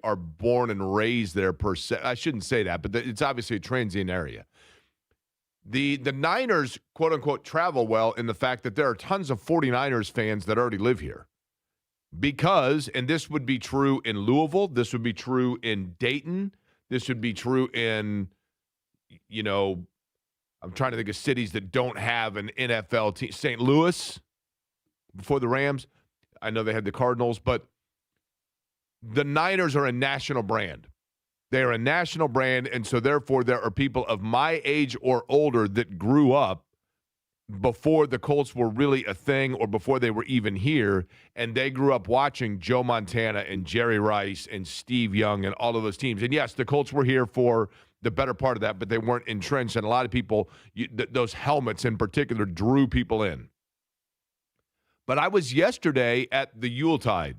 are born and raised there per se. I shouldn't say that, but it's obviously a transient area. The Niners, quote unquote, travel well in the fact that there are tons of 49ers fans that already live here. Because, and this would be true in Louisville, this would be true in Dayton, this would be true in, I'm trying to think of cities that don't have an NFL team. St. Louis, before the Rams. I know they had the Cardinals, but the Niners are a national brand. They are a national brand, and so therefore there are people of my age or older that grew up before the Colts were really a thing or before they were even here, and they grew up watching Joe Montana and Jerry Rice and Steve Young and all of those teams. And yes, the Colts were here for the better part of that, but they weren't entrenched, and a lot of people, those helmets in particular, drew people in. But I was yesterday at the Yuletide.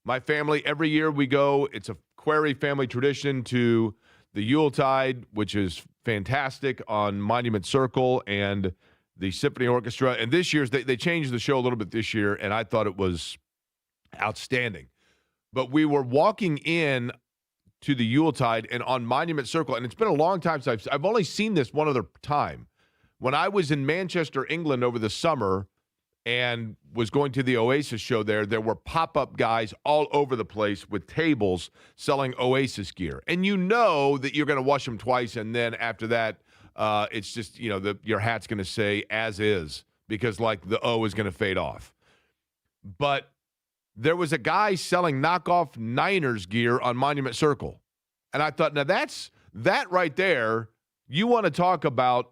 My family, every year we go, it's a Query family tradition, to the Yuletide, which is fantastic, on Monument Circle and the Symphony Orchestra. And this year's, they changed the show a little bit this year, and I thought it was outstanding. But we were walking in to the Yuletide and on Monument Circle, and it's been a long time since I've only seen this one other time. When I was in Manchester, England over the summer, and was going to the Oasis show there were pop-up guys all over the place with tables selling Oasis gear. And you know that you're going to wash them twice, and then after that, it's just, your hat's going to say as is, because, like, the O is going to fade off. But there was a guy selling knockoff Niners gear on Monument Circle. And I thought, now that right there, you want to talk about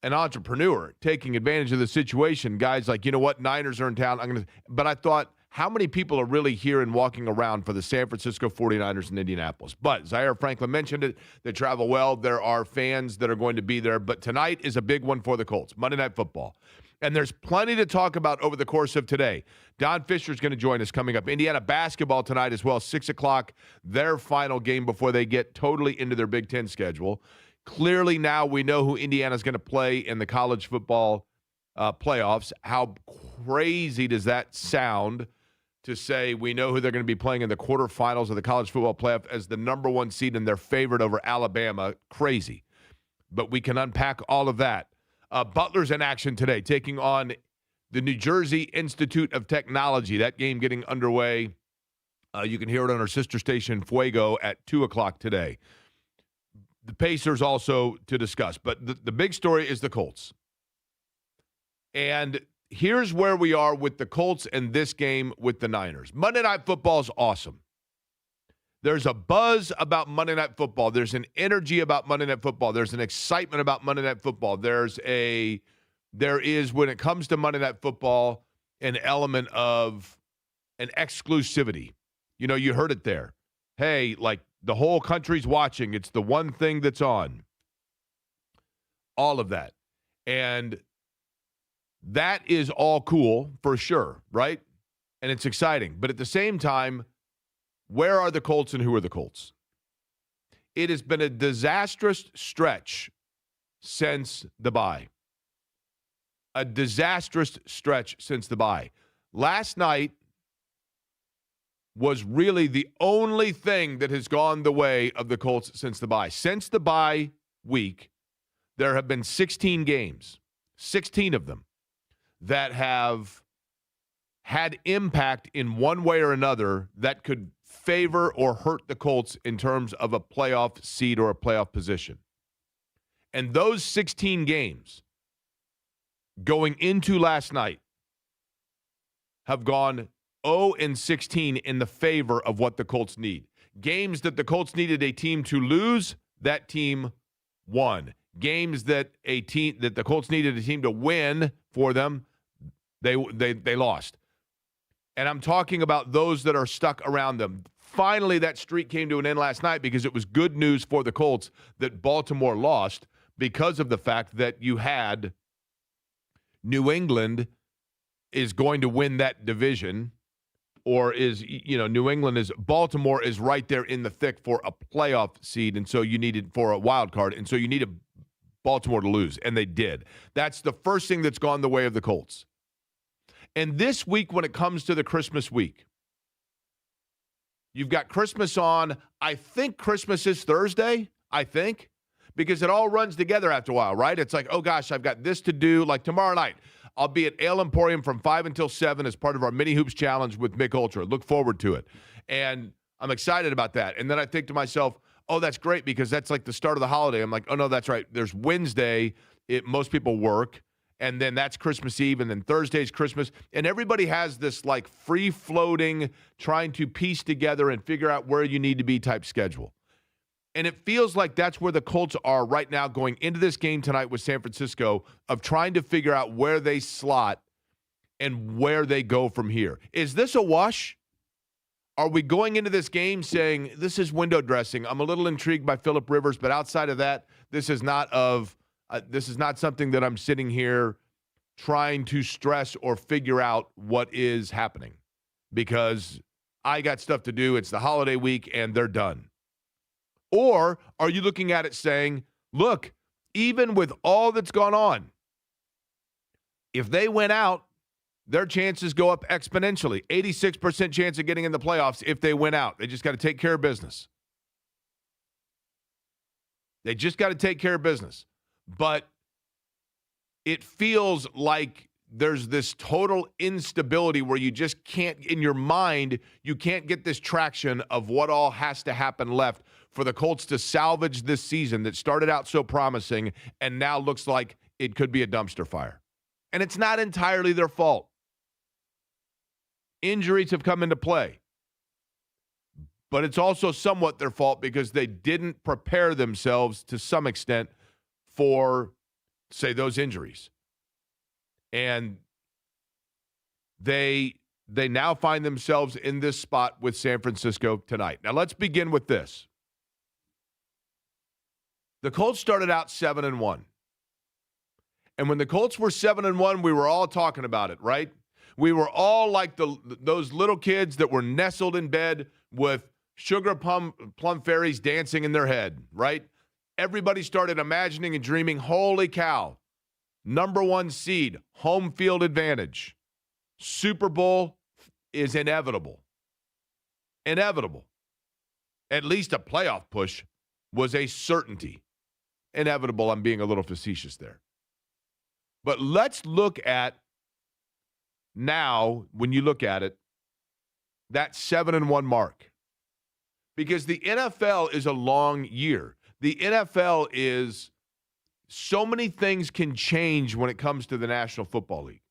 an entrepreneur taking advantage of the situation. Guys like, you know what, Niners are in town. But I thought, how many people are really here and walking around for the San Francisco 49ers in Indianapolis? But Zaire Franklin mentioned it. They travel well. There are fans that are going to be there. But tonight is a big one for the Colts, Monday Night Football. And there's plenty to talk about over the course of today. Don Fisher is going to join us coming up. Indiana basketball tonight as well, 6 o'clock, their final game before they get totally into their Big Ten schedule. Clearly now we know who Indiana's going to play in the college football playoffs. How crazy does that sound to say we know who they're going to be playing in the quarterfinals of the college football playoff as the number one seed and they're favored over Alabama? Crazy. But we can unpack all of that. Butler's in action today, taking on the New Jersey Institute of Technology. That game getting underway. You can hear it on our sister station, Fuego, at 2 o'clock today. The Pacers also to discuss. But the big story is the Colts. And here's where we are with the Colts and this game with the Niners. Monday Night Football is awesome. There's a buzz about Monday Night Football. There's an energy about Monday Night Football. There's an excitement about Monday Night Football. There is, when it comes to Monday Night Football, an element of an exclusivity. You heard it there. Hey, like, the whole country's watching. It's the one thing that's on. All of that. And that is all cool for sure, right? And it's exciting. But at the same time, where are the Colts and who are the Colts? It has been a disastrous stretch since the bye. A disastrous stretch since the bye. Last night was really the only thing that has gone the way of the Colts since the bye. Since the bye week, there have been 16 games, 16 of them, that have had impact in one way or another that could favor or hurt the Colts in terms of a playoff seed or a playoff position. And those 16 games going into last night have gone 0-16 in the favor of what the Colts need. Games that the Colts needed a team to lose, that team won. Games that the Colts needed a team to win for them, they lost. And I'm talking about those that are stuck around them. Finally, that streak came to an end last night because it was good news for the Colts that Baltimore lost because of the fact that you had New England is going to win that division, or is, New England is, Baltimore is right there in the thick for a playoff seed, and so you needed for a wild card, and so you needed Baltimore to lose, and they did. That's the first thing that's gone the way of the Colts. And this week, when it comes to the Christmas week, You've got Christmas on. I think Christmas is Thursday, because it all runs together after a while, right? It's like, oh, gosh, I've got this to do. Like tomorrow night, I'll be at Ale Emporium from 5 until 7 as part of our Mini Hoops Challenge with Mick Ultra. Look forward to it. And I'm excited about that. And then I think to myself, oh, that's great because that's like the start of the holiday. I'm like, oh, no, that's right. There's Wednesday. Most people work. And then that's Christmas Eve. And then Thursday's Christmas. And everybody has this like free-floating, trying to piece together and figure out where you need to be type schedule. And it feels like that's where the Colts are right now going into this game tonight with San Francisco of trying to figure out where they slot and where they go from here. Is this a wash? Are we going into this game saying this is window dressing? I'm a little intrigued by Phillip Rivers, but outside of that, this is not something that I'm sitting here trying to stress or figure out what is happening because I got stuff to do. It's the holiday week and they're done. Or are you looking at it saying, look, even with all that's gone on, if they win out, their chances go up exponentially. 86% chance of getting in the playoffs if they win out. They just got to take care of business. But it feels like there's this total instability where you just can't, in your mind, you can't get this traction of what all has to happen left for the Colts to salvage this season that started out so promising and now looks like it could be a dumpster fire. And it's not entirely their fault. Injuries have come into play. But it's also somewhat their fault because they didn't prepare themselves to some extent for, say, those injuries. And they now find themselves in this spot with San Francisco tonight. Now, let's begin with this. The Colts started out 7-1. And when the Colts were 7-1, we were all talking about it, right? We were all like those little kids that were nestled in bed with sugar plum fairies dancing in their head, right? Everybody started imagining and dreaming, holy cow, number 1 seed, home field advantage. Super Bowl is inevitable. Inevitable. At least a playoff push was a certainty. Inevitable, I'm being a little facetious there. But let's look at now, when you look at it, that 7-1 mark. Because the NFL is a long year. The NFL is, so many things can change when it comes to the National Football League.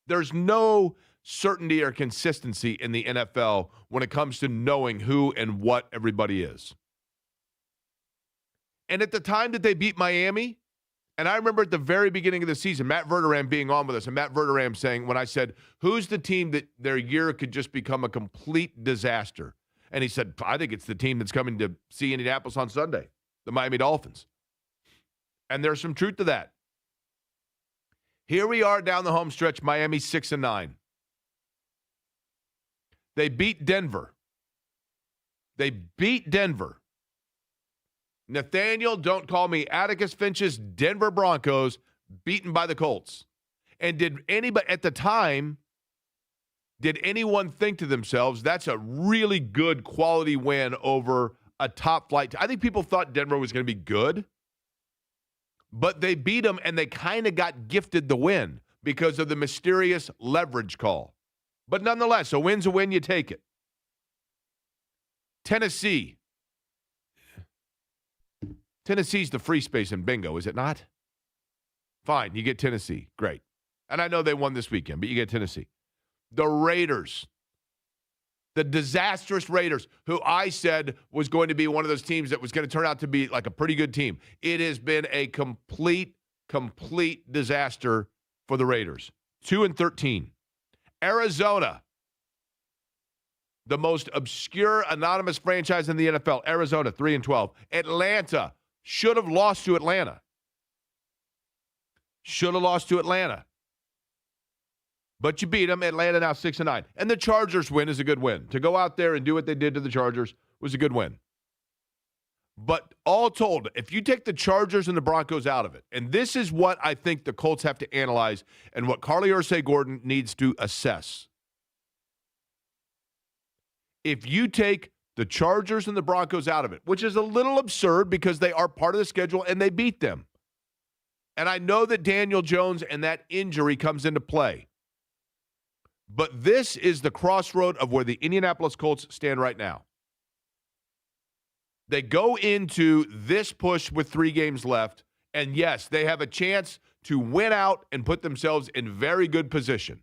There's no certainty or consistency in the NFL when it comes to knowing who and what everybody is. And at the time that they beat Miami, and I remember at the very beginning of the season, Matt Verderame being on with us, and Matt Verderame saying, when I said, who's the team that their year could just become a complete disaster? And he said, I think it's the team that's coming to see Indianapolis on Sunday, the Miami Dolphins. And there's some truth to that. Here we are down the home stretch, Miami 6-9. They beat Denver. Nathaniel, don't call me Atticus Finch's Denver Broncos beaten by the Colts. And did anybody at the time, did anyone think to themselves, that's a really good quality win over a top flight? I think people thought Denver was going to be good, but they beat them and they kind of got gifted the win because of the mysterious leverage call. But nonetheless, a win's a win, you take it. Tennessee's the free space in bingo, is it not? Fine, you get Tennessee. Great. And I know they won this weekend, but you get Tennessee. The Raiders, the disastrous Raiders, who I said was going to be one of those teams that was going to turn out to be like a pretty good team. It has been a complete disaster for the Raiders. 2-13. Arizona, the most obscure anonymous franchise in the NFL. Arizona, 3-12. Atlanta, should have lost to Atlanta. But you beat them. Atlanta now 6-9. And the Chargers win is a good win. To go out there and do what they did to the Chargers was a good win. But all told, if you take the Chargers and the Broncos out of it, and this is what I think the Colts have to analyze and what Carly Ursay-Gordon needs to assess. If you take the Chargers and the Broncos out of it, which is a little absurd because they are part of the schedule and they beat them. And I know that Daniel Jones and that injury comes into play. But this is the crossroad of where the Indianapolis Colts stand right now. They go into this push with 3 games left, and yes, they have a chance to win out and put themselves in very good position.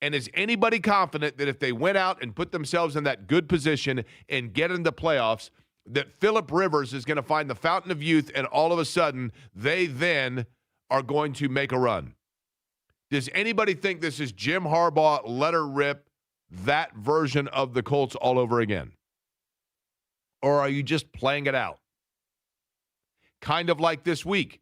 And is anybody confident that if they went out and put themselves in that good position and get into the playoffs, that Phillip Rivers is going to find the fountain of youth and all of a sudden they then are going to make a run? Does anybody think this is Jim Harbaugh, let her rip, that version of the Colts all over again? Or are you just playing it out? Kind of like this week.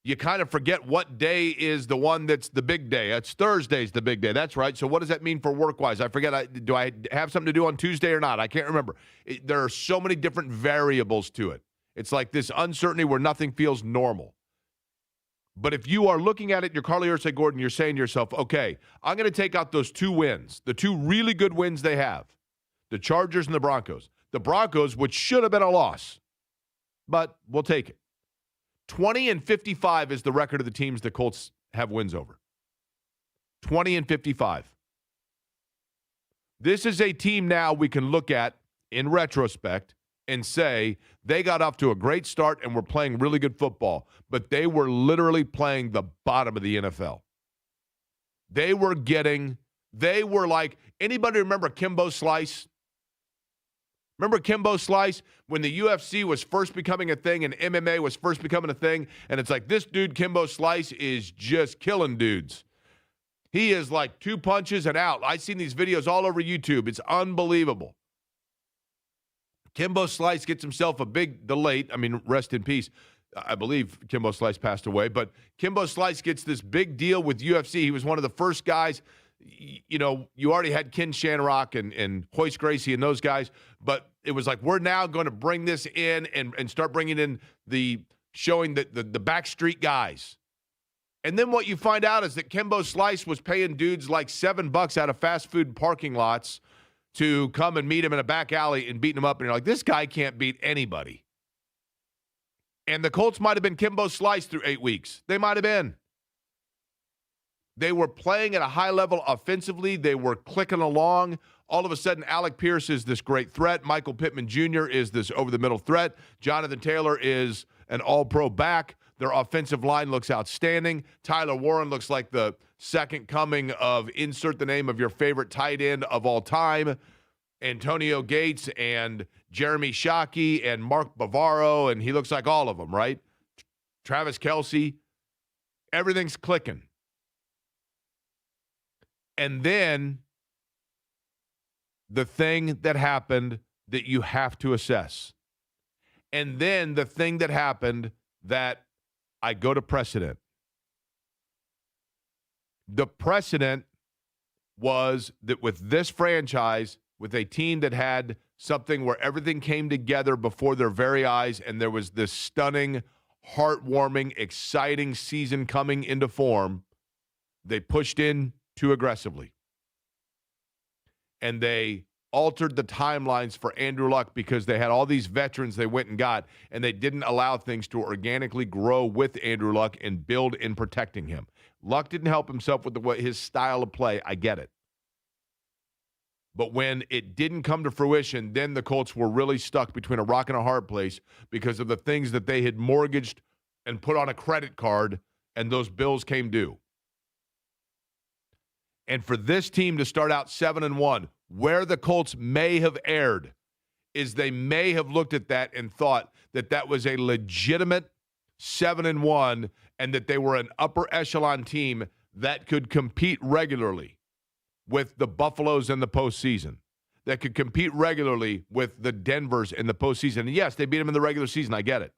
You kind of forget what day is the one that's the big day. It's Thursday's the big day. That's right. So what does that mean for work-wise? I forget. Do I have something to do on Tuesday or not? I can't remember. There are so many different variables to it. It's like this uncertainty where nothing feels normal. But if you are looking at it, you're Carly Ursay Gordon, you're saying to yourself, okay, I'm going to take out those 2 wins, the 2 really good wins they have, the Chargers and the Broncos. The Broncos, which should have been a loss, but we'll take it. 20-55 is the record of the teams the Colts have wins over. 20-55. This is a team now we can look at in retrospect and say they got off to a great start and were playing really good football, but they were literally playing the bottom of the NFL. They were like, anybody remember Kimbo Slice? Remember Kimbo Slice when the UFC was first becoming a thing and MMA was first becoming a thing? And it's like, this dude, Kimbo Slice, is just killing dudes. He is like 2 punches and out. I've seen these videos all over YouTube. It's unbelievable. Kimbo Slice gets himself a big delay. I mean, rest in peace. I believe Kimbo Slice passed away. But Kimbo Slice gets this big deal with UFC. He was one of the first guys. You know, you already had Ken Shamrock and Hoist Gracie and those guys, but it was like, we're now going to bring this in and start bringing in showing the backstreet guys. And then what you find out is that Kimbo Slice was paying dudes like $7 out of fast food parking lots to come and meet him in a back alley and beating him up. And you're like, this guy can't beat anybody. And the Colts might have been Kimbo Slice through 8 weeks. They might have been. They were playing at a high level offensively. They were clicking along. All of a sudden, Alec Pierce is this great threat. Michael Pittman Jr. is this over-the-middle threat. Jonathan Taylor is an all-pro back. Their offensive line looks outstanding. Tyler Warren looks like the second coming of insert the name of your favorite tight end of all time. Antonio Gates and Jeremy Shockey and Mark Bavaro, and he looks like all of them, right? Travis Kelce. Everything's clicking. And then the thing that happened that you have to assess. And then the thing that happened that I go to precedent. The precedent was that with this franchise, with a team that had something where everything came together before their very eyes, and there was this stunning, heartwarming, exciting season coming into form, they pushed in too aggressively. And they altered the timelines for Andrew Luck because they had all these veterans they went and got, and they didn't allow things to organically grow with Andrew Luck and build in protecting him. Luck didn't help himself with his style of play. I get it. But when it didn't come to fruition, then the Colts were really stuck between a rock and a hard place because of the things that they had mortgaged and put on a credit card, and those bills came due. And for this team to start out 7-1, where the Colts may have erred is they may have looked at that and thought that that was a legitimate 7-1 and that they were an upper echelon team that could compete regularly with the Buffaloes in the postseason, that could compete regularly with the Denvers in the postseason. And yes, they beat them in the regular season. I get it.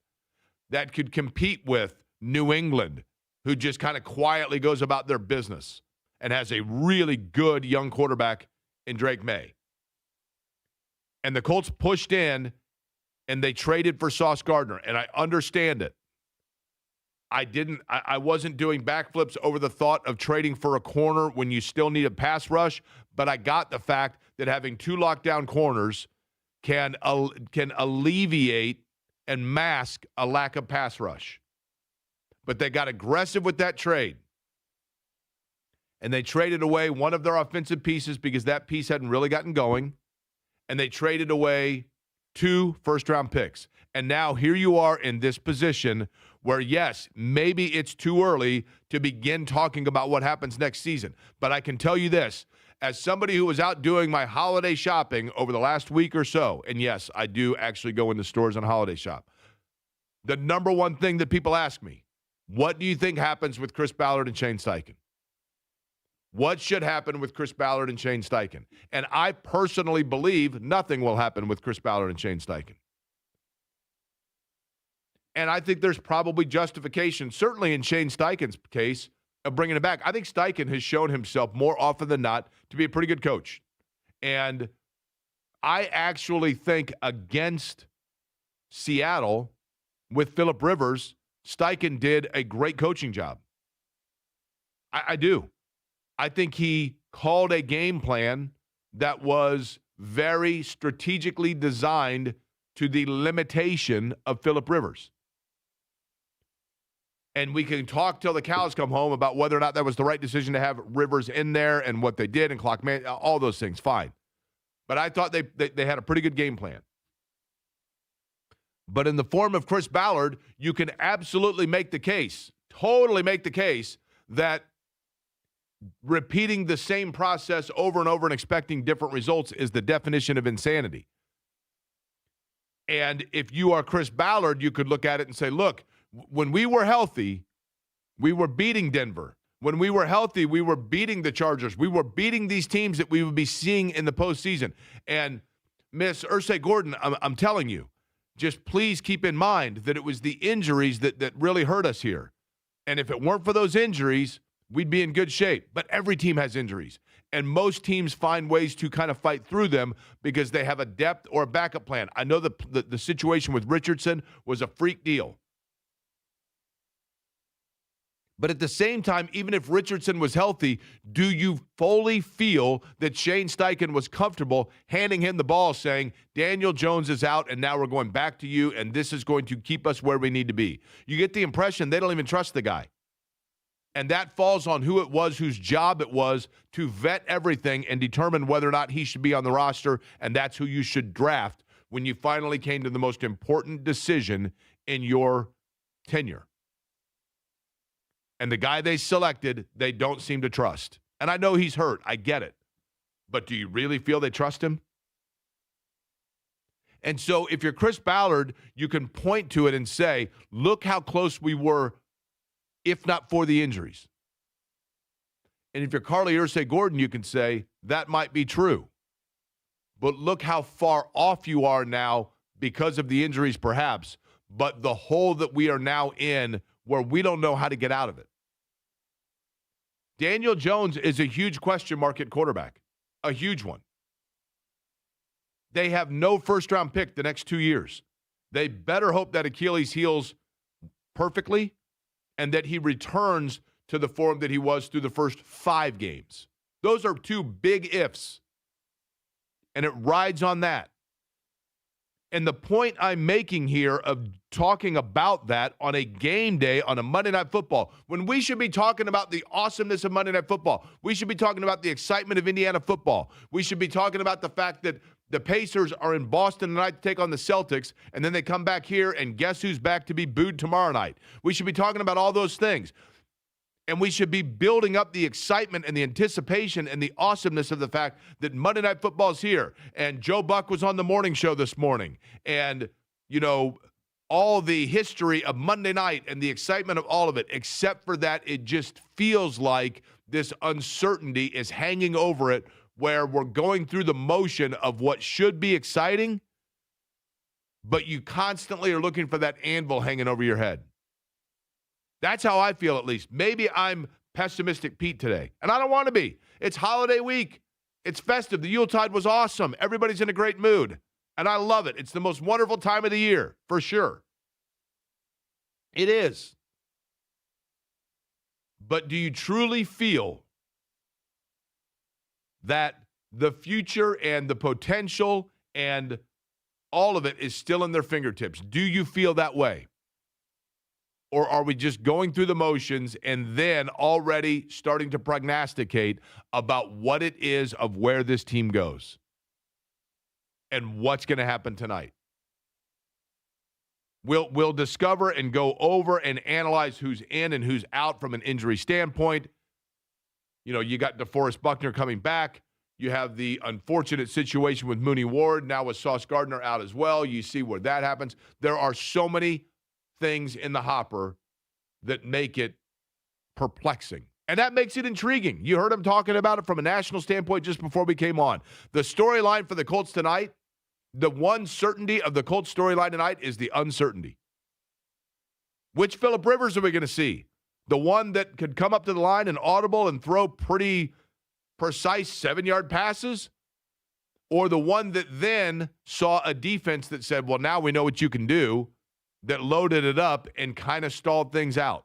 That could compete with New England, who just kind of quietly goes about their business and has a really good young quarterback in Drake May. And the Colts pushed in, and they traded for Sauce Gardner, and I understand it. I wasn't doing backflips over the thought of trading for a corner when you still need a pass rush, but I got the fact that having two lockdown corners can alleviate and mask a lack of pass rush. But they got aggressive with that trade. And they traded away one of their offensive pieces because that piece hadn't really gotten going. And they traded away 2 first-round picks. And now here you are in this position where, yes, maybe it's too early to begin talking about what happens next season. But I can tell you this, as somebody who was out doing my holiday shopping over the last week or so, and yes, I do actually go into stores and holiday shop, the number one thing that people ask me, what do you think happens with Chris Ballard and Shane Steichen? What should happen with Chris Ballard and Shane Steichen? And I personally believe nothing will happen with Chris Ballard and Shane Steichen. And I think there's probably justification, certainly in Shane Steichen's case, of bringing it back. I think Steichen has shown himself more often than not to be a pretty good coach. And I actually think against Seattle with Phillip Rivers, Steichen did a great coaching job. I do. I think he called a game plan that was very strategically designed to the limitation of Phillip Rivers. And we can talk till the cows come home about whether or not that was the right decision to have Rivers in there and what they did and clock man, all those things, fine. But I thought they had a pretty good game plan. But in the form of Chris Ballard, you can absolutely make the case, totally make the case, that repeating the same process over and over and expecting different results is the definition of insanity. And if you are Chris Ballard, you could look at it and say, look, when we were healthy, we were beating Denver. When we were healthy, we were beating the Chargers. We were beating these teams that we would be seeing in the postseason. And Miss Irsay Gordon, I'm telling you, just please keep in mind that it was the injuries that really hurt us here. And if it weren't for those injuries, we'd be in good shape. But every team has injuries. And most teams find ways to kind of fight through them because they have a depth or a backup plan. I know the situation with Richardson was a freak deal. But at the same time, even if Richardson was healthy, do you fully feel that Shane Steichen was comfortable handing him the ball saying, Daniel Jones is out and now we're going back to you and this is going to keep us where we need to be? You get the impression they don't even trust the guy. And that falls on who it was, whose job it was to vet everything and determine whether or not he should be on the roster, and that's who you should draft when you finally came to the most important decision in your tenure. And the guy they selected, they don't seem to trust. And I know he's hurt. I get it. But do you really feel they trust him? And so if you're Chris Ballard, you can point to it and say, look how close we were if not for the injuries. And if you're Carly Irsay Gordon, you can say, that might be true. But look how far off you are now because of the injuries perhaps, but the hole that we are now in where we don't know how to get out of it. Daniel Jones is a huge question mark at quarterback, a huge one. They have no first-round pick the next 2 years. They better hope that Achilles heals perfectly and that he returns to the form that he was through the first 5 games. Those are 2 big ifs, and it rides on that. And the point I'm making here of talking about that on a game day on a Monday Night Football, when we should be talking about the awesomeness of Monday Night Football, we should be talking about the excitement of Indiana football. We should be talking about the fact that the Pacers are in Boston tonight to take on the Celtics, and then they come back here, and guess who's back to be booed tomorrow night? We should be talking about all those things. And we should be building up the excitement and the anticipation and the awesomeness of the fact that Monday Night Football is here. And Joe Buck was on the morning show this morning. And, you know, all the history of Monday night and the excitement of all of it, except for that, it just feels like this uncertainty is hanging over it where we're going through the motion of what should be exciting, but you constantly are looking for that anvil hanging over your head. That's how I feel, at least. Maybe I'm pessimistic Pete today, and I don't want to be. It's holiday week. It's festive. The Yuletide was awesome. Everybody's in a great mood, and I love it. It's the most wonderful time of the year, for sure. It is. But do you truly feel that the future and the potential and all of it is still in their fingertips? Do you feel that way? Or are we just going through the motions and then already starting to prognosticate about what it is of where this team goes and what's going to happen tonight? We'll discover and go over and analyze who's in and who's out from an injury standpoint. You know, you got DeForest Buckner coming back. You have the unfortunate situation with Mooney Ward, now with Sauce Gardner out as well. You see where that happens. There are so many things in the hopper that make it perplexing. And that makes it intriguing. You heard him talking about it from a national standpoint just before we came on. The storyline for the Colts tonight, the one certainty of the Colts storyline tonight is the uncertainty. Which Phillip Rivers are we going to see? The one that could come up to the line and audible and throw pretty precise 7-yard passes? Or the one that then saw a defense that said, well, now we know what you can do, that loaded it up and kind of stalled things out?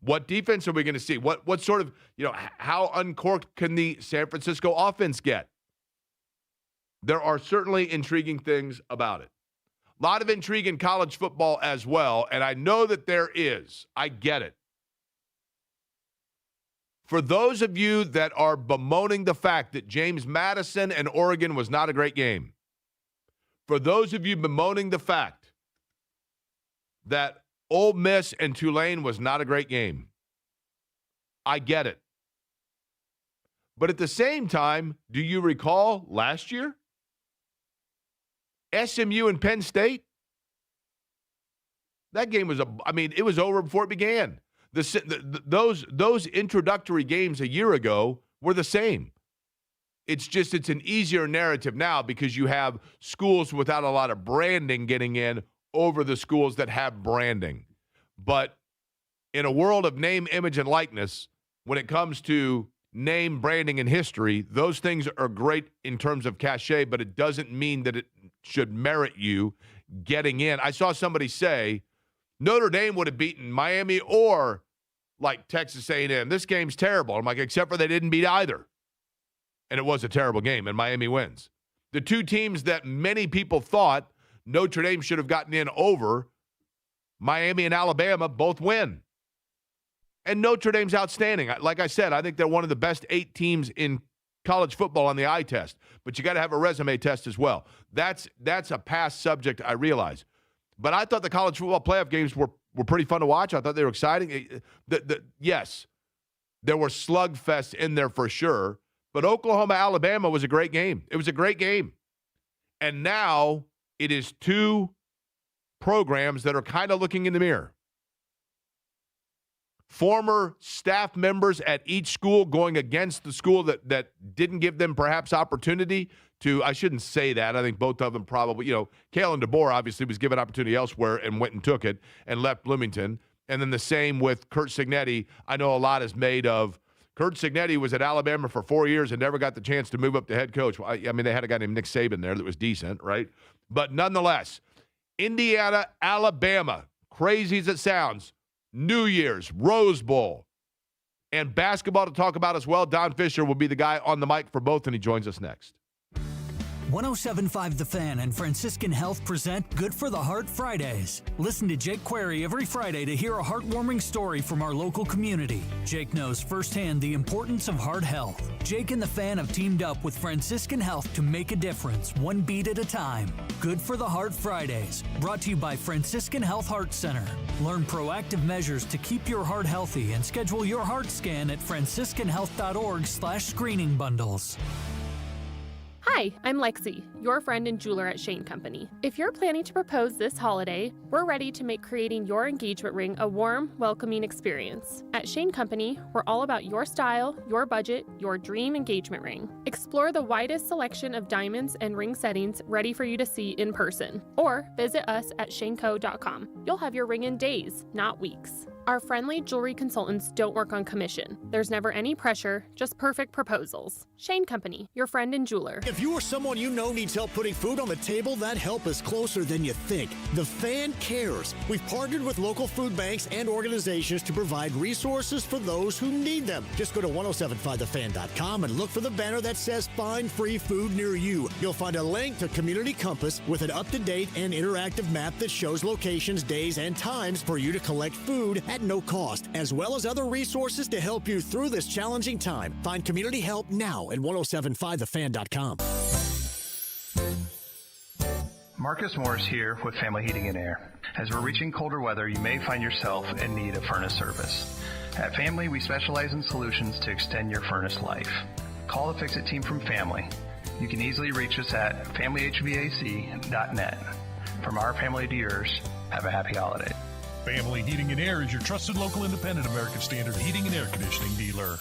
What defense are we going to see? What sort of, how uncorked can the San Francisco offense get? There are certainly intriguing things about it. A lot of intrigue in college football as well, and I know that there is. I get it. For those of you that are bemoaning the fact that James Madison and Oregon was not a great game, for those of you bemoaning the fact that Ole Miss and Tulane was not a great game, I get it. But at the same time, do you recall last year? SMU and Penn State? That game was it was over before it began. Those introductory games a year ago were the same. It's an easier narrative now because you have schools without a lot of branding getting in over the schools that have branding. But in a world of name, image, and likeness, when it comes to name, branding, and history, those things are great in terms of cachet, but it doesn't mean that it should merit you getting in. I saw somebody say Notre Dame would have beaten Miami or like Texas A&M. This game's terrible. I'm like, except for they didn't beat either. And it was a terrible game, and Miami wins. The two teams that many people thought Notre Dame should have gotten in over, Miami and Alabama, both win. And Notre Dame's outstanding. Like I said, I think they're one of the best 8 teams in college football on the eye test. But you got to have a resume test as well. That's a past subject, I realize. But I thought the college football playoff games were pretty fun to watch. I thought they were exciting. Yes, there were slugfests in there for sure. But Oklahoma-Alabama was a great game. It was a great game. And now it is 2 programs that are kind of looking in the mirror. Former staff members at each school going against the school that didn't give them perhaps opportunity to, I shouldn't say that. I think both of them probably, Kalen DeBoer obviously was given opportunity elsewhere and went and took it and left Bloomington. And then the same with Curt Cignetti. I know a lot is made of Curt Cignetti was at Alabama for 4 years and never got the chance to move up to head coach. Well, they had a guy named Nick Saban there that was decent, right? But nonetheless, Indiana, Alabama, crazy as it sounds, New Year's, Rose Bowl, and basketball to talk about as well. Don Fisher will be the guy on the mic for both, and he joins us next. 107.5 The Fan and Franciscan Health present Good for the Heart Fridays. Listen to Jake Query every Friday to hear a heartwarming story from our local community. Jake knows firsthand the importance of heart health. Jake and The Fan have teamed up with Franciscan Health to make a difference, one beat at a time. Good for the Heart Fridays, brought to you by Franciscan Health Heart Center. Learn proactive measures to keep your heart healthy and schedule your heart scan at franciscanhealth.org/screening bundles. Hi, I'm Lexi, your friend and jeweler at Shane Company. If you're planning to propose this holiday, we're ready to make creating your engagement ring a warm, welcoming experience. At Shane Company, we're all about your style, your budget, your dream engagement ring. Explore the widest selection of diamonds and ring settings ready for you to see in person. Or visit us at shaneco.com. You'll have your ring in days, not weeks. Our friendly jewelry consultants don't work on commission. There's never any pressure, just perfect proposals. Shane Company, your friend and jeweler. If you or someone you know needs help putting food on the table, that help is closer than you think. The Fan cares. We've partnered with local food banks and organizations to provide resources for those who need them. Just go to 1075thefan.com and look for the banner that says Find Free Food near you. You'll find a link to Community Compass with an up-to-date and interactive map that shows locations, days, and times for you to collect food at no cost, as well as other resources to help you through this challenging time. Find community help now at 1075thefan.com. Marcus Morris here with Family Heating and Air. As we're reaching colder weather, you may find yourself in need of furnace service. At Family, we specialize in solutions to extend your furnace life. Call the Fix-It team from Family. You can easily reach us at familyhvac.net. From our family to yours, have a happy holiday. Family Heating and Air is your trusted local independent American Standard heating and air conditioning dealer.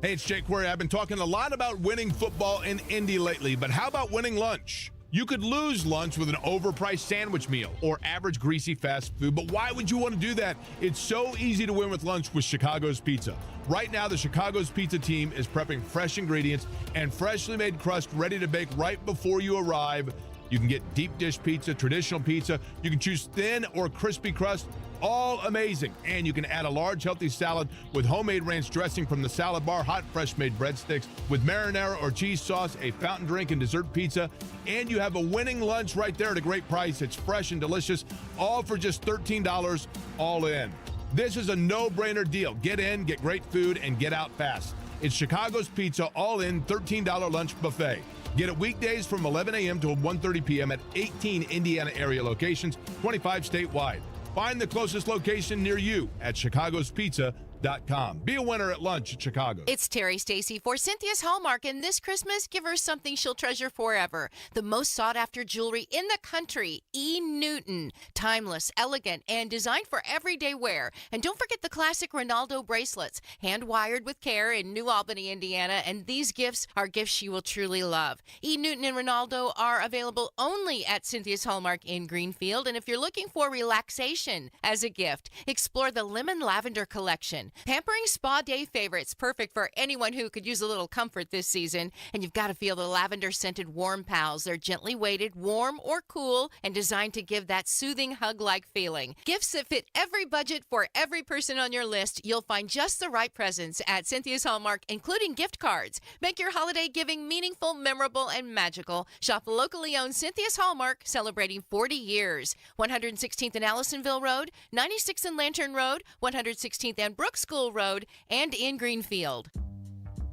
Hey, it's Jake Query. I've been talking a lot about winning football in Indy lately, but how about winning lunch? You could lose lunch with an overpriced sandwich meal or average greasy fast food, but why would you want to do that? It's so easy to win with lunch with Chicago's Pizza. Right now, the Chicago's Pizza team is prepping fresh ingredients and freshly made crust ready to bake right before you arrive. You can get deep dish pizza, traditional pizza. You can choose thin or crispy crust, all amazing. And you can add a large healthy salad with homemade ranch dressing from the salad bar, hot fresh made breadsticks with marinara or cheese sauce, a fountain drink and dessert pizza. And you have a winning lunch right there at a great price. It's fresh and delicious, all for just $13 all in. This is a no-brainer deal. Get in, get great food, and get out fast. It's Chicago's Pizza all in $13 lunch buffet. Get it weekdays from 11 a.m. to 1:30 p.m. at 18 Indiana area locations, 25 statewide. Find the closest location near you at chicagospizza.com. Be a winner at lunch at Chicago. It's Terry Stacy for Cynthia's Hallmark, and this Christmas, give her something she'll treasure forever. The most sought-after jewelry in the country, E. Newton. Timeless, elegant, and designed for everyday wear. And don't forget the classic Ronaldo bracelets, hand-wired with care in New Albany, Indiana, and these gifts are gifts she will truly love. E. Newton and Ronaldo are available only at Cynthia's Hallmark in Greenfield, and if you're looking for relaxation as a gift, explore the Lemon Lavender Collection. Pampering spa day favorites, perfect for anyone who could use a little comfort this season. And you've got to feel the lavender-scented Warm Pals. They're gently weighted, warm or cool, and designed to give that soothing hug-like feeling. Gifts that fit every budget for every person on your list. You'll find just the right presents at Cynthia's Hallmark, including gift cards. Make your holiday giving meaningful, memorable, and magical. Shop locally owned Cynthia's Hallmark, celebrating 40 years. 116th and Allisonville Road, 96th and Lantern Road, 116th and Brooks School Road, and in Greenfield.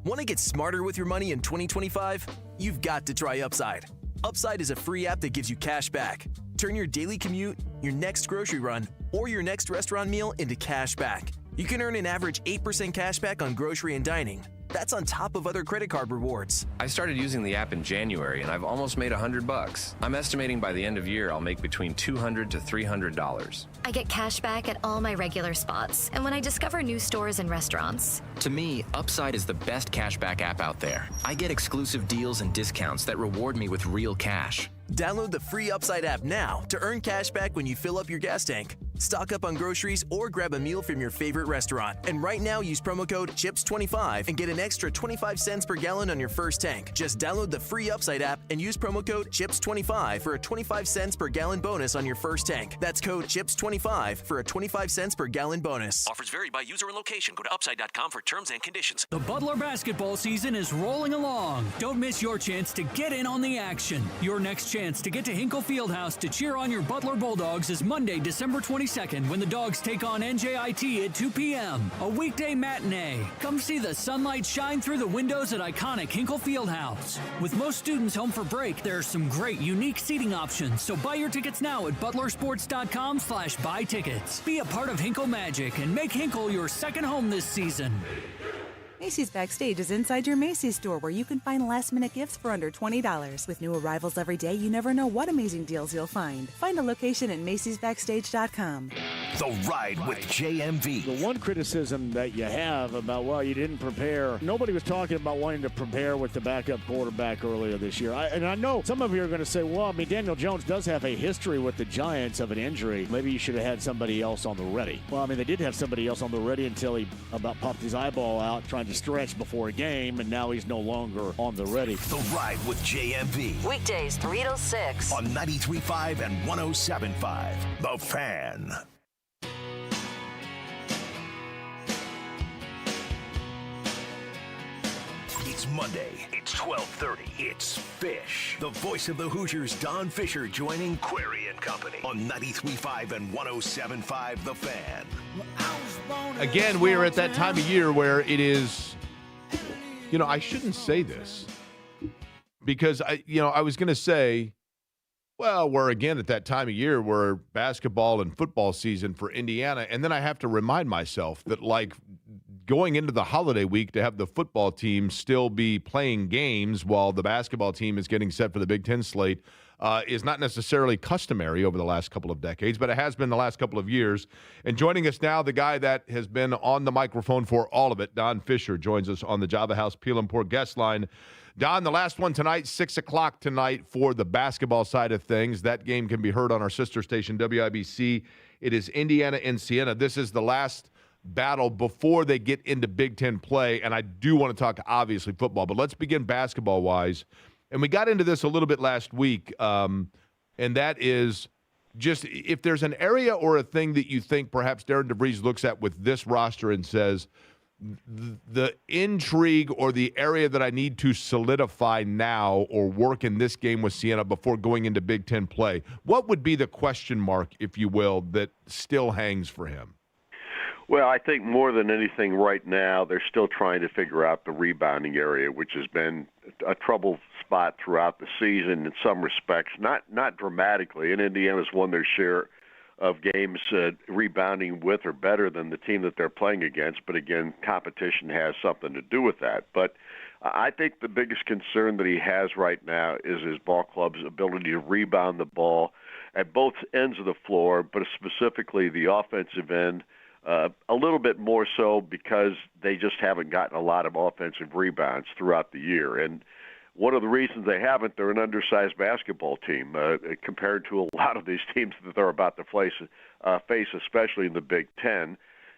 Want to get smarter with your money in 2025? You've got to try Upside. Upside is a free app that gives you cash back. Turn your daily commute, your next grocery run, or your next restaurant meal into cash back. You can earn an average 8% cash back on grocery and dining. That's on top of other credit card rewards. I started using the app in January, and I've almost made $100. I'm estimating by the end of year, I'll make between $200 to $300. I get cash back at all my regular spots, and when I discover new stores and restaurants. To me, Upside is the best cashback app out there. I get exclusive deals and discounts that reward me with real cash. Download the free Upside app now to earn cash back when you fill up your gas tank. Stock up on groceries or grab a meal from your favorite restaurant. And right now, use promo code CHIPS25 and get an extra 25 cents per gallon on your first tank. Just download the free Upside app and use promo code CHIPS25 for a 25 cents per gallon bonus on your first tank. That's code CHIPS25 for a 25 cents per gallon bonus. Offers vary by user and location. Go to upside.com for terms and conditions. The Butler basketball season is rolling along. Don't miss your chance to get in on the action. Your next chance to get to Hinkle Fieldhouse to cheer on your Butler Bulldogs is Monday, December 22nd, when the Dogs take on NJIT at 2 p.m. A weekday matinee. Come see the sunlight shine through the windows at iconic Hinkle Fieldhouse. With most students home for break, there are some great, unique seating options, so buy your tickets now at butlersports.com/buy tickets. Be a part of Hinkle Magic and make Hinkle your second home this season. Macy's Backstage is inside your Macy's store where you can find last-minute gifts for under $20. With new arrivals every day, you never know what amazing deals you'll find. Find a location at macysbackstage.com. The Ride with JMV. The one criticism that you have about, well, you didn't prepare. Nobody was talking about wanting to prepare with the backup quarterback earlier this year. And I know some of you are going to say, well, I mean, Daniel Jones does have a history with the Giants of an injury. Maybe you should have had somebody else on the ready. Well, I mean, they did have somebody else on the ready until he about popped his eyeball out trying to stretch before a game, and now he's no longer on the ready. The Ride with JMV. Weekdays 3 to 6. On 93.5 and 107.5. The Fan. It's Monday. It's 12:30. It's Fish. The voice of the Hoosiers, Don Fisher, joining Query and Company on 93.5 and 107.5 The Fan. Again, we are at that time of year where it is, I shouldn't say this because I was going to say, well, we're again at that time of year where basketball and football season for Indiana. And then I have to remind myself that, like, going into the holiday week to have the football team still be playing games while the basketball team is getting set for the Big Ten slate is not necessarily customary over the last couple of decades, but it has been the last couple of years. And joining us now, the guy that has been on the microphone for all of it, Don Fisher, joins us on the Java House Peel and Pour guest line. Don, the last one tonight, 6 o'clock tonight for the basketball side of things. That game can be heard on our sister station, WIBC. It is Indiana and Siena. This is the last battle before they get into Big Ten play, and I do want to talk, obviously, football, but let's begin basketball-wise. And we got into this a little bit last week, and that is just if there's an area or a thing that you think perhaps Darren DeVries looks at with this roster and says, the intrigue or the area that I need to solidify now or work in this game with Siena before going into Big Ten play, what would be the question mark, if you will, that still hangs for him? Well, I think more than anything right now, they're still trying to figure out the rebounding area, which has been a trouble spot throughout the season in some respects, not dramatically. And Indiana's won their share of games rebounding with or better than the team that they're playing against. But again, competition has something to do with that. But I think the biggest concern that he has right now is his ball club's ability to rebound the ball at both ends of the floor, but specifically the offensive end. A little bit more so because they just haven't gotten a lot of offensive rebounds throughout the year. And one of the reasons they haven't, they're an undersized basketball team compared to a lot of these teams that they're about to face, especially in the Big Ten.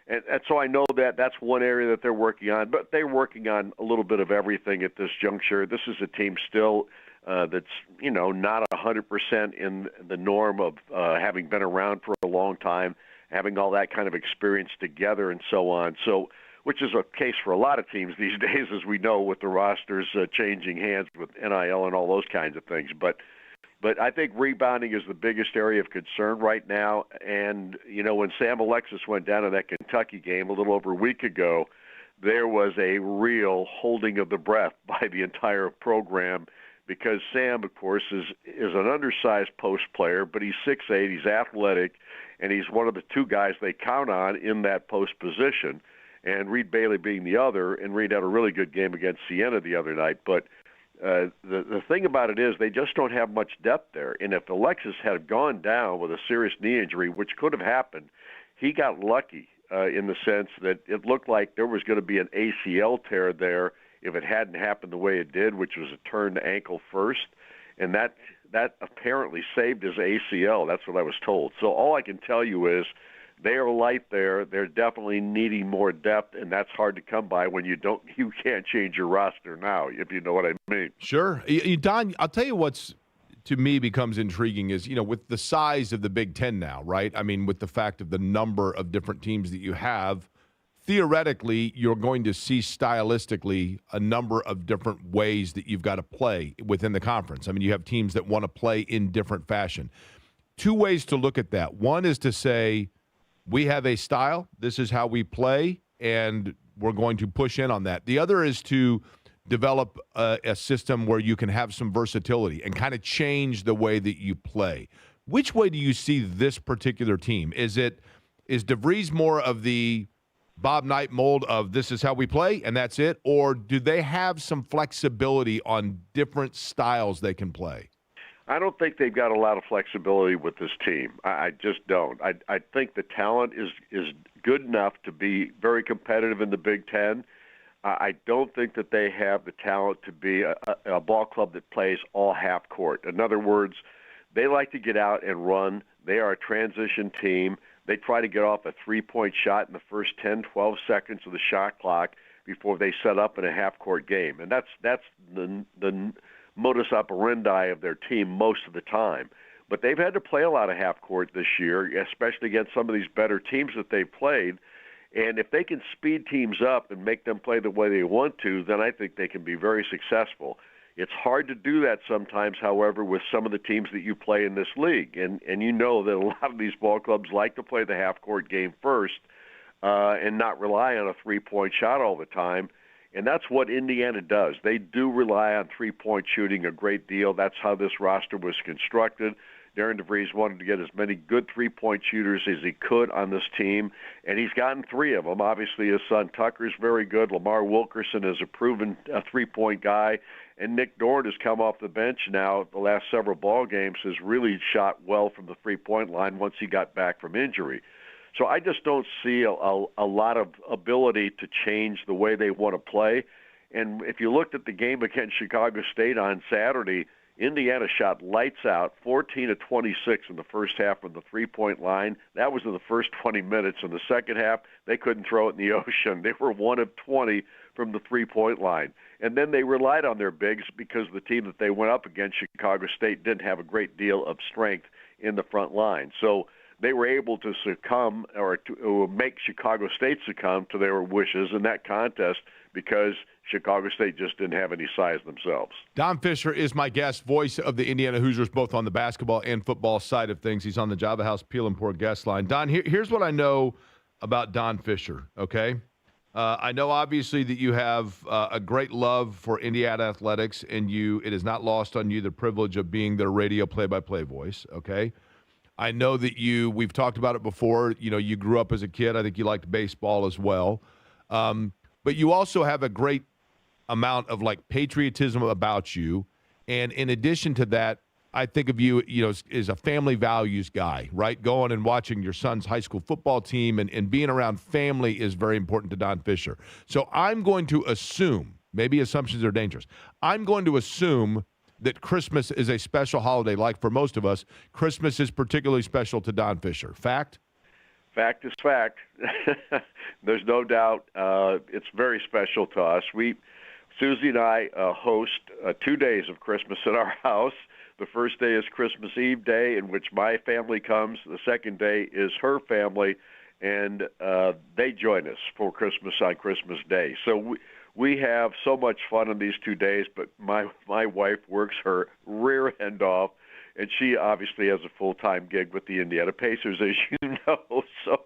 And so I know that that's one area that they're working on, but they're working on a little bit of everything at this juncture. This is a team still that's, not 100% in the norm of having been around for a long time, having all that kind of experience together and so on. So, which is a case for a lot of teams these days, as we know, with the rosters changing hands with NIL and all those kinds of things. But I think rebounding is the biggest area of concern right now. And, when Sam Alexis went down to that Kentucky game a little over a week ago, there was a real holding of the breath by the entire program because Sam, of course, is an undersized post player, but he's 6'8", he's athletic, and he's one of the two guys they count on in that post position, and Reed Bailey being the other, and Reed had a really good game against Siena the other night. But the thing about it is they just don't have much depth there, and if Alexis had gone down with a serious knee injury, which could have happened, he got lucky in the sense that it looked like there was going to be an ACL tear there if it hadn't happened the way it did, which was a turned ankle first, and that apparently saved his ACL. That's what I was told. So all I can tell you is they are light there. They're definitely needing more depth, and that's hard to come by when you can't change your roster now, if you know what I mean. Sure. Don, I'll tell you what's, to me, becomes intriguing is, with the size of the Big Ten now, right? I mean, with the fact of the number of different teams that you have, theoretically, you're going to see stylistically a number of different ways that you've got to play within the conference. I mean, you have teams that want to play in different fashion. Two ways to look at that. One is to say, we have a style, this is how we play, and we're going to push in on that. The other is to develop a system where you can have some versatility and kind of change the way that you play. Which way do you see this particular team? Is DeVries more of the Bob Knight mold of this is how we play and that's it? Or do they have some flexibility on different styles they can play? I don't think they've got a lot of flexibility with this team. I just don't. I think the talent is good enough to be very competitive in the Big Ten. I don't think that they have the talent to be a ball club that plays all half court. In other words, they like to get out and run. They are a transition team. They try to get off a three-point shot in the first 10, 12 seconds of the shot clock before they set up in a half-court game. And that's the modus operandi of their team most of the time. But they've had to play a lot of half-court this year, especially against some of these better teams that they've played. And if they can speed teams up and make them play the way they want to, then I think they can be very successful. It's hard to do that sometimes, however, with some of the teams that you play in this league. And you know that a lot of these ball clubs like to play the half-court game first and not rely on a three-point shot all the time. And that's what Indiana does. They do rely on three-point shooting a great deal. That's how this roster was constructed. Darren DeVries wanted to get as many good three-point shooters as he could on this team, and he's gotten three of them. Obviously, his son Tucker's very good. Lamar Wilkerson is a proven three-point guy, and Nick Dorn has come off the bench now the last several ball games, has really shot well from the three-point line once he got back from injury. So I just don't see a lot of ability to change the way they want to play. And if you looked at the game against Chicago State on Saturday, Indiana shot lights out, 14 of 26 in the first half from the three-point line. That was in the first 20 minutes. In the second half, they couldn't throw it in the ocean. They were 1 of 20 from the three-point line. And then they relied on their bigs because the team that they went up against, Chicago State, didn't have a great deal of strength in the front line. So they were able to succumb or to make Chicago State succumb to their wishes in that contest because Chicago State just didn't have any size themselves. Don Fisher is my guest, voice of the Indiana Hoosiers, both on the basketball and football side of things. He's on the Java House Peel and Pour guest line. Don, here's what I know about Don Fisher, okay? I know, obviously, that you have a great love for Indiana athletics, and it is not lost on you the privilege of being their radio play-by-play voice, okay? I know that we've talked about it before, you grew up as a kid. I think you liked baseball as well. But you also have a great amount of patriotism about you. And in addition to that, I think of you, as a family values guy, right? Going and watching your son's high school football team and being around family is very important to Don Fisher. So I'm going to assume, maybe assumptions are dangerous, I'm going to assume that Christmas is a special holiday. Like for most of us, Christmas is particularly special to Don Fisher. Fact? Fact is fact. There's no doubt. It's very special to us. Susie and I host 2 days of Christmas at our house. The first day is Christmas Eve day, in which my family comes. The second day is her family, and they join us for Christmas on Christmas Day. So we have so much fun in these 2 days, but my wife works her rear end off, and she obviously has a full-time gig with the Indiana Pacers, as you know. So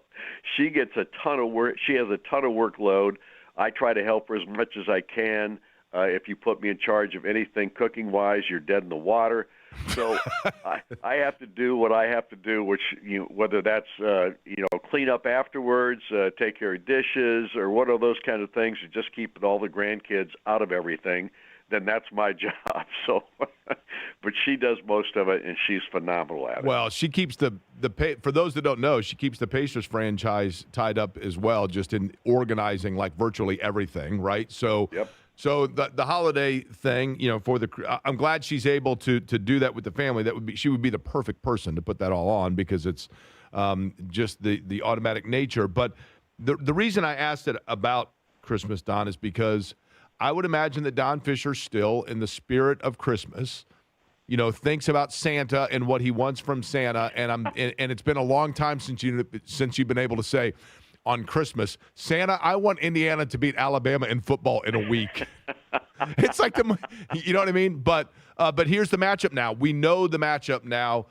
she gets a ton of work. She has a ton of workload. I try to help her as much as I can. If you put me in charge of anything cooking-wise, you're dead in the water. So I have to do what I have to do, which whether that's clean up afterwards, take care of dishes, or one of those kind of things, and just keep all the grandkids out of everything. Then that's my job. So, but she does most of it, and she's phenomenal at it. Well, she keeps for those that don't know, she keeps the Pacers franchise tied up as well, just in organizing virtually everything, right? So. Yep. So the holiday thing, I'm glad she's able to do that with the family. She would be the perfect person to put that all on because it's just the automatic nature. But the reason I asked it about Christmas, Don, is because I would imagine that Don Fisher still, in the spirit of Christmas, thinks about Santa and what he wants from Santa. And it's been a long time since you've been able to say, on Christmas, Santa, I want Indiana to beat Alabama in football in a week. It's like you know what I mean? But here's the matchup now. We know the matchup now.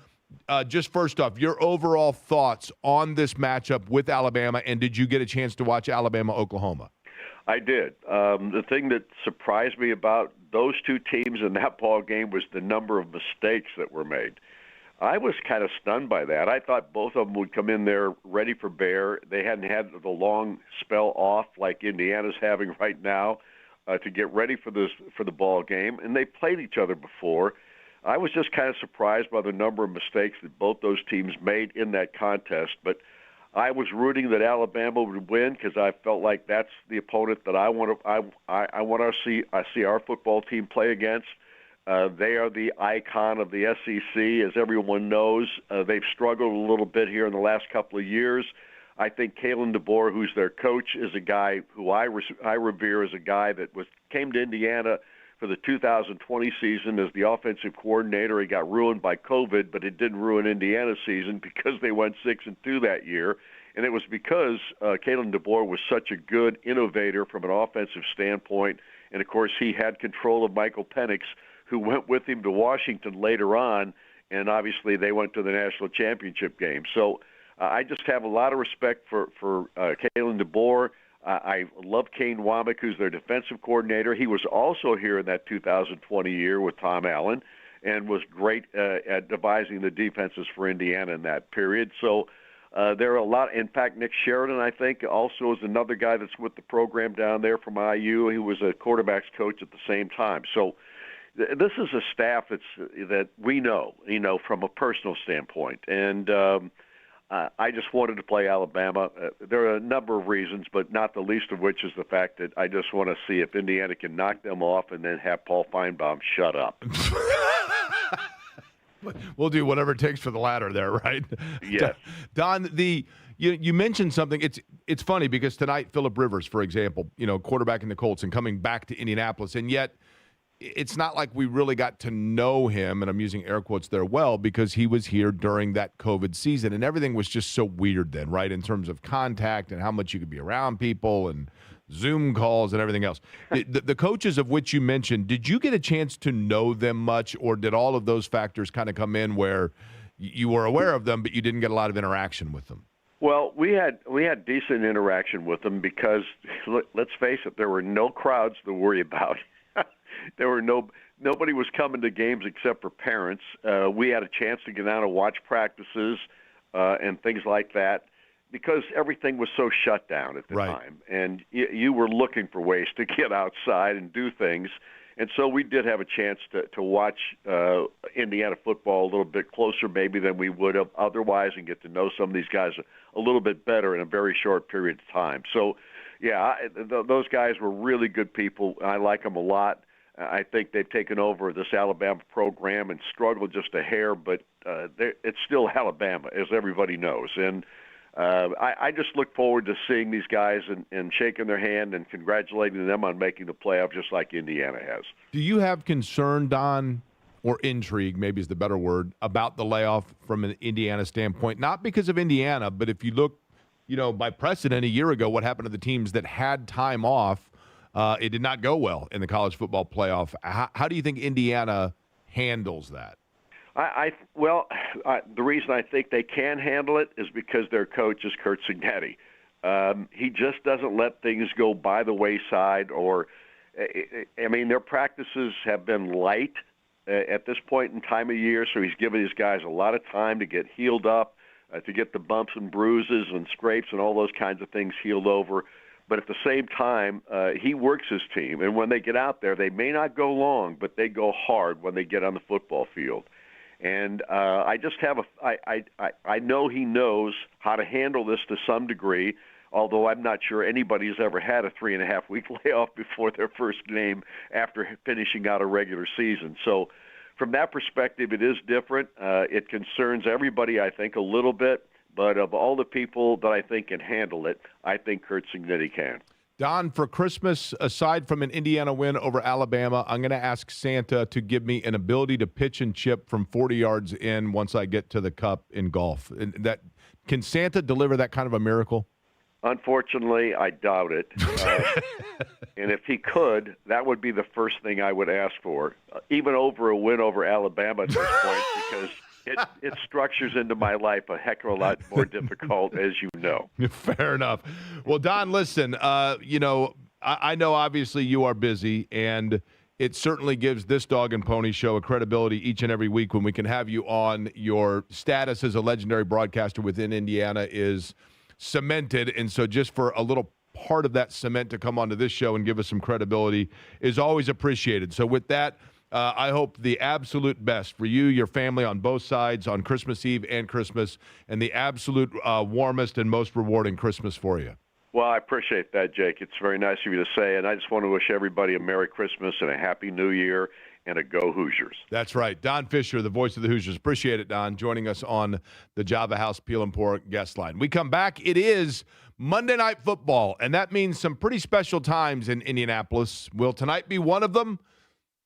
Just first off, your overall thoughts on this matchup with Alabama, and did you get a chance to watch Alabama-Oklahoma? I did. The thing that surprised me about those two teams in that ball game was the number of mistakes that were made. I was kind of stunned by that. I thought both of them would come in there ready for bear. They hadn't had the long spell off like Indiana's having right now to get ready for the ball game, and they played each other before. I was just kind of surprised by the number of mistakes that both those teams made in that contest. But I was rooting that Alabama would win because I felt like that's the opponent that I want to see our football team play against. They are the icon of the SEC, as everyone knows. They've struggled a little bit here in the last couple of years. I think Kalen DeBoer, who's their coach, is a guy who I revere as a guy that came to Indiana for the 2020 season as the offensive coordinator. He got ruined by COVID, but it didn't ruin Indiana's season because they went 6-2 that year. And it was because Kalen DeBoer was such a good innovator from an offensive standpoint. And, of course, he had control of Michael Penix, who went with him to Washington later on, and obviously they went to the national championship game. So I just have a lot of respect for Kalen DeBoer. I love Kane Womack, who's their defensive coordinator. He was also here in that 2020 year with Tom Allen and was great at devising the defenses for Indiana in that period. So there are a lot. In fact, Nick Sheridan, I think, also is another guy that's with the program down there from IU. He was a quarterbacks coach at the same time. So this is a staff that we know, from a personal standpoint. And I just wanted to play Alabama. There are a number of reasons, but not the least of which is the fact that I just want to see if Indiana can knock them off and then have Paul Feinbaum shut up. We'll do whatever it takes for the latter there, right? Yes. Don, you mentioned something. It's funny because tonight, Phillip Rivers, for example, quarterback in the Colts and coming back to Indianapolis, and yet it's not like we really got to know him, and I'm using air quotes there well, because he was here during that COVID season, and everything was just so weird then, right, in terms of contact and how much you could be around people and Zoom calls and everything else. The coaches of which you mentioned, did you get a chance to know them much, or did all of those factors kind of come in where you were aware of them, but you didn't get a lot of interaction with them? Well, we had decent interaction with them because, let's face it, there were no crowds to worry about. Nobody was coming to games except for parents. We had a chance to get out and watch practices and things like that because everything was so shut down at the time. And you were looking for ways to get outside and do things. And so we did have a chance to watch Indiana football a little bit closer maybe than we would have otherwise and get to know some of these guys a little bit better in a very short period of time. So, yeah, those guys were really good people. I like them a lot. I think they've taken over this Alabama program and struggled just a hair, but it's still Alabama, as everybody knows. And I just look forward to seeing these guys and shaking their hand and congratulating them on making the playoff just like Indiana has. Do you have concern, Don, or intrigue, maybe is the better word, about the layoff from an Indiana standpoint? Not because of Indiana, but if you look, by precedent a year ago, what happened to the teams that had time off, it did not go well in the college football playoff. How do you think Indiana handles that? The reason I think they can handle it is because their coach is Curt Cignetti. He just doesn't let things go by the wayside their practices have been light at this point in time of year, so he's given his guys a lot of time to get healed up, to get the bumps and bruises and scrapes and all those kinds of things healed over. But at the same time, he works his team, and when they get out there, they may not go long, but they go hard when they get on the football field. And I just have I know he knows how to handle this to some degree, although I'm not sure anybody's ever had a 3.5-week layoff before their first game after finishing out a regular season. So from that perspective, it is different. It concerns everybody, I think, a little bit. But of all the people that I think can handle it, I think Curt Cignetti can. Don, for Christmas, aside from an Indiana win over Alabama, I'm going to ask Santa to give me an ability to pitch and chip from 40 yards in once I get to the cup in golf. And can Santa deliver that kind of a miracle? Unfortunately, I doubt it. And if he could, that would be the first thing I would ask for, even over a win over Alabama at this point, because it structures into my life a heck of a lot more difficult, as you know. Fair enough. Well, Don, listen, I know obviously you are busy, and it certainly gives this Dog and Pony Show a credibility each and every week when we can have you on. Your status as a legendary broadcaster within Indiana is cemented, and so just for a little part of that cement to come onto this show and give us some credibility is always appreciated. So with that, I hope the absolute best for you, your family on both sides on Christmas Eve and Christmas, and the absolute warmest and most rewarding Christmas for you. Well, I appreciate that, Jake. It's very nice of you to say, and I just want to wish everybody a Merry Christmas and a Happy New Year and a Go Hoosiers. That's right. Don Fisher, the voice of the Hoosiers. Appreciate it, Don, joining us on the Java House Peel and Pour guest line. We come back. It is Monday Night Football, and that means some pretty special times in Indianapolis. Will tonight be one of them?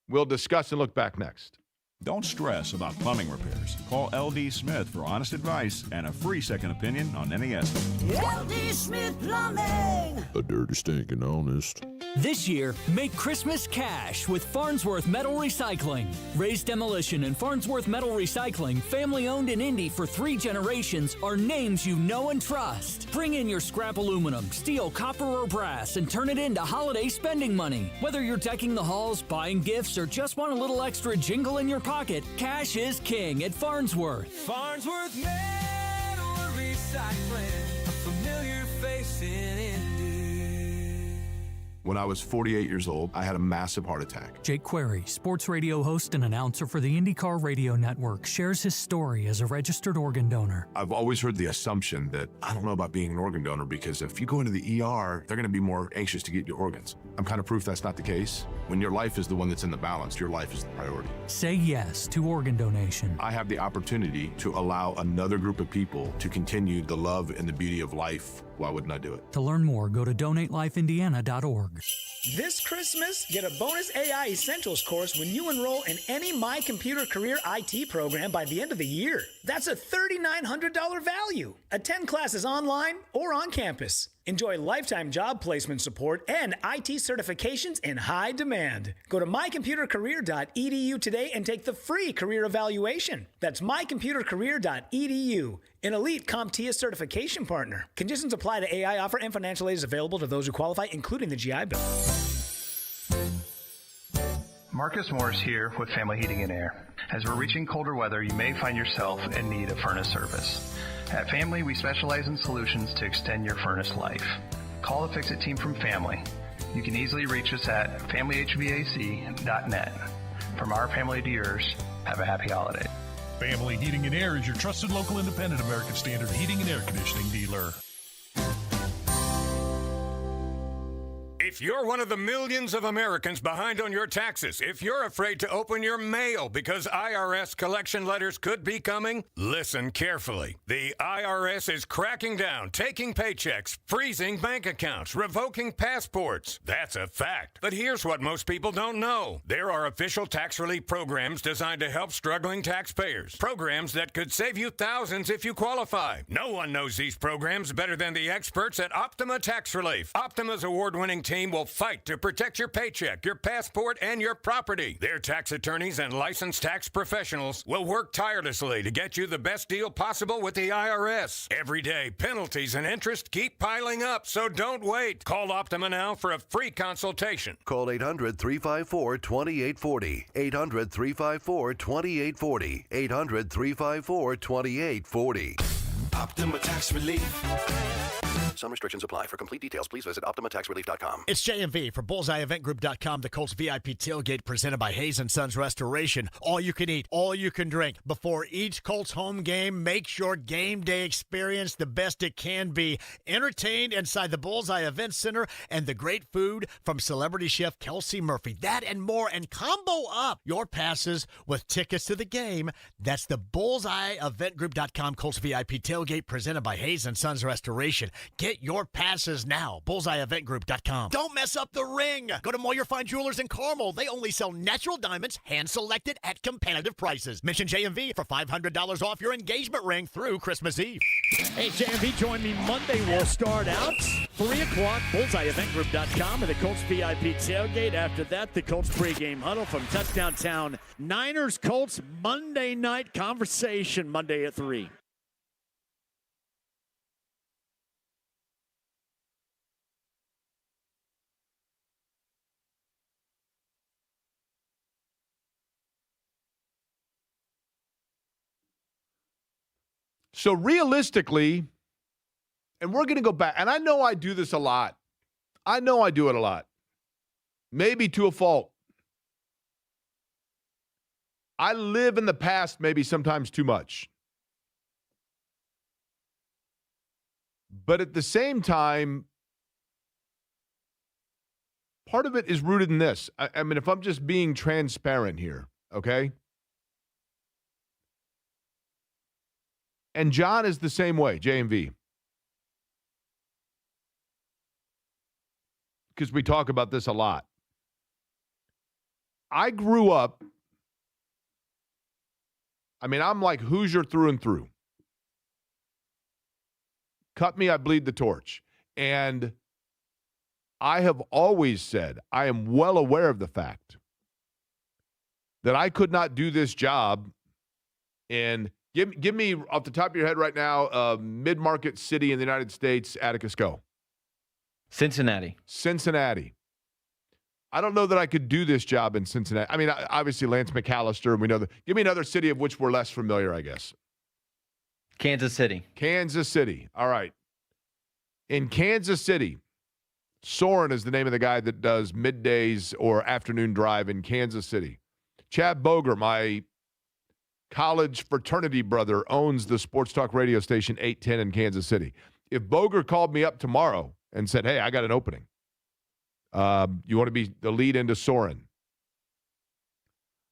We'll discuss and look back next. Don't stress about plumbing repairs. Call L.D. Smith for honest advice and a free second opinion on any estimate. L.D. Smith Plumbing. A dirty, stinking honest. This year, make Christmas cash with Farnsworth Metal Recycling. Ray's Demolition and Farnsworth Metal Recycling, family owned in Indy for 3 generations, are names you know and trust. Bring in your scrap aluminum, steel, copper, or brass and turn it into holiday spending money. Whether you're decking the halls, buying gifts, or just want a little extra jingle in your pocket, cash is king at Farnsworth. Farnsworth Metal Recycling, a familiar face in Indy. When I was 48 years old, I had a massive heart attack. Jake Query, sports radio host and announcer for the IndyCar Radio Network, shares his story as a registered organ donor. I've always heard the assumption that I don't know about being an organ donor because if you go into the ER, they're going to be more anxious to get your organs. I'm kind of proof that's not the case. When your life is the one that's in the balance, your life is the priority. Say yes to organ donation. I have the opportunity to allow another group of people to continue the love and the beauty of life. Why wouldn't I do it? To learn more, go to donatelifeindiana.org. This Christmas, get a bonus AI Essentials course when you enroll in any My Computer Career IT program by the end of the year. That's a $3,900 value. Attend classes online or on campus. Enjoy lifetime job placement support and IT certifications in high demand. Go to mycomputercareer.edu today and take the free career evaluation. That's mycomputercareer.edu, an elite CompTIA certification partner. Conditions apply to AI offer and financial aid is available to those who qualify, including the GI Bill. Marcus Morris here with Family Heating and Air. As we're reaching colder weather, you may find yourself in need of furnace service. At Family, we specialize in solutions to extend your furnace life. Call the Fix-It team from Family. You can easily reach us at familyhvac.net. From our family to yours, have a happy holiday. Family Heating and Air is your trusted local independent American Standard heating and air conditioning dealer. If you're one of the millions of Americans behind on your taxes, if you're afraid to open your mail because IRS collection letters could be coming, listen carefully. The IRS is cracking down, taking paychecks, freezing bank accounts, revoking passports. That's a fact. But here's what most people don't know. There are official tax relief programs designed to help struggling taxpayers. Programs that could save you thousands if you qualify. No one knows these programs better than the experts at Optima Tax Relief. Optima's award-winning team will fight to protect your paycheck, your passport, and your property. Their tax attorneys and licensed tax professionals will work tirelessly to get you the best deal possible with the IRS. Every day, penalties and interest keep piling up, so don't wait. Call Optima now for a free consultation. Call 800-354-2840. 800-354-2840. 800-354-2840. Optima Tax Relief. Some restrictions apply. For complete details, please visit OptimaTaxRelief.com. It's JMV for BullseyeEventGroup.com, the Colts VIP tailgate presented by Hayes & Sons Restoration. All you can eat, all you can drink. Before each Colts home game, make your game day experience the best it can be. Entertained inside the Bullseye Event Center and the great food from celebrity chef Kelsey Murphy. That and more, and combo up your passes with tickets to the game. That's the BullseyeEventGroup.com Colts VIP tailgate presented by Hayes & Sons Restoration. Get your passes now. BullseyeEventGroup.com. Don't mess up the ring. Go to Moyer Fine Jewelers in Carmel. They only sell natural diamonds, hand-selected at competitive prices. Mention JMV for $500 off your engagement ring through Christmas Eve. Hey, JMV, join me Monday. We'll start out 3 o'clock. BullseyeEventGroup.com and the Colts VIP tailgate. After that, the Colts pregame huddle from Touchdown Town. Niners-Colts Monday night conversation Monday at 3. So realistically, and we're going to go back, and I know I do this a lot. I know I do it a lot. Maybe to a fault. I live in the past maybe sometimes too much. But at the same time, part of it is rooted in this. I mean, if I'm just being transparent here, okay? And John is the same way, J&V. Because we talk about this a lot. I grew up, I mean, I'm like Hoosier through and through. Cut me, I bleed the torch. And I have always said, I am well aware of the fact that I could not do this job in, give me off the top of your head right now, a mid-market city in the United States, Atticus, go. Cincinnati. I don't know that I could do this job in Cincinnati. I mean, obviously Lance McAllister, and we know that. Give me another city of which we're less familiar, I guess. Kansas City. All right. In Kansas City, Soren is the name of the guy that does middays or afternoon drive in Kansas City. Chad Boger, my college fraternity brother, owns the sports talk radio station 810 in Kansas City. If Boger called me up tomorrow and said, hey, I got an opening. You want to be the lead into Soren?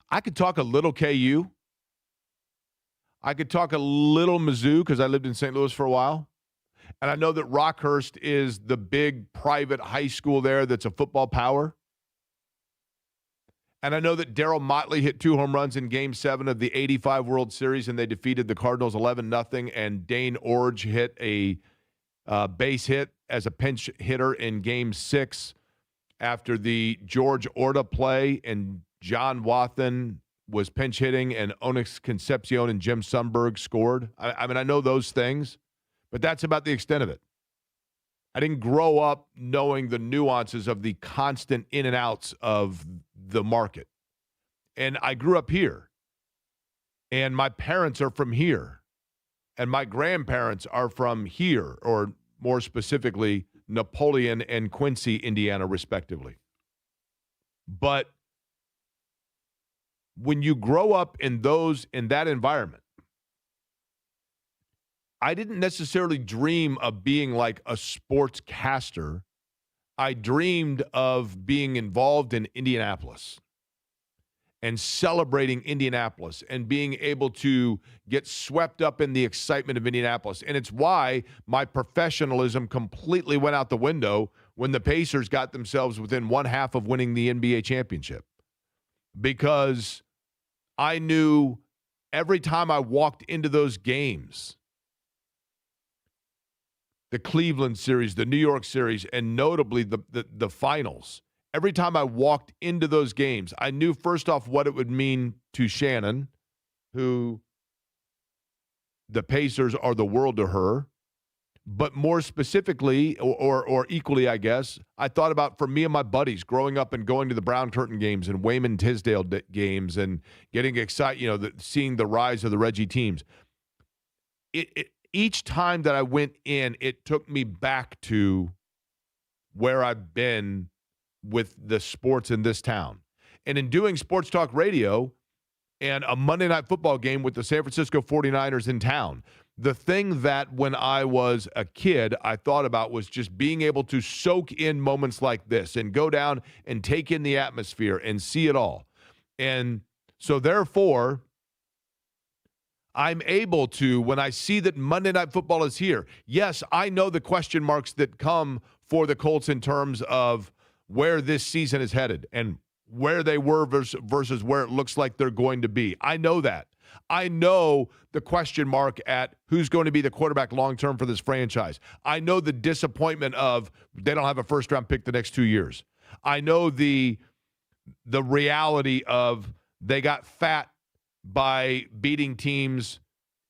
I could talk a little KU. I could talk a little Mizzou because I lived in St. Louis for a while. And I know that Rockhurst is the big private high school there that's a football power. And I know that Darryl Motley hit 2 home runs in Game 7 of the 85 World Series, and they defeated the Cardinals 11-0, and Dane Orge hit a base hit as a pinch hitter in Game 6 after the George Orta play, and John Wathan was pinch hitting, and Onyx Concepcion and Jim Sundberg scored. I mean, I know those things, but that's about the extent of it. I didn't grow up knowing the nuances of the constant in and outs of the market. And I grew up here, and my parents are from here, and my grandparents are from here, or more specifically, Napoleon and Quincy, Indiana, respectively. But when you grow up in that environment, I didn't necessarily dream of being like a sportscaster. I dreamed of being involved in Indianapolis and celebrating Indianapolis and being able to get swept up in the excitement of Indianapolis. And it's why my professionalism completely went out the window when the Pacers got themselves within 1/2 of winning the NBA championship. Because I knew every time I walked into those games, the Cleveland series, the New York series, and notably the finals, every time I walked into those games, I knew first off what it would mean to Shannon, who the Pacers are the world to her. But more specifically, or equally, I guess, I thought about for me and my buddies growing up and going to the Brown Curtain games and Wayman Tisdale games and getting excited, seeing the rise of the Reggie teams. Each time that I went in, it took me back to where I've been with the sports in this town. And in doing sports talk radio and a Monday Night Football game with the San Francisco 49ers in town, the thing that when I was a kid I thought about was just being able to soak in moments like this and go down and take in the atmosphere and see it all. And so therefore, I'm able to, when I see that Monday Night Football is here, yes, I know the question marks that come for the Colts in terms of where this season is headed and where they were versus where it looks like they're going to be. I know that. I know the question mark at who's going to be the quarterback long-term for this franchise. I know the disappointment of they don't have a first-round pick the next 2 years. I know the reality of they got fat by beating teams.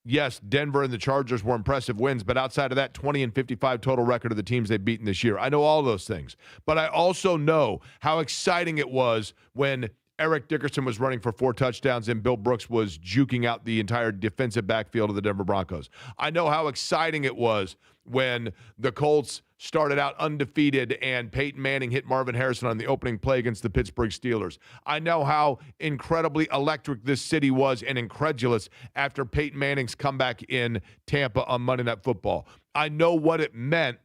Yes, Denver and the Chargers were impressive wins, but outside of that, 20-55 total record of the teams they've beaten this year. I know all those things. But I also know how exciting it was when Eric Dickerson was running for 4 touchdowns and Bill Brooks was juking out the entire defensive backfield of the Denver Broncos. I know how exciting it was when the Colts started out undefeated and Peyton Manning hit Marvin Harrison on the opening play against the Pittsburgh Steelers. I know how incredibly electric this city was and incredulous after Peyton Manning's comeback in Tampa on Monday Night Football. I know what it meant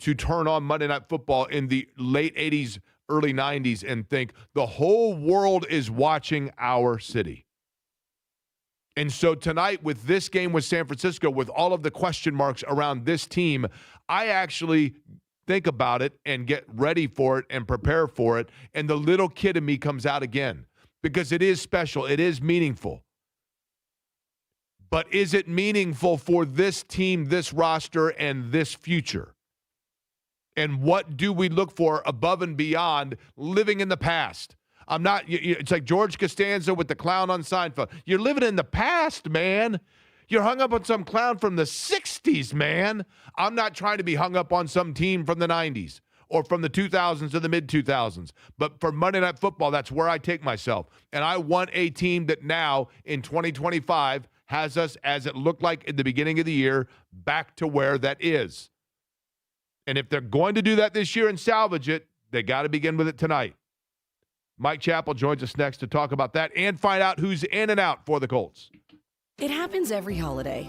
to turn on Monday Night Football in the late 80s, early 90s and think the whole world is watching our city. And so tonight with this game with San Francisco, with all of the question marks around this team, I actually think about it and get ready for it and prepare for it. And the little kid in me comes out again because it is special. It is meaningful. But is it meaningful for this team, this roster, and this future? And what do we look for above and beyond living in the past? It's like George Costanza with the clown on Seinfeld. You're living in the past, man. You're hung up on some clown from the 60s, man. I'm not trying to be hung up on some team from the 90s or from the 2000s or the mid-2000s. But for Monday Night Football, that's where I take myself. And I want a team that now in 2025 has us, as it looked like in the beginning of the year, back to where that is. And if they're going to do that this year and salvage it, they got to begin with it tonight. Mike Chappell joins us next to talk about that and find out who's in and out for the Colts. It happens every holiday.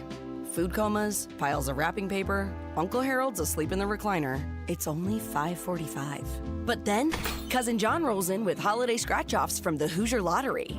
Food comas, piles of wrapping paper, Uncle Harold's asleep in the recliner. It's only $5.45. But then, Cousin John rolls in with holiday scratch-offs from the Hoosier Lottery.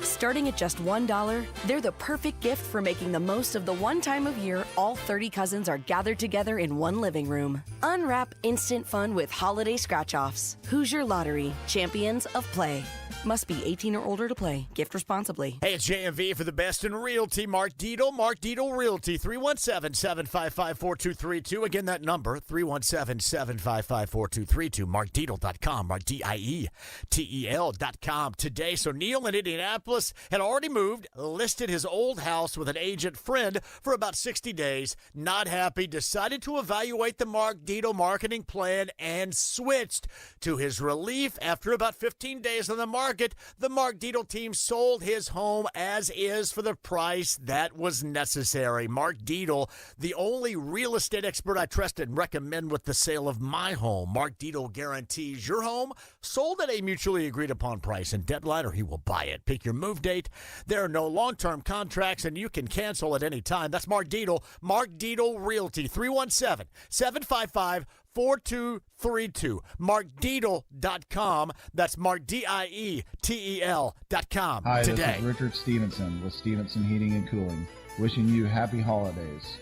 Starting at just $1, they're the perfect gift for making the most of the one time of year all 30 cousins are gathered together in one living room. Unwrap instant fun with holiday scratch-offs. Hoosier Lottery, champions of play. Must be 18 or older to play. Gift responsibly. Hey, it's JMV for the best in realty. Mark Dietel, Mark Dietel Realty, 317-755-4232. Again, that number, 317-755-4232. MarkDietel.com, MarkDietel.com. Today, so Neil in Indianapolis had already moved, listed his old house with an agent friend for about 60 days. Not happy, decided to evaluate the Mark Dietel marketing plan and switched. To his relief, after about 15 days on the market, the Mark Dietel team sold his home as is for the price that was necessary. Mark Dietel, the only real estate expert I trust and recommend with the sale of my home. Mark Dietel guarantees your home sold at a mutually agreed upon price and deadline, or he will buy it. Pick your move date. There are no long-term contracts, and you can cancel at any time. That's Mark Dietel. Mark Dietel Realty, 317-755-4232. MarkDietel.com. That's MarkDietel.com. Hi, today. This is Richard Stevenson with Stevenson Heating and Cooling, wishing you happy holidays.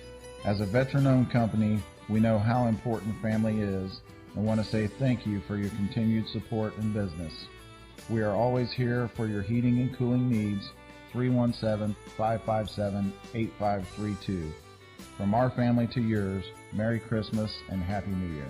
As a veteran-owned company, we know how important family is and want to say thank you for your continued support and business. We are always here for your heating and cooling needs. 317-557-8532. From our family to yours, Merry Christmas and Happy New Year.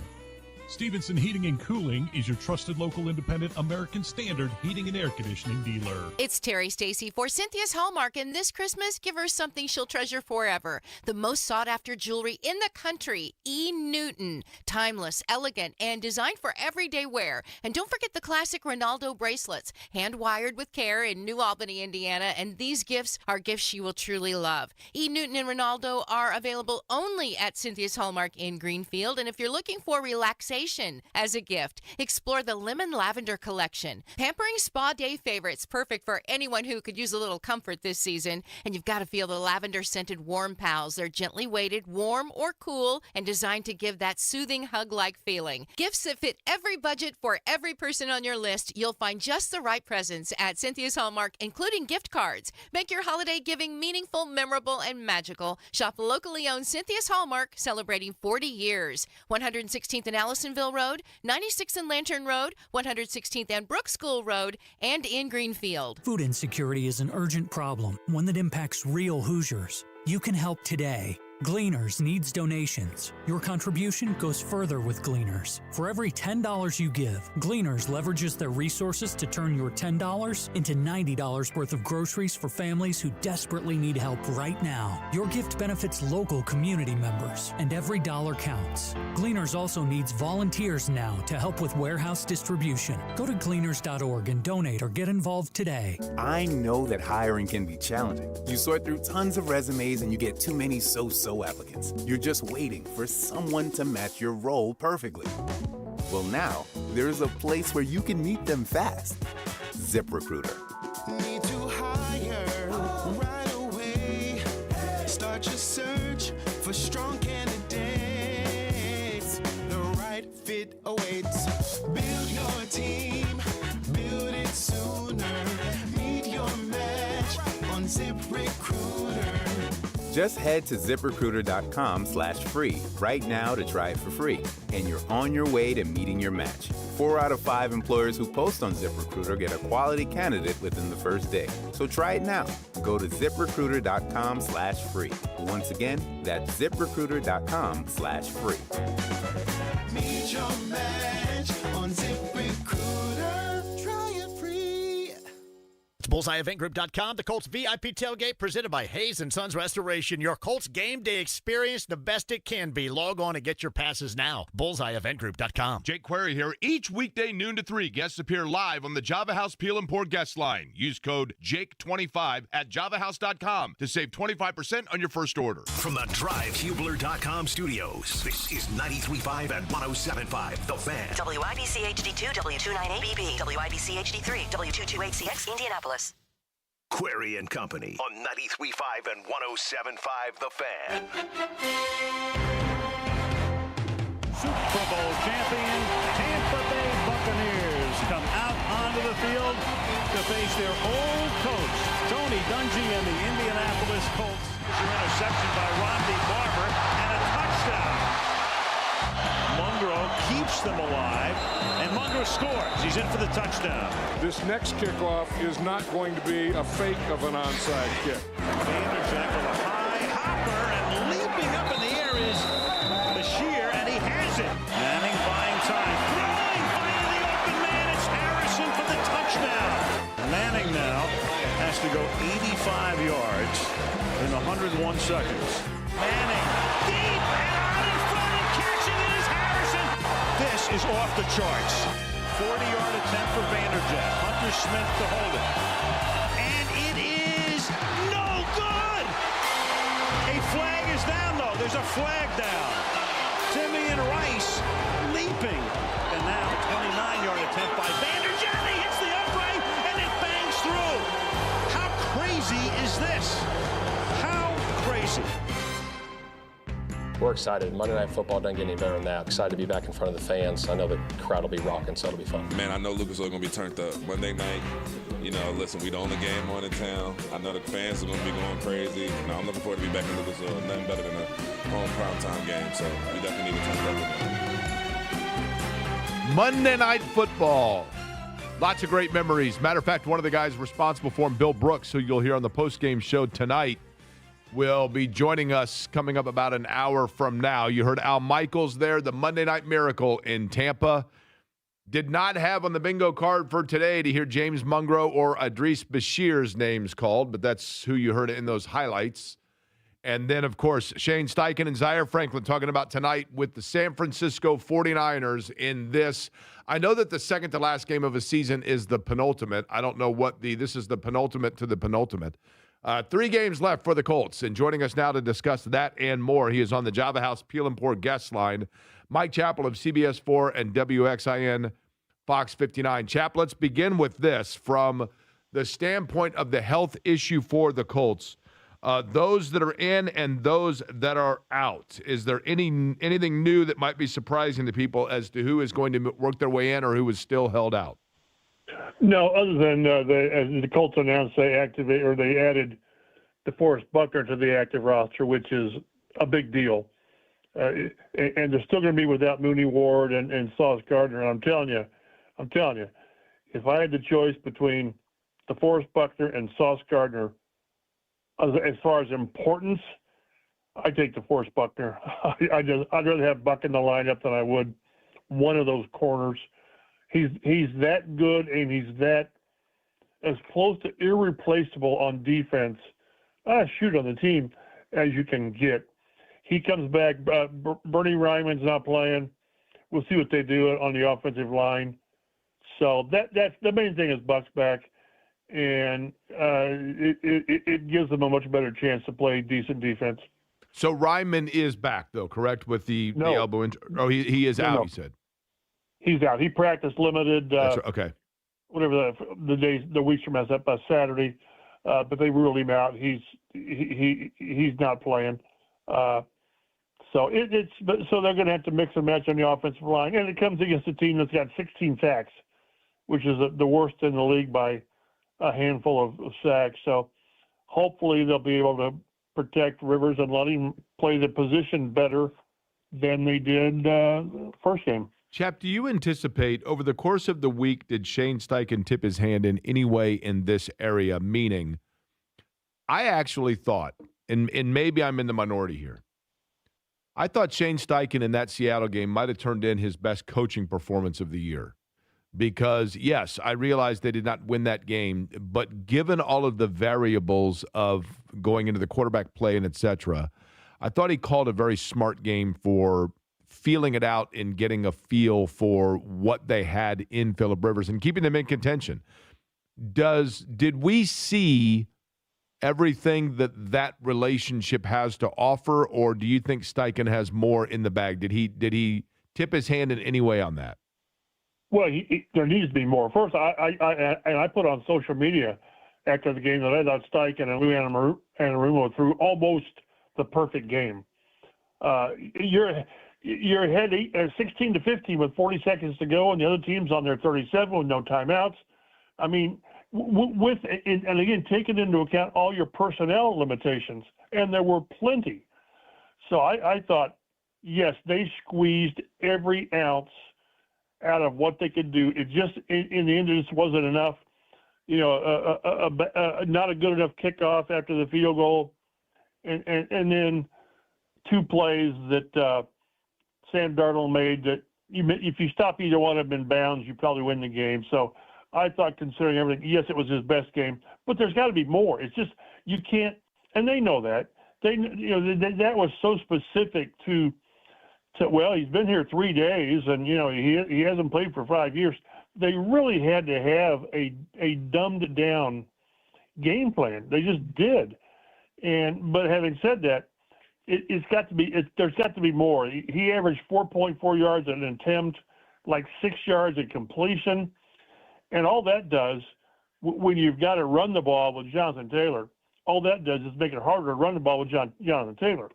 Stevenson Heating and Cooling is your trusted local independent American Standard heating and air conditioning dealer. It's Terry Stacy for Cynthia's Hallmark, and this Christmas, give her something she'll treasure forever. The most sought-after jewelry in the country, E. Newton. Timeless, elegant, and designed for everyday wear. And don't forget the classic Ronaldo bracelets, hand-wired with care in New Albany, Indiana, and these gifts are gifts she will truly love. E. Newton and Ronaldo are available only at Cynthia's Hallmark in Greenfield, and if you're looking for relaxation as a gift, explore the Lemon Lavender Collection. Pampering spa day favorites, perfect for anyone who could use a little comfort this season. And you've got to feel the lavender-scented Warm Pals. They're gently weighted, warm or cool, and designed to give that soothing hug-like feeling. Gifts that fit every budget for every person on your list. You'll find just the right presents at Cynthia's Hallmark, including gift cards. Make your holiday giving meaningful, memorable, and magical. Shop locally owned Cynthia's Hallmark, celebrating 40 years. 116th and Allisonville Road, 96th and Lantern Road, 116th and Brook School Road, and in Greenfield. Food insecurity is an urgent problem, one that impacts real Hoosiers. You can help today. Gleaners needs donations. Your contribution goes further with Gleaners. For every $10 you give, Gleaners leverages their resources to turn your $10 into $90 worth of groceries for families who desperately need help right now. Your gift benefits local community members, and every dollar counts. Gleaners also needs volunteers now to help with warehouse distribution. Go to gleaners.org and donate or get involved today. I know that hiring can be challenging. You sort through tons of resumes and you get too many so-so applicants. You're just waiting for someone to match your role perfectly. Well, now, there's a place where you can meet them fast. ZipRecruiter. Need to hire right away. Start your search for strong candidates. The right fit awaits. Build your team. Build it sooner. Meet your match on ZipRecruiter. Just head to ZipRecruiter.com/free right now to try it for free, and you're on your way to meeting your match. 4 out of 5 employers who post on ZipRecruiter get a quality candidate within the first day. So try it now. Go to ZipRecruiter.com/free. Once again, that's ZipRecruiter.com/free. Meet your match on ZipRecruiter. Try it free. It's BullseyeEventGroup.com, the Colts VIP tailgate presented by Hayes & Sons Restoration. Your Colts game day experience, the best it can be. Log on and get your passes now. BullseyeEventGroup.com. Jake Query here. Each weekday noon to 3, guests appear live on the Java House Peel and Pour guest line. Use code JAKE25 at javahouse.com to save 25% on your first order. From the DriveHubler.com studios, this is 93.5 and 107.5 The Fan. WIBC HD2, W298BB, WIBC HD3, W228CX, Indianapolis. Query and Company on 93.5 and 107.5 The Fan. Super Bowl champion Tampa Bay Buccaneers come out onto the field to face their old coach, Tony Dungy and the Indianapolis Colts. There's an interception by Ronde Barber and a touchdown. Mungro keeps them alive, and Mungro scores. He's in for the touchdown. This next kickoff is not going to be a fake of an onside kick. Vanderjack with a high hopper, and leaping up in the air is Bashir, and he has it. Manning buying time. Throwing, finding the open man. It's Harrison for the touchdown. Manning now has to go 85 yards in 101 seconds. Manning deep and out in front and catching it is Harrison. This is off the charts. 40-yard attempt for Vanderjack. Hunter Smith to hold it. And it is no good. A flag is down, though. There's a flag down. Simeon Rice leaping. And now a 29-yard attempt by Vanderjack. He hits the upright, and it bangs through. How crazy is this? How crazy? We're excited. Monday Night Football doesn't get any better than that. Excited to be back in front of the fans. I know the crowd will be rocking, so it'll be fun. Man, I know Lucas Oil going to be turned up Monday night. You know, listen, we the only game on in town. I know the fans are going to be going crazy. No, I'm looking forward to be back in Lucas Oil. Nothing better than a home primetime game, so we definitely need to turn up. Monday Night Football. Lots of great memories. Matter of fact, one of the guys responsible for him, Bill Brooks, who you'll hear on the postgame show tonight, will be joining us coming up about an hour from now. You heard Al Michaels there, the Monday Night Miracle in Tampa. Did not have on the bingo card for today to hear James Mungro or Idris Bashir's names called, but that's who you heard in those highlights. And then, of course, Shane Steichen and Zaire Franklin talking about tonight with the San Francisco 49ers in this. I know that the second to last game of a season is the penultimate. I don't know this is the penultimate to the penultimate. 3 games left for the Colts, and joining us now to discuss that and more, he is on the Java House Peel and Pour guest line, Mike Chappell of CBS 4 and WXIN Fox 59. Chapp, let's begin with this from the standpoint of the health issue for the Colts. Those that are in and those that are out, is there anything new that might be surprising to people as to who is going to work their way in or who is still held out? No, other than as the Colts announced, they added DeForest Buckner to the active roster, which is a big deal. And they're still going to be without Mooney Ward and Sauce Gardner. And I'm telling you, if I had the choice between DeForest Buckner and Sauce Gardner, as far as importance, I take DeForest Buckner. I'd rather have Buck in the lineup than I would one of those corners. He's that good, and he's that as close to irreplaceable on defense, on the team as you can get. He comes back. Bernie Ryman's not playing. We'll see what they do on the offensive line. So that's the main thing is Buck's back, and it gives them a much better chance to play decent defense. So Ryman is back, though, correct, with the elbow injury? Oh, he is out, you said. He's out. He practiced limited. That's right. Okay. Whatever the weeks from Saturday, but they ruled him out. He's not playing. So they're going to have to mix and match on the offensive line, and it comes against a team that's got 16 sacks, which is the worst in the league by a handful of sacks. So hopefully they'll be able to protect Rivers and let him play the position better than they did first game. Chap, do you anticipate over the course of the week, did Shane Steichen tip his hand in any way in this area? Meaning, I actually thought, and maybe I'm in the minority here, I thought Shane Steichen in that Seattle game might have turned in his best coaching performance of the year. Because, yes, I realized they did not win that game, but given all of the variables of going into the quarterback play and et cetera, I thought he called a very smart game for feeling it out and getting a feel for what they had in Phillip Rivers and keeping them in contention. Did we see everything that relationship has to offer, or do you think Steichen has more in the bag? Did he tip his hand in any way on that? Well, there needs to be more. First, I put on social media after the game that I thought Steichen and Lou Anarumo threw almost the perfect game. You're ahead 16-15 with 40 seconds to go, and the other team's on their 37 with no timeouts. I mean, and again, taking into account all your personnel limitations, and there were plenty. So I thought, yes, they squeezed every ounce out of what they could do. It just, in the end, it just wasn't enough. You know, not a good enough kickoff after the field goal, and then two plays that Sam Darnold made that if you stop either one of them in bounds, you probably win the game. So I thought, considering everything, yes, it was his best game, but there's got to be more. It's just you can't, and they know that. That was so specific to well, he's been here 3 days, and he hasn't played for 5 years. They really had to have a dumbed down game plan. They just did. But having said that, there's got to be more. He averaged 4.4 yards at an attempt, like 6 yards at completion, and all that does when you've got to run the ball with Jonathan Taylor, all that does is make it harder to run the ball with Jonathan Taylor.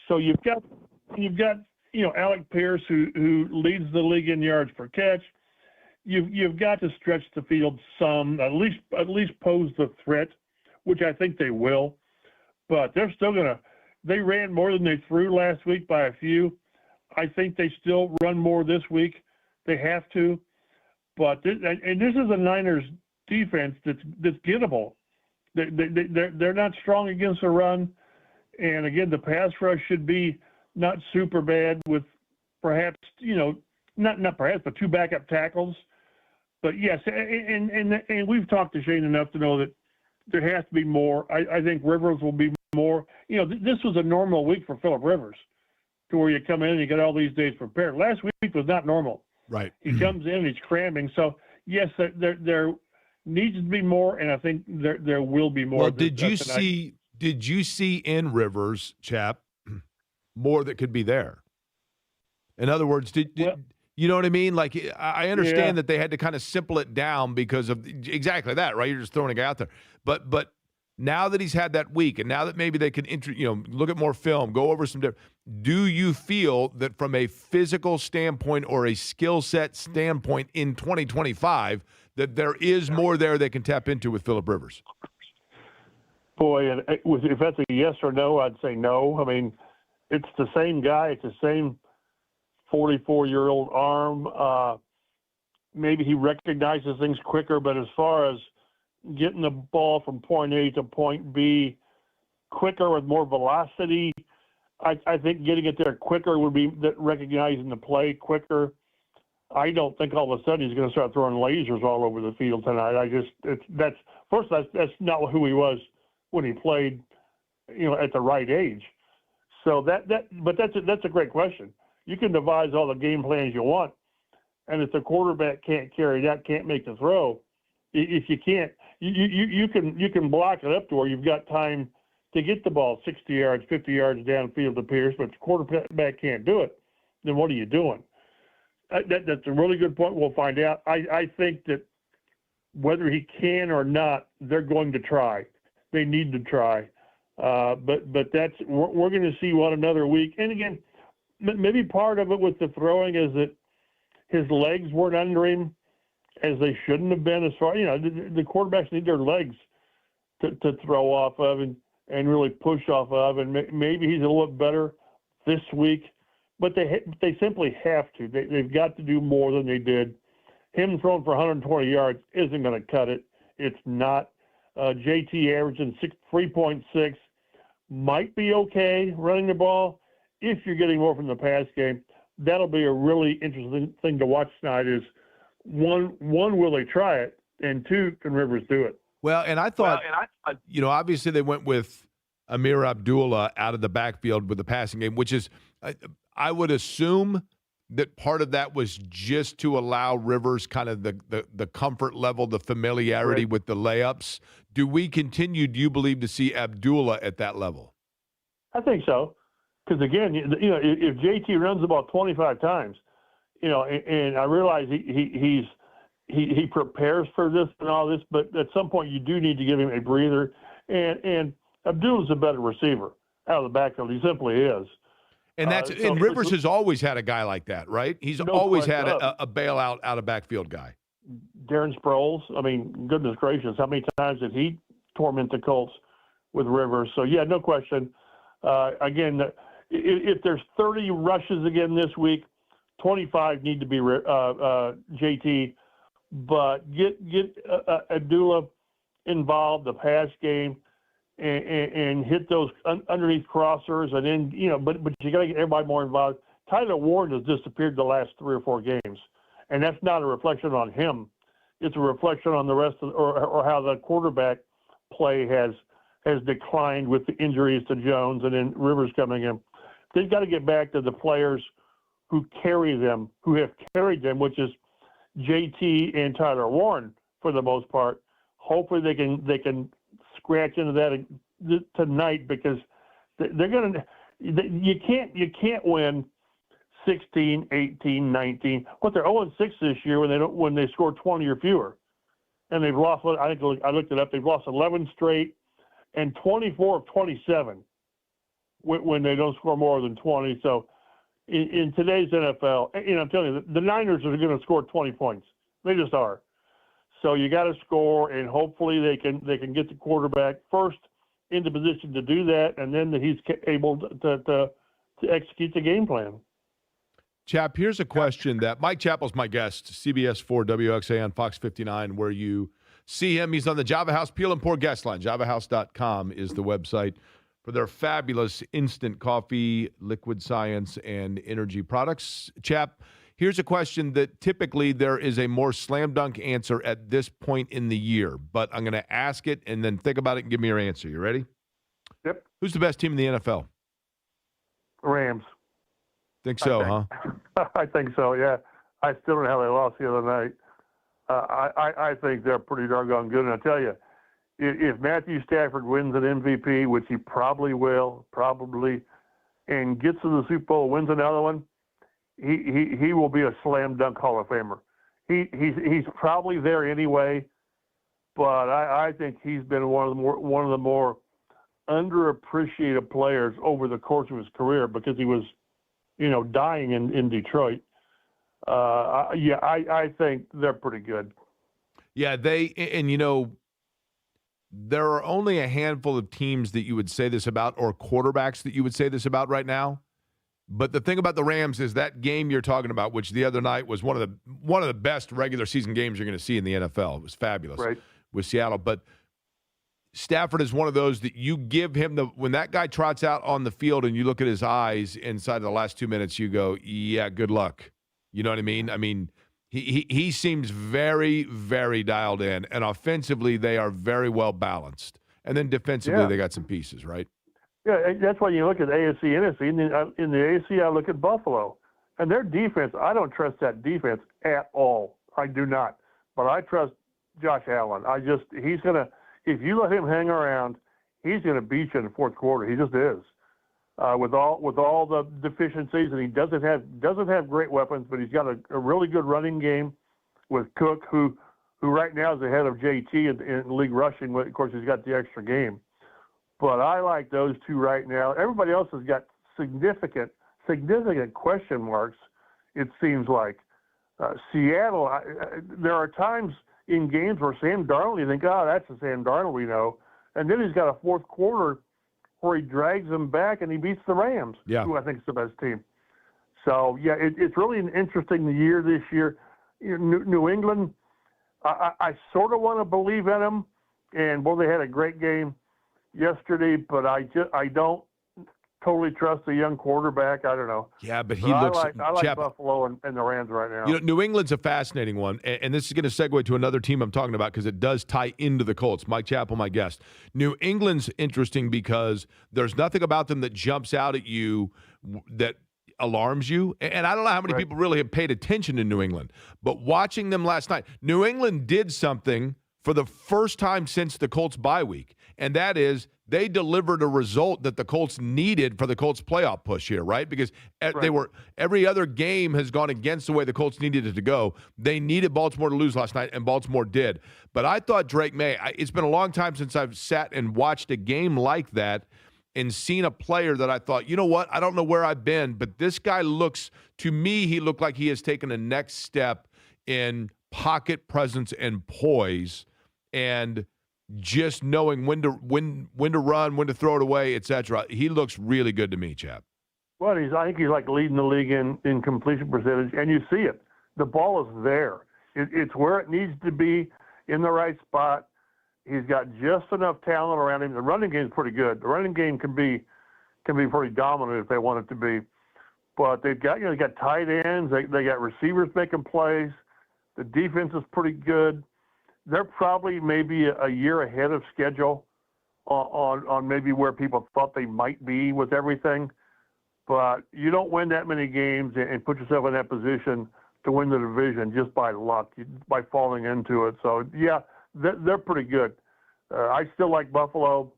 So you've got Alec Pierce who leads the league in yards per catch. You've got to stretch the field some, at least pose the threat, which I think they will. But they're still they ran more than they threw last week by a few. I think they still run more this week. They have to. But this is a Niners defense that's gettable. They're not strong against the run. And again, the pass rush should be not super bad with perhaps, not perhaps, but two backup tackles. But yes, and we've talked to Shane enough to know that there has to be more. I think Rivers will be more. This was a normal week for Phillip Rivers, to where you come in and you get all these days prepared. Last week was not normal. Right. He comes in and he's cramming. So yes, there needs to be more, and I think there will be more. Well, did you see in Rivers, Chap, more that could be there? In other words, you know what I mean? Like, I understand that they had to kind of simple it down because of exactly that, right? You're just throwing a guy out there. But now that he's had that week, and now that maybe they can look at more film, go over some different, do you feel that from a physical standpoint or a skill set standpoint in 2025 that there is more there they can tap into with Phillip Rivers? Boy, if that's a yes or no, I'd say no. I mean, it's the same guy. It's the same 44-year-old arm. Maybe he recognizes things quicker, but as far as getting the ball from point A to point B quicker with more velocity, I think getting it there quicker would be recognizing the play quicker. I don't think all of a sudden he's going to start throwing lasers all over the field tonight. That's not who he was when he played, at the right age. So but that's a great question. You can devise all the game plans you want, and if the quarterback can't carry that, can't make the throw, if you can't, you can block it up to where you've got time to get the ball 60 yards, 50 yards downfield to Pierce, but the quarterback can't do it. Then what are you doing? That's a really good point. We'll find out. I think that whether he can or not, they're going to try. They need to try. But we're going to see one another week. And again, maybe part of it with the throwing is that his legs weren't under him as they shouldn't have been. As far the quarterbacks need their legs to throw off of and really push off of. And maybe he's a little bit better this week. But they simply have to. They've got to do more than they did. Him throwing for 120 yards isn't going to cut it. It's not. JT averaging 3.6 might be okay running the ball. If you're getting more from the pass game, that'll be a really interesting thing to watch tonight is, one, will they try it? And two, can Rivers do it? Well, and I thought, obviously they went with Amir Abdullah out of the backfield with the passing game, which is I would assume that part of that was just to allow Rivers kind of the comfort level, the familiarity with the layups. Do we continue, do you believe, to see Abdullah at that level? I think so. Because, again, if JT runs about 25 times, and I realize he prepares for this and all this, but at some point you do need to give him a breather. And Abdullah's a better receiver out of the backfield. He simply is. And and Rivers has always had a guy like that, right? He's always had a bailout out of backfield guy. Darren Sproles, I mean, goodness gracious, how many times did he torment the Colts with Rivers? So, yeah, no question. Again, if there's 30 rushes again this week, 25 need to be JT. But get Abdullah involved, the pass game, and hit those underneath crossers, and then but you got to get everybody more involved. Tyler Warren has disappeared the last 3 or 4 games, and that's not a reflection on him. It's a reflection on the rest of or how the quarterback play has declined with the injuries to Jones and then Rivers coming in. They've got to get back to the players who carry them, who have carried them, which is JT and Tyler Warren for the most part. Hopefully they can scratch into that tonight because they're going to. You can't win 16, 18, 19. But they're 0-6 this year when they score 20 or fewer, and they've lost. I think I looked it up. They've lost 11 straight, and 24 of 27 when they don't score more than 20. So in today's NFL, I'm telling you, the Niners are going to score 20 points. They just are. So you got to score, and hopefully they can get the quarterback first into position to do that, and then that he's able to execute the game plan. Chap, here's a question that Mike Chappell's my guest, CBS 4 WXA on Fox 59, where you see him. He's on the Java House Peel and Pour guest line. JavaHouse.com is the website for their fabulous instant coffee, liquid science, and energy products. Chap, here's a question that typically there is a more slam dunk answer at this point in the year, but I'm going to ask it and then think about it and give me your answer. You ready? Yep. Who's the best team in the NFL? Rams. Think so, huh? I think so, yeah. I still don't know how they lost the other night. I think they're pretty doggone good. And I tell you, if Matthew Stafford wins an MVP, which he probably will, and gets to the Super Bowl, wins another one, he will be a slam dunk Hall of Famer. He's probably there anyway, but I think he's been one of the more underappreciated players over the course of his career because he was, dying in Detroit. I think they're pretty good. Yeah, there are only a handful of teams that you would say this about, or quarterbacks that you would say this about right now. But the thing about the Rams is that game you're talking about, which the other night was one of the best regular season games you're going to see in the NFL. It was fabulous with Seattle. But Stafford is one of those that you give him when that guy trots out on the field and you look at his eyes inside the last 2 minutes, you go, yeah, good luck. You know what I mean? I mean, he seems very, very dialed in, and offensively they are very well balanced. And then defensively they got some pieces, right? Yeah, that's why you look at AFC, NFC. In the AFC, I look at Buffalo. And their defense, I don't trust that defense at all. I do not. But I trust Josh Allen. He's going to – if you let him hang around, he's going to beat you in the fourth quarter. He just is. With all the deficiencies, and he doesn't have great weapons, but he's got a really good running game with Cook, who right now is ahead of JT in league rushing. Of course, he's got the extra game. But I like those two right now. Everybody else has got significant question marks, it seems like. Seattle, there are times in games where Sam Darnold, you think, oh, that's the Sam Darnold we know. And then he's got a fourth quarter where he drags them back and he beats the Rams, who I think is the best team. So, yeah, it's really an interesting year this year. New England, I sort of want to believe in them. And, well, they had a great game yesterday, but I don't totally trust the young quarterback. I don't know. Yeah, but I like Buffalo and the Rams right now. New England's a fascinating one, and this is going to segue to another team I'm talking about because it does tie into the Colts. Mike Chappell, my guest. New England's interesting because there's nothing about them that jumps out at you that alarms you. And I don't know how many people really have paid attention to New England, but watching them last night, New England did something for the first time since the Colts bye week, and that is they delivered a result that the Colts needed for the Colts playoff push here, right? Because every other game has gone against the way the Colts needed it to go. They needed Baltimore to lose last night, and Baltimore did. But I thought Drake May, it's been a long time since I've sat and watched a game like that and seen a player that I thought, you know what, I don't know where I've been, but this guy to me, he looked like he has taken a next step in pocket presence and poise and just knowing when to run, when to throw it away, etc. He looks really good to me, Chap. Well, I think he's like leading the league in completion percentage, and you see it. The ball is there. It's where it needs to be in the right spot. He's got just enough talent around him. The running game is pretty good. The running game can be pretty dominant if they want it to be. But they've got they got tight ends. They got receivers making plays. The defense is pretty good. They're probably maybe a year ahead of schedule on maybe where people thought they might be with everything. But you don't win that many games and put yourself in that position to win the division just by luck, by falling into it. So, yeah, they're pretty good. I still like Buffalo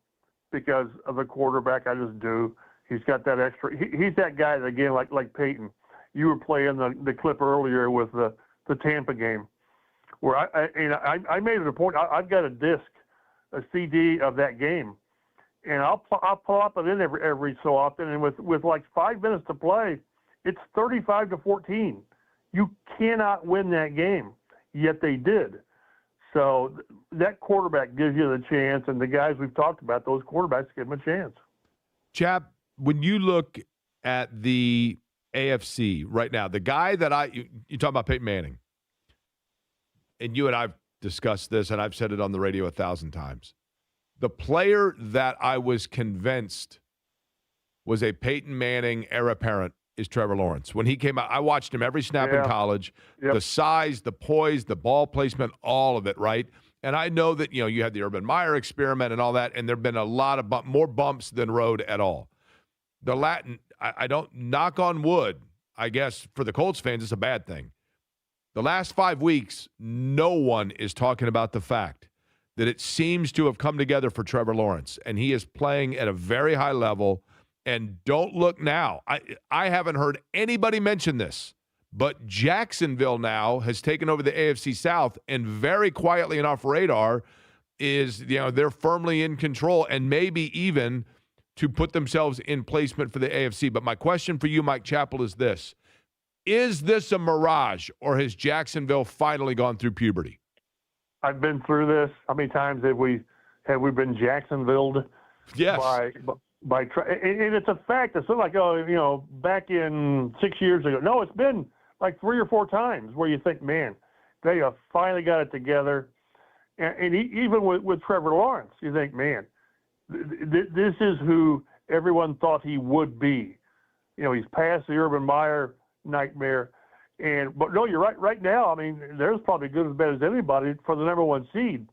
because of the quarterback. I just do. He's got that extra. He's that guy that, again, like Peyton. You were playing the clip earlier with the Tampa game, where I made it a point. I've got a CD of that game, and I'll pop it in every so often. And with like 5 minutes to play, it's 35-14. You cannot win that game, yet they did. So that quarterback gives you the chance, and the guys we've talked about, those quarterbacks give them a chance. Chap, when you look at the AFC right now, the guy that you talk about Peyton Manning. And you and I've discussed this, and I've said it on the radio 1,000 times. The player that I was convinced was a Peyton Manning heir apparent is Trevor Lawrence. When he came out, I watched him every snap in college. Yep. The size, the poise, the ball placement, all of it, right? And I know that, you had the Urban Meyer experiment and all that, and there have been a lot of more bumps than road at all. The Latin, I don't knock on wood, I guess for the Colts fans, it's a bad thing. The last 5 weeks, no one is talking about the fact that it seems to have come together for Trevor Lawrence, and he is playing at a very high level. And don't look now. I haven't heard anybody mention this, but Jacksonville now has taken over the AFC South, and very quietly and off radar is, they're firmly in control and maybe even to put themselves in placement for the AFC. But my question for you, Mike Chappell, is this. Is this a mirage, or has Jacksonville finally gone through puberty? I've been through this. How many times have we been Jacksonville'd? Yes. And it's a fact. It's not like, back in 6 years ago. No, it's been like 3 or 4 times where you think, man, they have finally got it together. And even with Trevor Lawrence, you think, man, this is who everyone thought he would be. You know, he's past the Urban Meyer nightmare. But no, you're right. Right now, I mean, there's probably good as bad as anybody for the number one seed.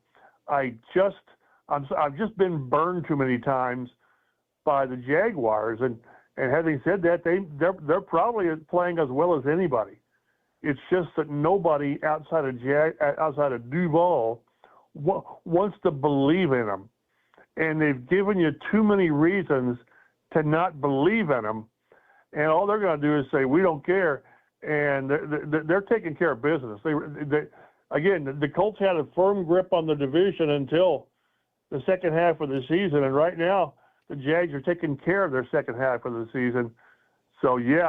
I've just been burned too many times by the Jaguars, and having said that, they're probably playing as well as anybody. It's just that nobody outside of Duval wants to believe in them, and they've given you too many reasons to not believe in them, and all they're going to do is say we don't care, and they're taking care of business. Again, the Colts had a firm grip on the division until the second half of the season, and right now the Jags are taking care of their second half of the season. So yeah,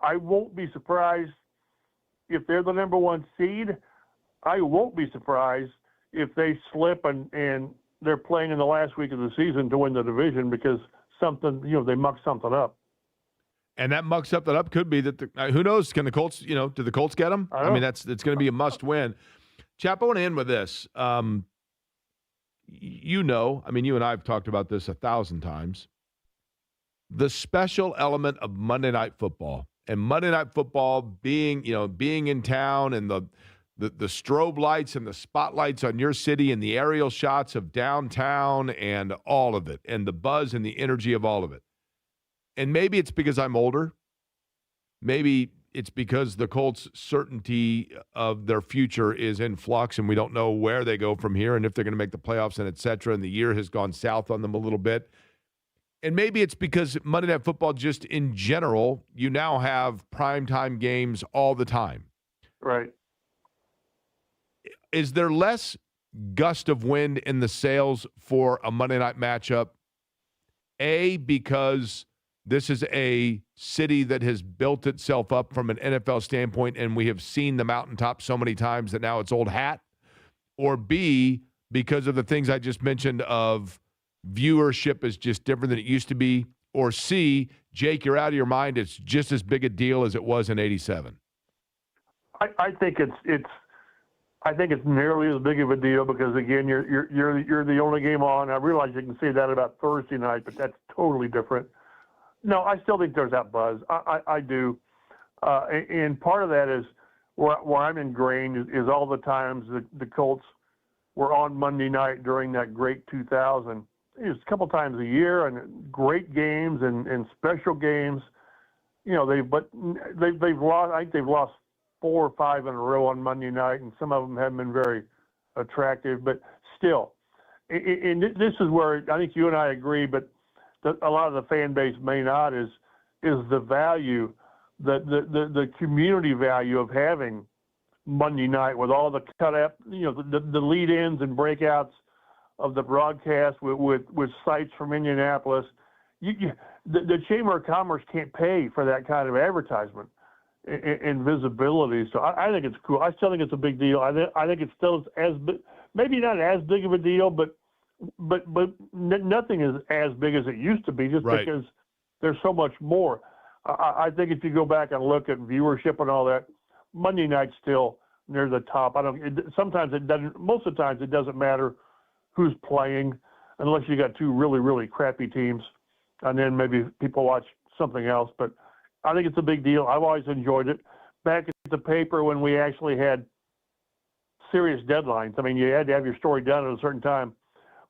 I won't be surprised if they're the number one seed. I won't be surprised if they slip and they're playing in the last week of the season to win the division because they muck something up. And that mucks something up could be that who knows? Can the Colts? Do the Colts get them? I mean, it's going to be a must win. Chap, I want to end with this. You and I have talked about this 1,000 times. The special element of Monday Night Football, and Monday Night Football being in town, and the strobe lights and the spotlights on your city and the aerial shots of downtown and all of it, and the buzz and the energy of all of it. And maybe it's because I'm older. Maybe it's because the Colts' certainty of their future is in flux, and we don't know where they go from here and if they're going to make the playoffs and et cetera, and the year has gone south on them a little bit. And maybe it's because Monday Night Football, just in general, you now have primetime games all the time. Right. Is there less gust of wind in the sails for a Monday night matchup? A, because this is a city that has built itself up from an NFL standpoint, and we have seen the mountaintop so many times that now it's old hat? Or B, because of the things I just mentioned of viewership is just different than it used to be? Or C, Jake, you're out of your mind, it's just as big a deal as it was in '87? I think it's nearly as big of a deal because, again, you're the only game on. I realize you can say that about Thursday night, but that's totally different. No, I still think there's that buzz. I do. And part of that is where I'm ingrained is all the times the Colts were on Monday night during that great 2000. It was a couple times a year and great games and special games. They've lost. I think they've lost 4 or 5 in a row on Monday night, and some of them haven't been very attractive. But still, and this is where I think you and I agree, but a lot of the fan base may not, is the value, the community value of having Monday night with all the cut up, the lead-ins and breakouts of the broadcast with sites from Indianapolis. The Chamber of Commerce can't pay for that kind of advertisement and visibility. So I think it's cool. I still think it's a big deal. I think it's still maybe not as big of a deal, but nothing is as big as it used to be, just right. Because there's so much more. I think if you go back and look at viewership and all that, Monday night's still near the top. Sometimes it doesn't. Most of the times it doesn't matter who's playing, unless you got 2 really, really crappy teams, and then maybe people watch something else. But I think it's a big deal. I've always enjoyed it. Back at the paper when we actually had serious deadlines. I mean, you had to have your story done at a certain time.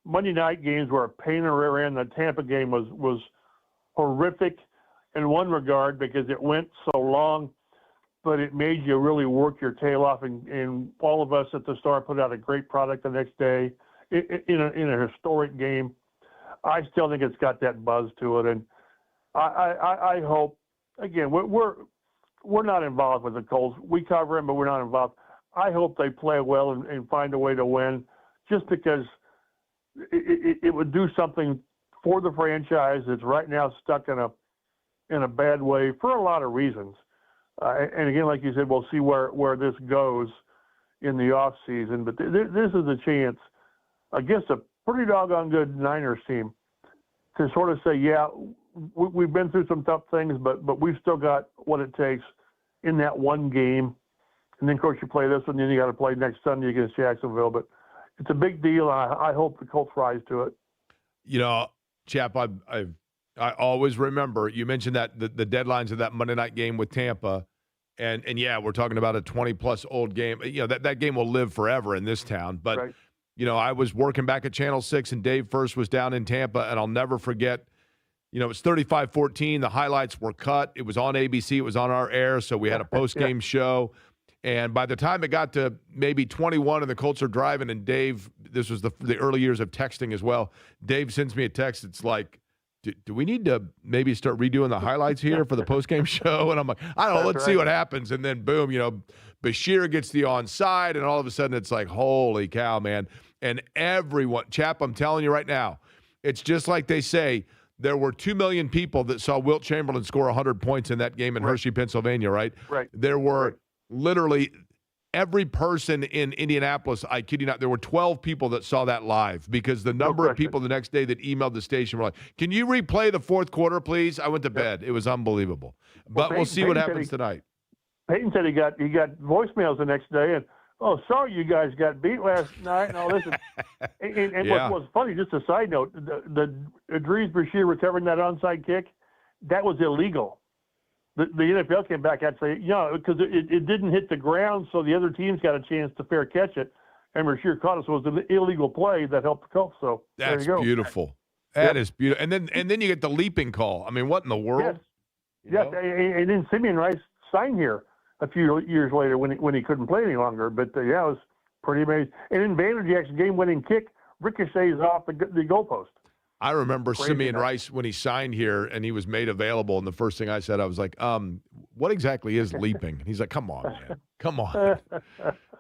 Monday night games were a pain in the rear end. The Tampa game was horrific in one regard because it went so long, but it made you really work your tail off. And all of us at the Star put out a great product the next day in a historic game. I still think it's got that buzz to it, and I hope. Again, we're not involved with the Colts. We cover them, but we're not involved. I hope they play well and find a way to win, just because it would do something for the franchise that's right now stuck in a bad way for a lot of reasons. And again, like you said, we'll see where this goes in the off season. But this is a chance against a pretty doggone good Niners team to sort of say, yeah, we've been through some tough things, but we've still got what it takes in that one game. And then, of course, you play this one, then you got to play next Sunday against Jacksonville. But it's a big deal. I hope the Colts rise to it. You know, Chap, I always remember you mentioned that the deadlines of that Monday night game with Tampa, and yeah, we're talking about a 20-plus old game. You know, that game will live forever in this town. But, right. You know, I was working back at Channel 6, and Dave First was down in Tampa, and I'll never forget, you know, it was 35-14. The highlights were cut. It was on ABC. It was on our air, so we had a post-game show. And by the time it got to maybe 21 and the Colts are driving, and Dave, this was the early years of texting as well, Dave sends me a text. It's like, do we need to maybe start redoing the highlights here for the post-game show? And I'm like, I don't know, let's see what happens. And then, boom, you know, Bashir gets the onside, and all of a sudden it's like, holy cow, man. And everyone, Chap, I'm telling you right now, it's just like they say, there were 2 million people that saw Wilt Chamberlain score 100 points in that game in Hershey, Pennsylvania, right? Right. There were literally every person in Indianapolis, I kid you not, there were 12 people that saw that live, because the number of people the next day that emailed the station were like, can you replay the fourth quarter, please? I went to bed. It was unbelievable. But we'll see what happens tonight. Peyton said he got voicemails the next day, and, oh, sorry you guys got beat last night and all this. And what was funny, just a side note, the Idris Bashir recovering that onside kick, that was illegal. The NFL came back and say, because it didn't hit the ground, so the other teams got a chance to fair catch it. And Bashir caught it, so it was an illegal play that helped the Colts. So that's there you go. Beautiful. That is beautiful. And then you get the leaping call. I mean, what in the world? Yes, and then Simeon Rice signed here a few years later when he couldn't play any longer. But it was pretty amazing. And then Vanderjack's game-winning kick ricochets off the goalpost. I remember Simeon Rice when he signed here and he was made available, and the first thing I said, I was like, what exactly is leaping? And he's like, come on, man. Come on.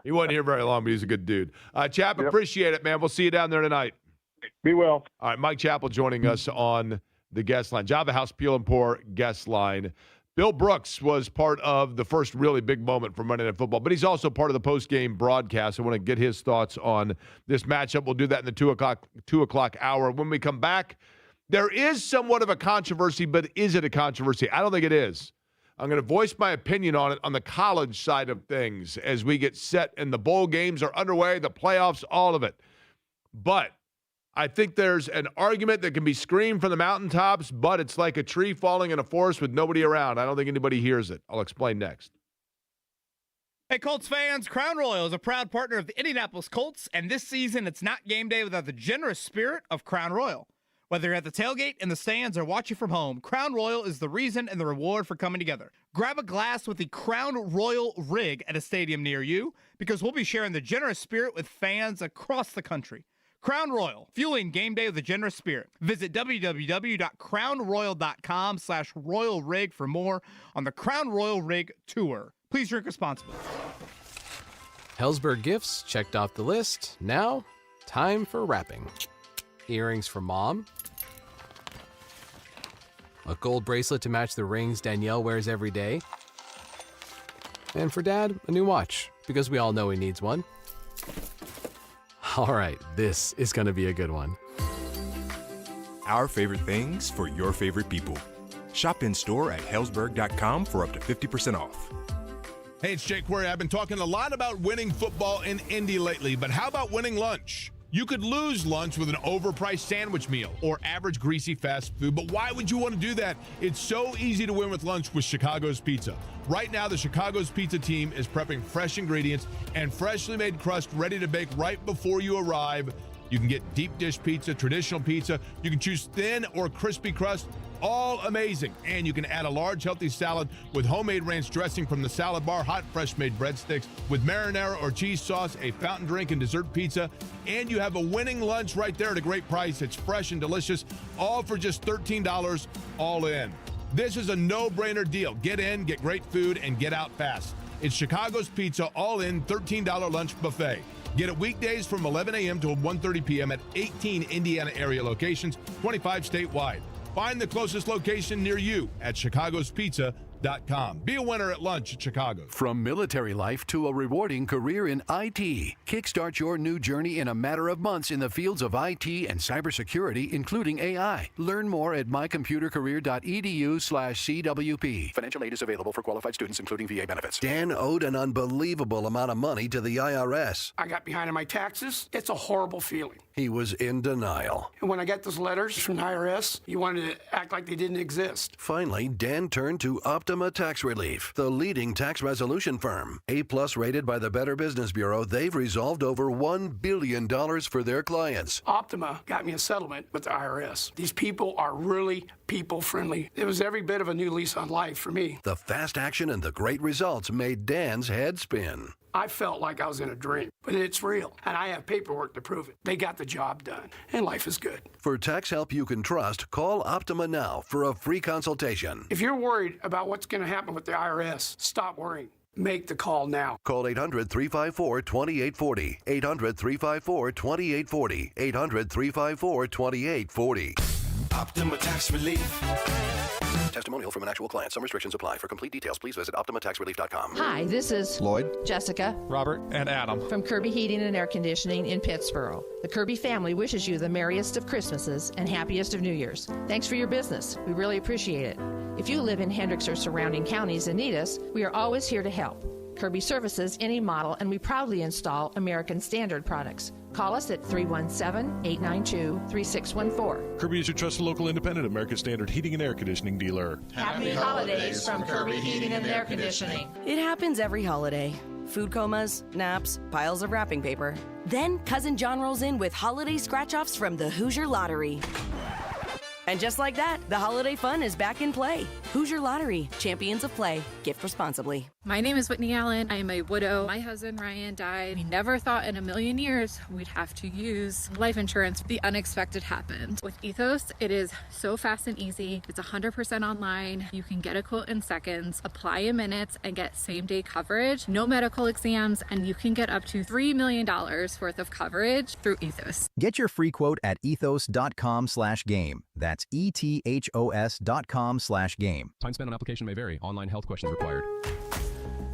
He wasn't here very long, but he's a good dude. Chap, appreciate it, man. We'll see you down there tonight. Be well. All right, Mike Chappell joining us on the guest line. Java House Peel and Pour guest line. Bill Brooks was part of the first really big moment for Monday Night Football, but he's also part of the post-game broadcast. I want to get his thoughts on this matchup. We'll do that in the 2 o'clock hour. When we come back, there is somewhat of a controversy, but is it a controversy? I don't think it is. I'm going to voice my opinion on it on the college side of things as we get set and the bowl games are underway, the playoffs, all of it. But I think there's an argument that can be screamed from the mountaintops, but it's like a tree falling in a forest with nobody around. I don't think anybody hears it. I'll explain next. Hey, Colts fans, Crown Royal is a proud partner of the Indianapolis Colts, and this season it's not game day without the generous spirit of Crown Royal. Whether you're at the tailgate, in the stands, or watching from home, Crown Royal is the reason and the reward for coming together. Grab a glass with the Crown Royal rig at a stadium near you, because we'll be sharing the generous spirit with fans across the country. Crown Royal, fueling game day with a generous spirit. Visit www.crownroyal.com/Royal Rig for more on the Crown Royal Rig Tour. Please drink responsibly. Hellsberg gifts checked off the list. Now, time for wrapping. Earrings for mom. A gold bracelet to match the rings Danielle wears every day. And for dad, a new watch, because we all know he needs one. All right, this is going to be a good one. Our favorite things for your favorite people. Shop in store at Hellsberg.com for up to 50% off. Hey, it's Jake Query. I've been talking a lot about winning football in Indy lately, but how about winning lunch? You could lose lunch with an overpriced sandwich meal or average greasy fast food, but why would you want to do that? It's so easy to win with lunch with Chicago's Pizza. Right now, the Chicago's Pizza team is prepping fresh ingredients and freshly made crust ready to bake right before you arrive. You can get deep dish pizza, traditional pizza. You can choose thin or crispy crust. All amazing. And you can add a large healthy salad with homemade ranch dressing from the salad bar, hot fresh made breadsticks with marinara or cheese sauce, a fountain drink and dessert pizza. And you have a winning lunch right there at a great price. It's fresh and delicious, all for just $13 all in. This is a no-brainer deal. Get in, get great food, and get out fast. It's Chicago's Pizza all-in $13 lunch buffet. Get it weekdays from 11 a.m. to 1:30 p.m. at 18 Indiana area locations, 25 statewide. Find the closest location near you at chicagospizza.com. MNF.com. Be a winner at lunch at Chicago. From military life to a rewarding career in IT, kickstart your new journey in a matter of months in the fields of IT and cybersecurity, including AI. Learn more at mycomputercareer.edu/CWP. Financial aid is available for qualified students, including VA benefits. Dan owed an unbelievable amount of money to the IRS. I got behind on my taxes. It's a horrible feeling. He was in denial. And when I got those letters from the IRS, you wanted to act like they didn't exist. Finally, Dan turned to Optima Tax Relief, the leading tax resolution firm. A-plus rated by the Better Business Bureau, they've resolved over $1 billion for their clients. Optima got me a settlement with the IRS. These people are really people-friendly. It was every bit of a new lease on life for me. The fast action and the great results made Dan's head spin. I felt like I was in a dream, but it's real, and I have paperwork to prove it. They got the job done, and life is good. For tax help you can trust, call Optima now for a free consultation. If you're worried about what's going to happen with the IRS, stop worrying. Make the call now. Call 800-354-2840. 800-354-2840. 800-354-2840. Optima Tax Relief. Testimonial from an actual client. Some restrictions apply. For complete details, please visit OptimaTaxRelief.com. Hi, this is Lloyd, Jessica, Robert, and Adam from Kirby Heating and Air Conditioning in Pittsboro. The Kirby family wishes you the merriest of Christmases and happiest of New Year's. Thanks for your business. We really appreciate it. If you live in Hendricks or surrounding counties and need us, we are always here to help. Kirby services any model, and we proudly install American Standard products. Call us at 317-892-3614. Kirby is your trusted local independent American Standard heating and air conditioning dealer. Happy holidays from Kirby Heating and Air Conditioning. It happens every holiday. Food comas, naps, piles of wrapping paper. Then Cousin John rolls in with holiday scratch-offs from the Hoosier Lottery. And just like that, the holiday fun is back in play. Hoosier Lottery, champions of play. Gift responsibly. My name is Whitney Allen. I am a widow. My husband Ryan died. We never thought in a million years we'd have to use life insurance. The unexpected happened. With Ethos, it is so fast and easy. It's 100% online. You can get a quote in seconds, apply in minutes, and get same-day coverage. No medical exams, and you can get up to $3 million worth of coverage through Ethos. Get your free quote at ethos.com/game. That's ethos.com/game. Time spent on application may vary. Online health questions required.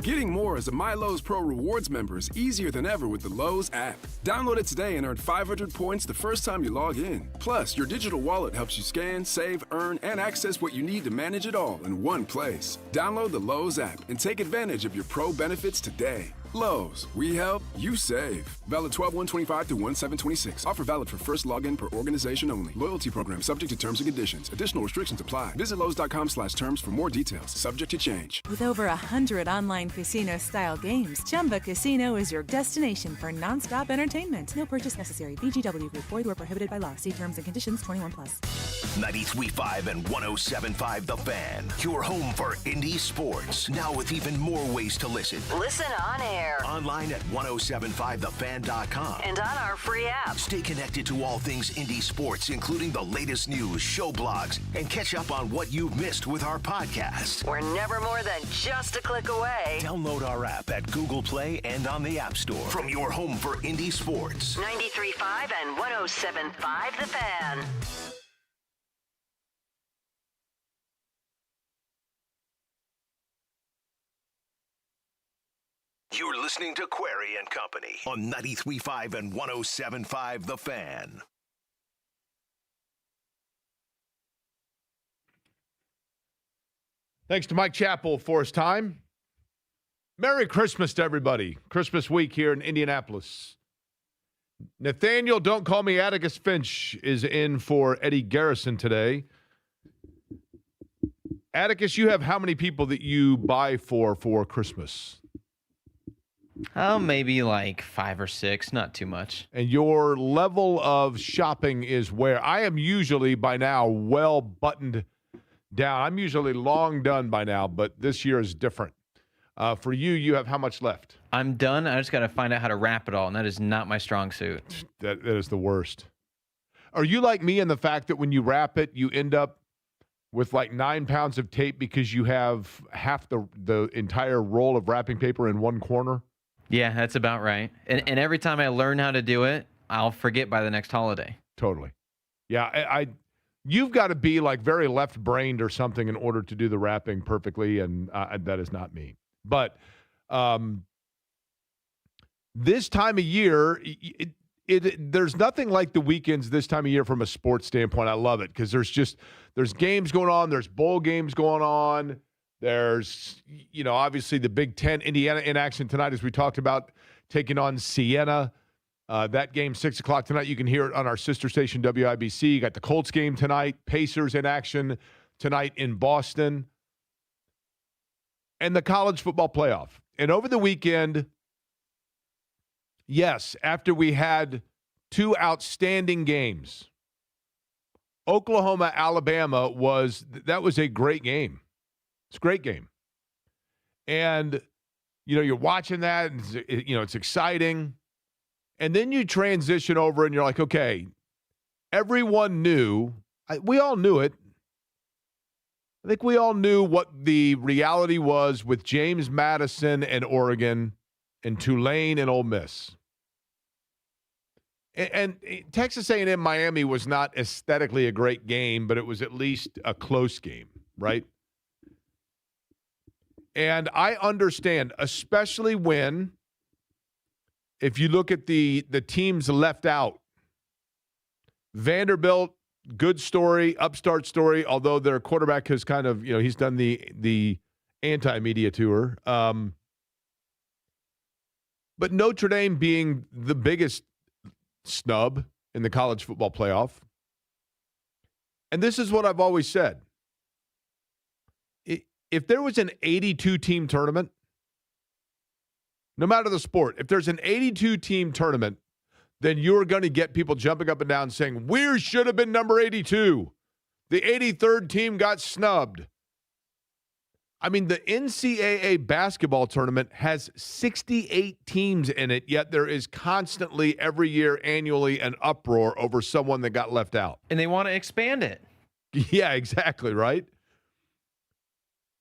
Getting more as a MyLowe's Pro Rewards member is easier than ever with the Lowe's app. Download it today and earn 500 points the first time you log in. Plus, your digital wallet helps you scan, save, earn, and access what you need to manage it all in one place. Download the Lowe's app and take advantage of your Pro benefits today. Lowe's, we help, you save. Valid 12/1/25 to 1/7/26. Offer valid for first login per organization only. Loyalty program subject to terms and conditions. Additional restrictions apply. Visit Lowe's.com/terms for more details. Subject to change. With over 100 online casino-style games, Chumba Casino is your destination for nonstop entertainment. No purchase necessary. VGW Group. Void where prohibited by law. See terms and conditions. 21+. 93.5 and 107.5 The Fan. Your home for indie sports. Now with even more ways to listen. Listen on air. Online at 1075thefan.com. And on our free app. Stay connected to all things indie sports, including the latest news, show blogs, and catch up on what you've missed with our podcast. We're never more than just a click away. Download our app at Google Play and on the App Store. From your home for indie sports. 93.5 and 107.5 The Fan. You're listening to Query and Company on 93.5 and 107.5 The Fan. Thanks to Mike Chappell for his time. Merry Christmas to everybody. Christmas week here in Indianapolis. Nathaniel, don't call me Atticus Finch, is in for Eddie Garrison today. Atticus, you have how many people that you buy for Christmas? Oh, maybe like 5 or 6, not too much. And your level of shopping is where? I am usually by now well buttoned down. I'm usually long done by now, but this year is different. For you, you have how much left? I'm done. I just got to find out how to wrap it all, and that is not my strong suit. That is the worst. Are you like me in the fact that when you wrap it, you end up with like 9 pounds of tape because you have half the entire roll of wrapping paper in one corner? Yeah, that's about right. And every time I learn how to do it, I'll forget by the next holiday. Totally. Yeah, You've got to be like very left-brained or something in order to do the rapping perfectly, and that is not me. But this time of year, there's nothing like the weekends this time of year from a sports standpoint. I love it because there's games going on, there's bowl games going on, there's obviously the Big Ten, Indiana in action tonight, as we talked about, taking on Siena. That game, 6 o'clock tonight. You can hear it on our sister station, WIBC. You got the Colts game tonight, Pacers in action tonight in Boston, and the college football playoff. And over the weekend, yes, after we had 2 outstanding games, Oklahoma, Alabama was a great game. It's a great game. And, you're watching that, and it's exciting. And then you transition over and you're like, okay, everyone knew. We all knew it. I think we all knew what the reality was with James Madison and Oregon and Tulane and Ole Miss. And Texas A&M Miami was not aesthetically a great game, but it was at least a close game, right? And I understand, especially when, if you look at the teams left out, Vanderbilt, good story, upstart story, although their quarterback has kind of, he's done the anti-media tour. But Notre Dame being the biggest snub in the college football playoff. And this is what I've always said. If there was an 82-team tournament, no matter the sport, if there's an 82-team tournament, then you're going to get people jumping up and down saying, we should have been number 82. The 83rd team got snubbed. I mean, the NCAA basketball tournament has 68 teams in it, yet there is constantly, every year, annually, an uproar over someone that got left out. And they want to expand it. Yeah, exactly, right?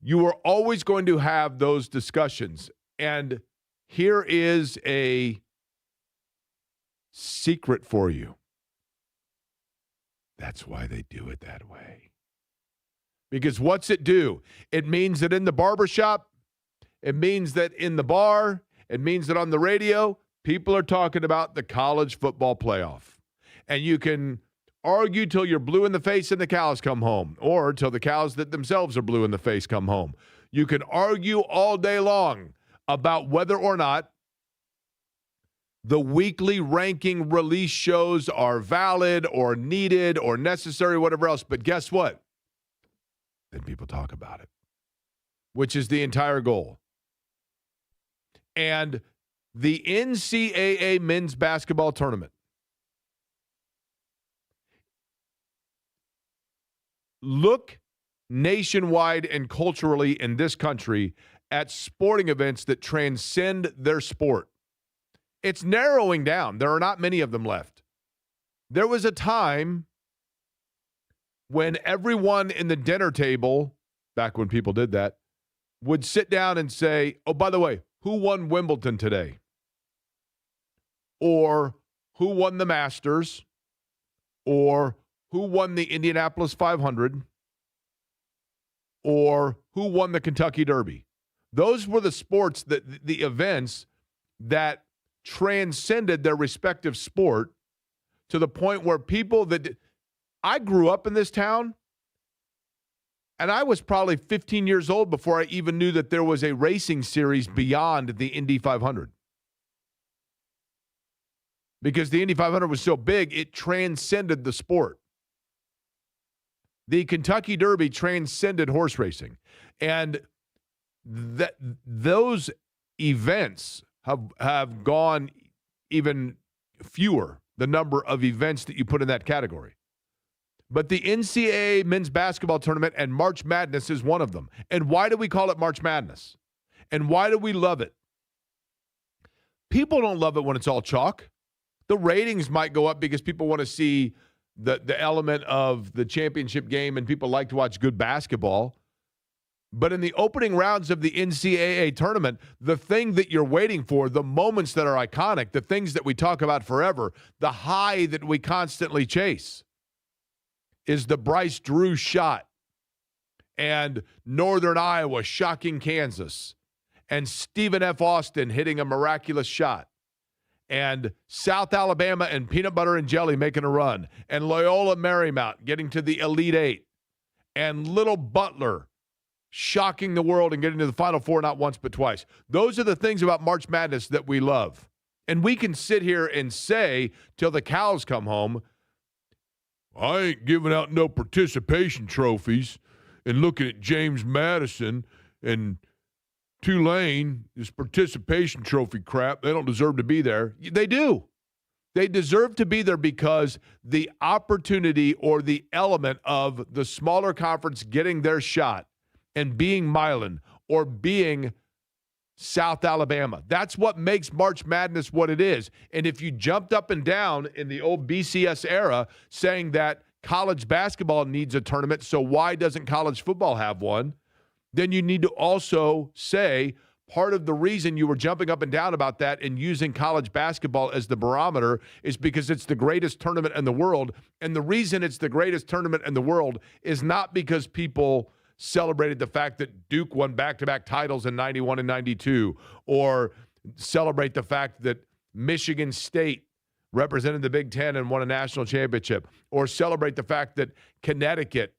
You are always going to have those discussions. And here is a secret for you. That's why they do it that way. Because what's it do? It means that in the barbershop, it means that in the bar, it means that on the radio, people are talking about the college football playoff. And you can argue till you're blue in the face and the cows come home, or till the cows that themselves are blue in the face come home. You can argue all day long about whether or not the weekly ranking release shows are valid or needed or necessary, whatever else. But guess what? Then people talk about it, which is the entire goal. And the NCAA men's basketball tournament, look nationwide and culturally in this country at sporting events that transcend their sport. It's narrowing down. There are not many of them left. There was a time when everyone in the dinner table, back when people did that, would sit down and say, oh, by the way, who won Wimbledon today? Or who won the Masters? Or who won the Indianapolis 500? Or who won the Kentucky Derby? Those were the sports, the events that transcended their respective sport to the point where people that I grew up in this town, and I was probably 15 years old before I even knew that there was a racing series beyond the Indy 500. Because the Indy 500 was so big, it transcended the sport. The Kentucky Derby transcended horse racing. And those events have gone even fewer, the number of events that you put in that category. But the NCAA men's basketball tournament and March Madness is one of them. And why do we call it March Madness? And why do we love it? People don't love it when it's all chalk. The ratings might go up because people want to see the element of the championship game and people like to watch good basketball. But in the opening rounds of the NCAA tournament, the thing that you're waiting for, the moments that are iconic, the things that we talk about forever, the high that we constantly chase, is the Bryce Drew shot, and Northern Iowa shocking Kansas, and Stephen F. Austin hitting a miraculous shot, and South Alabama and Peanut Butter and Jelly making a run, and Loyola Marymount getting to the Elite Eight, and Little Butler shocking the world and getting to the Final Four not once but twice. Those are the things about March Madness that we love. And we can sit here and say till the cows come home, I ain't giving out no participation trophies, and looking at James Madison and Tulane, this participation trophy crap, they don't deserve to be there. They do. They deserve to be there because the opportunity or the element of the smaller conference getting their shot and being Milan or being South Alabama. That's what makes March Madness what it is. And if you jumped up and down in the old BCS era saying that college basketball needs a tournament, so why doesn't college football have one? Then you need to also say part of the reason you were jumping up and down about that and using college basketball as the barometer is because it's the greatest tournament in the world. And the reason it's the greatest tournament in the world is not because people celebrated the fact that Duke won back-to-back titles in 91 and 92, or celebrate the fact that Michigan State represented the Big Ten and won a national championship, or celebrate the fact that Connecticut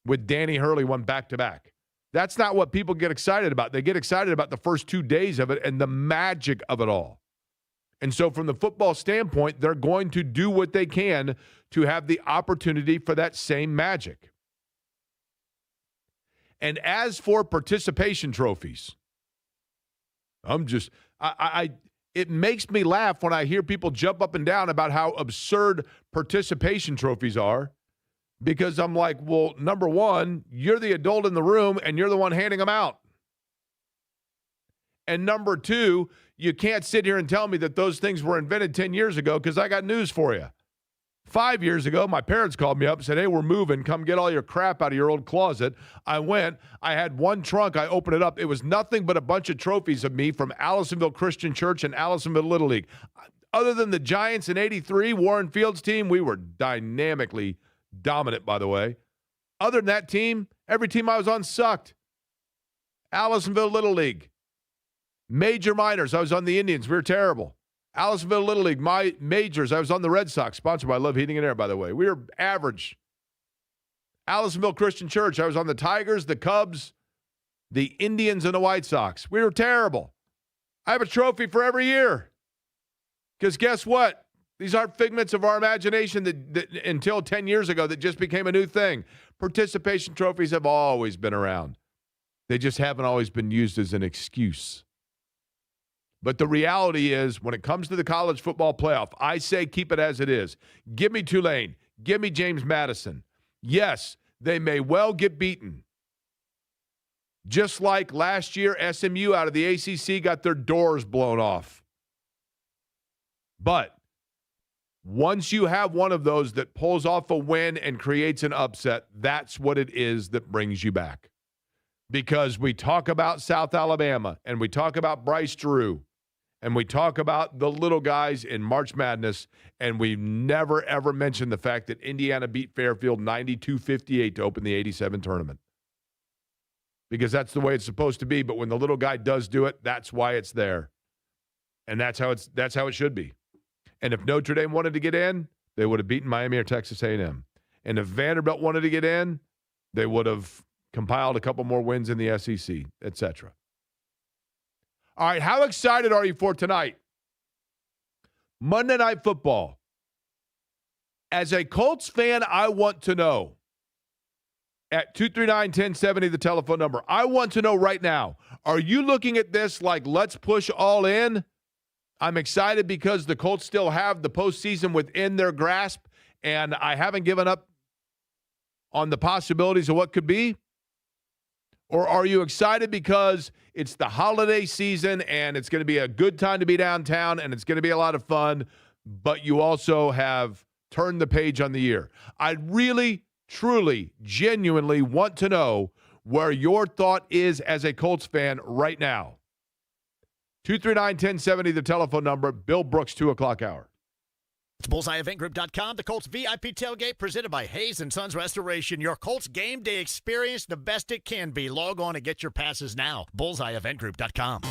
with Danny Hurley won back-to-back. That's not what people get excited about. They get excited about the first 2 days of it and the magic of it all. And so from the football standpoint, they're going to do what they can to have the opportunity for that same magic. And as for participation trophies, it makes me laugh when I hear people jump up and down about how absurd participation trophies are, because I'm like, well, number one, you're the adult in the room and you're the one handing them out. And number two, you can't sit here and tell me that those things were invented 10 years ago, because I got news for you. 5 years ago, my parents called me up and said, hey, we're moving. Come get all your crap out of your old closet. I went. I had one trunk. I opened it up. It was nothing but a bunch of trophies of me from Allisonville Christian Church and Allisonville Little League. Other than the Giants in '83, Warren Fields team, we were dynamically dominant, by the way. Other than that team, every team I was on sucked. Allisonville Little League. Major minors, I was on the Indians. We were terrible. Allisonville Little League, my majors, I was on the Red Sox, sponsored by Love Heating and Air, by the way. We were average. Allisonville Christian Church, I was on the Tigers, the Cubs, the Indians, and the White Sox. We were terrible. I have a trophy for every year. Because guess what? These aren't figments of our imagination that until 10 years ago that just became a new thing. Participation trophies have always been around. They just haven't always been used as an excuse. But the reality is, when it comes to the college football playoff, I say keep it as it is. Give me Tulane. Give me James Madison. Yes, they may well get beaten. Just like last year, SMU out of the ACC got their doors blown off. But once you have one of those that pulls off a win and creates an upset, that's what it is that brings you back. Because we talk about South Alabama, and we talk about Bryce Drew, and we talk about the little guys in March Madness, and we never, ever mention the fact that Indiana beat Fairfield 92-58 to open the 87 tournament. Because that's the way it's supposed to be, but when the little guy does do it, that's why it's there. And that's how it should be. And if Notre Dame wanted to get in, they would have beaten Miami or Texas A&M. And if Vanderbilt wanted to get in, they would have compiled a couple more wins in the SEC, etc. All right, how excited are you for tonight? Monday Night Football. As a Colts fan, I want to know, at 239-1070, the telephone number, I want to know right now, are you looking at this like, let's push all in? I'm excited because the Colts still have the postseason within their grasp, and I haven't given up on the possibilities of what could be. Or are you excited because it's the holiday season and it's going to be a good time to be downtown and it's going to be a lot of fun, but you also have turned the page on the year? I really, truly, genuinely want to know where your thought is as a Colts fan right now. 239-1070, the telephone number. Bill Brooks, 2 o'clock hour. It's BullseyeEventGroup.com, the Colts VIP tailgate presented by Hayes & Sons Restoration. Your Colts game day experience, the best it can be. Log on and get your passes now. BullseyeEventGroup.com.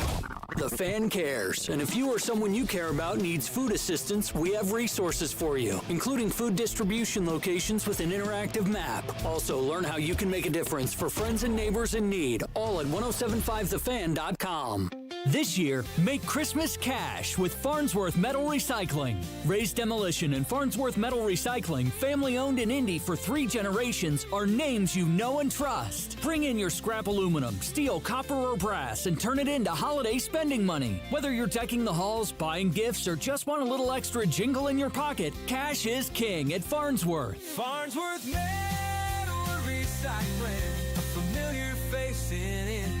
The Fan cares, and if you or someone you care about needs food assistance, we have resources for you, including food distribution locations with an interactive map. Also, learn how you can make a difference for friends and neighbors in need, all at 1075thefan.com. This year, make Christmas cash with Farnsworth Metal Recycling. Raised Demolition and Farnsworth Metal Recycling, family-owned in Indy for 3 generations, are names you know and trust. Bring in your scrap aluminum, steel, copper, or brass and turn it into holiday spending money. Whether you're decking the halls, buying gifts, or just want a little extra jingle in your pocket, cash is king at Farnsworth. Farnsworth Metal Recycling, a familiar face in Indy.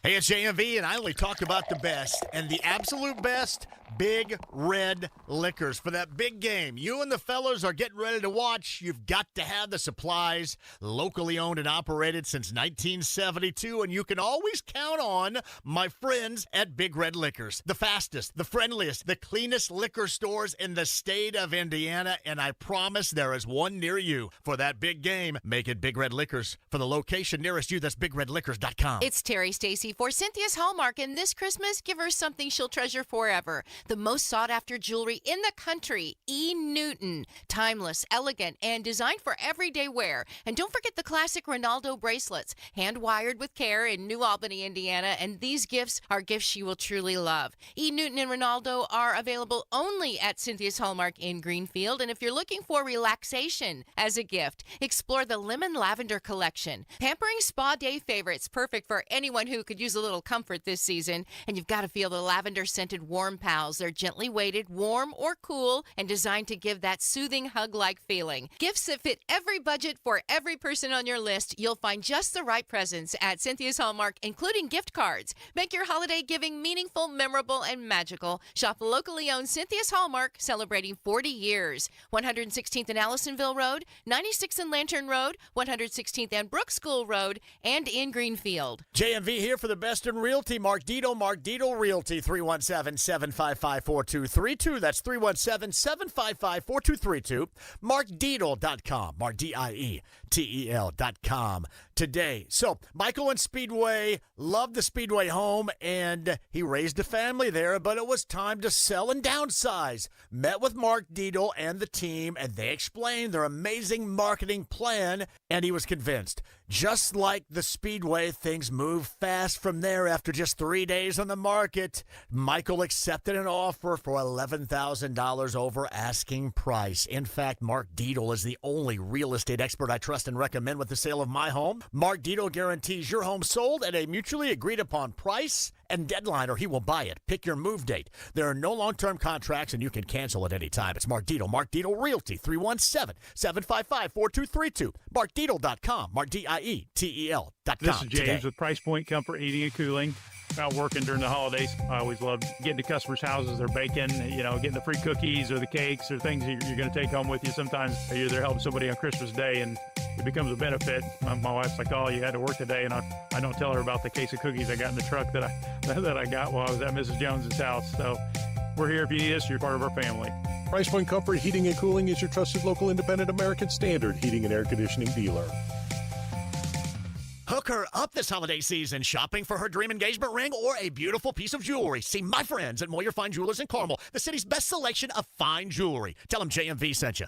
Hey, it's JMV, and I only talk about the best, and the absolute best, Big Red Liquors. For that big game you and the fellas are getting ready to watch, you've got to have the supplies. Locally owned and operated since 1972, and you can always count on my friends at Big Red Liquors. The fastest, the friendliest, the cleanest liquor stores in the state of Indiana, and I promise there is one near you. For that big game, make it Big Red Liquors. For the location nearest you, that's BigRedLiquors.com. It's Terry Stacy for Cynthia's Hallmark, and this Christmas, give her something she'll treasure forever. The most sought-after jewelry in the country, E. Newton. Timeless, elegant, and designed for everyday wear. And don't forget the classic Ronaldo bracelets, hand-wired with care in New Albany, Indiana, and these gifts are gifts she will truly love. E. Newton and Ronaldo are available only at Cynthia's Hallmark in Greenfield, and if you're looking for relaxation as a gift, explore the Lemon Lavender Collection. Pampering spa day favorites, perfect for anyone who could use a little comfort this season, and you've got to feel the lavender-scented Warm Pals. They're gently weighted, warm or cool, and designed to give that soothing hug-like feeling. Gifts that fit every budget for every person on your list. You'll find just the right presents at Cynthia's Hallmark, including gift cards. Make your holiday giving meaningful, memorable, and magical. Shop locally owned Cynthia's Hallmark, celebrating 40 years. 116th and Allisonville Road, 96th and Lantern Road, 116th and Brook School Road, and in Greenfield. JMV here for the best in realty. Mark Dito Realty, 317-755-4232. That's 317-755-4232. MarkDietel.com. MarkDietel.com. Today. So, Michael in Speedway loved the Speedway home, and he raised a family there, but it was time to sell and downsize. Met with Mark Dietel and the team, and they explained their amazing marketing plan, and he was convinced. Just like the Speedway, things move fast from there. After just 3 days on the market, Michael accepted an offer for $11,000 over asking price. In fact, Mark Dietel is the only real estate expert I trust and recommend with the sale of my home. Mark Dietel guarantees your home sold at a mutually agreed upon price and deadline, or he will buy it. Pick your move date. There are no long-term contracts, and you can cancel at any time. It's Mark Dietel. Mark Dietel Realty, 317-755-4232. MarkDietel.com. MarkDietel.com. This is James today. with Price Point Comfort Heating and Cooling. Out working during the holidays. I always love getting to customers' houses. They're baking, getting the free cookies or the cakes or things you're going to take home with you. Sometimes you're there helping somebody on Christmas Day, and it becomes a benefit. My wife's like, "Oh, you had to work today," and I don't tell her about the case of cookies I got in the truck that I got while I was at Mrs. Jones's house. So we're here if you need us. You're part of our family. Price Point Comfort Heating and Cooling is your trusted local independent American Standard heating and air conditioning dealer. Hook her up this holiday season, shopping for her dream engagement ring or a beautiful piece of jewelry. See my friends at Moyer Fine Jewelers in Carmel, the city's best selection of fine jewelry. Tell them JMV sent you.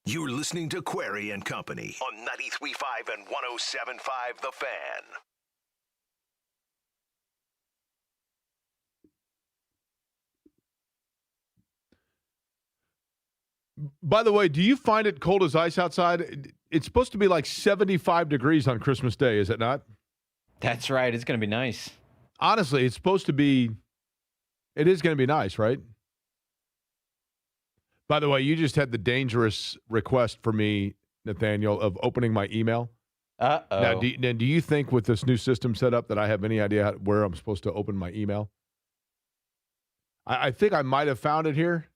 You're listening to Query and Company on 93.5 and 107.5 The Fan. By the way, do you find it cold as ice outside? It's supposed to be like 75 degrees on Christmas Day, is it not? That's right. It's going to be nice. Honestly, it is going to be nice, right? By the way, you just had the dangerous request for me, Nathaniel, of opening my email. Uh-oh. Now, do you think with this new system set up that I have any idea where I'm supposed to open my email? I think I might have found it here.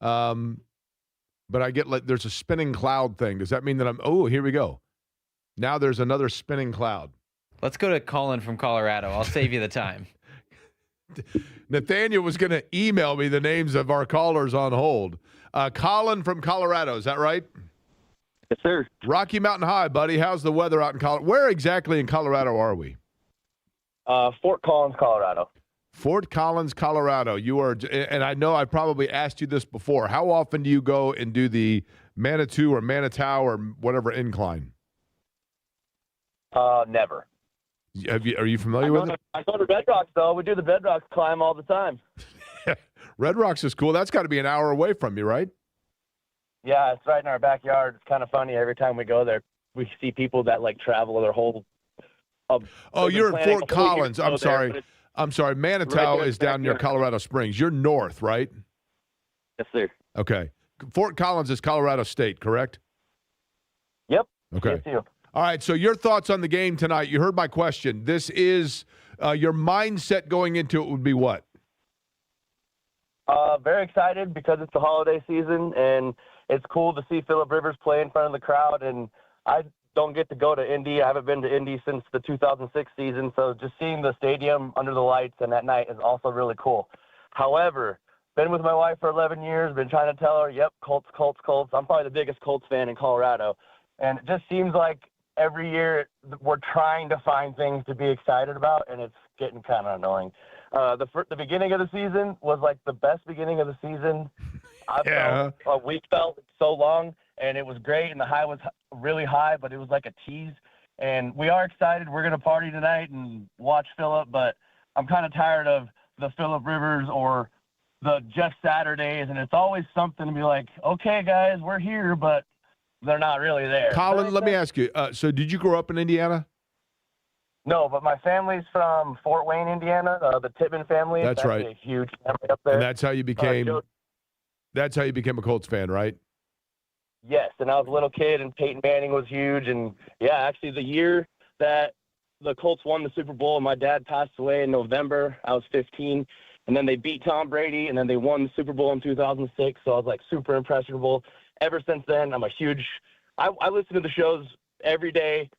But I get there's a spinning cloud thing. Does that mean that here we go. Now there's another spinning cloud. Let's go to Colin from Colorado. I'll save you the time. Nathaniel was going to email me the names of our callers on hold. Colin from Colorado, is that right? Yes, sir. Rocky Mountain High, buddy. How's the weather out in Colorado? Where exactly in Colorado are we? Fort Collins, Colorado. Fort Collins, Colorado. You are, and I know I probably asked you this before. How often do you go and do the Manitou or Manitou or whatever incline? Never. Are you familiar with it? I go to Red Rocks, though. We do the Red Rocks climb all the time. Red Rocks is cool. That's got to be an hour away from you, right? Yeah, it's right in our backyard. It's kind of funny. Every time we go there, we see people that, like, travel their whole you're in Fort Collins. I'm sorry. There, I'm sorry. Manitou right is down near Colorado Springs. You're north, right? Yes, sir. Okay. Fort Collins is Colorado State, correct? Yep. Okay. Yes, too. All right, so your thoughts on the game tonight. You heard my question. This is your mindset going into it would be what? Very excited because it's the holiday season, and it's cool to see Phillip Rivers play in front of the crowd. And I don't get to go to Indy. I haven't been to Indy since the 2006 season, so just seeing the stadium under the lights and at night is also really cool. However, been with my wife for 11 years, been trying to tell her, yep, Colts, Colts, Colts. I'm probably the biggest Colts fan in Colorado. And it just seems like every year we're trying to find things to be excited about, and it's getting kind of annoying. The beginning of the season was like the best beginning of the season. We felt so long, and it was great, and the high was really high, but it was like a tease. And we are excited. We're going to party tonight and watch Phillip, but I'm kind of tired of the Phillip Rivers or the Jeff Saturdays, and it's always something to be like, okay, guys, we're here, but they're not really there. Colin, let me ask you. So did you grow up in Indiana? No, but my family's from Fort Wayne, Indiana. The Tittman family. That's right. A huge family up there. And that's how you became. That's how you became a Colts fan, right? Yes, and I was a little kid, and Peyton Manning was huge. And yeah, actually, the year that the Colts won the Super Bowl, my dad passed away in November. I was 15, and then they beat Tom Brady, and then they won the Super Bowl in 2006. So I was like super impressionable. Ever since then, I'm a huge. I listen to the shows every day.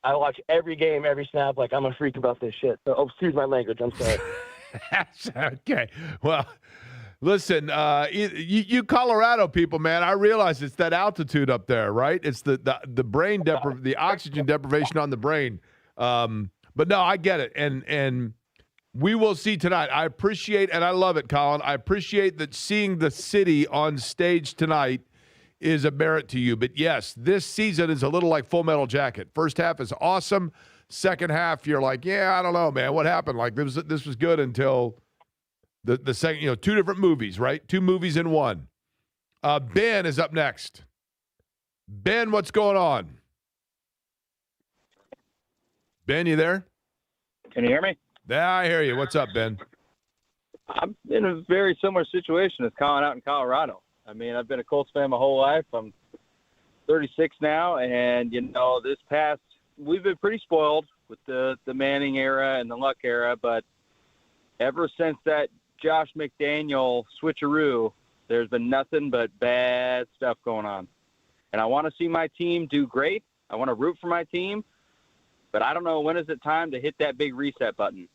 I watch every game, every snap. Like, I'm a freak about this shit. So, excuse my language. I'm sorry. That's okay. Well, listen, you Colorado people, man, I realize it's that altitude up there, right? It's the brain the oxygen deprivation on the brain. But no, I get it. And we will see tonight. I appreciate, and I love it, Colin. I appreciate that seeing the city on stage tonight is a merit to you. But yes, this season is a little like Full Metal Jacket. First half is awesome. Second half, you're like, yeah, I don't know, man. What happened? Like this was good until the second, two different movies, right? Two movies in one. Ben is up next. Ben, what's going on? Ben, you there? Can you hear me? Yeah, I hear you. What's up, Ben? I'm in a very similar situation as Colin out in Colorado. I mean, I've been a Colts fan my whole life. I'm 36 now, and, we've been pretty spoiled with the Manning era and the Luck era, but ever since that Josh McDaniel switcheroo, there's been nothing but bad stuff going on. And I want to see my team do great. I want to root for my team, but I don't know, when is it time to hit that big reset button?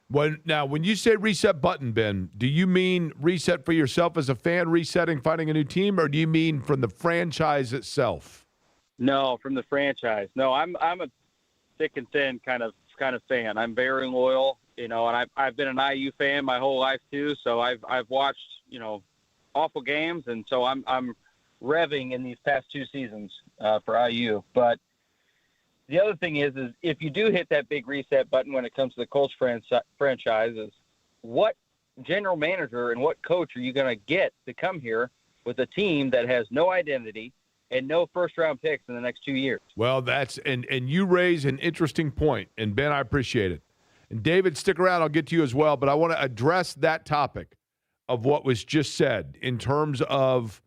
When you say reset button, Ben, do you mean reset for yourself as a fan, resetting, finding a new team, or do you mean from the franchise itself? No, from the franchise. No, I'm a thick and thin kind of fan. I'm very loyal, and I've been an IU fan my whole life too. So I've watched awful games, and so I'm revving in these past two seasons for IU, but. The other thing is if you do hit that big reset button when it comes to the Colts franchise, is what general manager and what coach are you going to get to come here with a team that has no identity and no first-round picks in the next 2 years? Well, that's and you raise an interesting point, and Ben, I appreciate it. And David, stick around. I'll get to you as well, but I want to address that topic of what was just said in terms of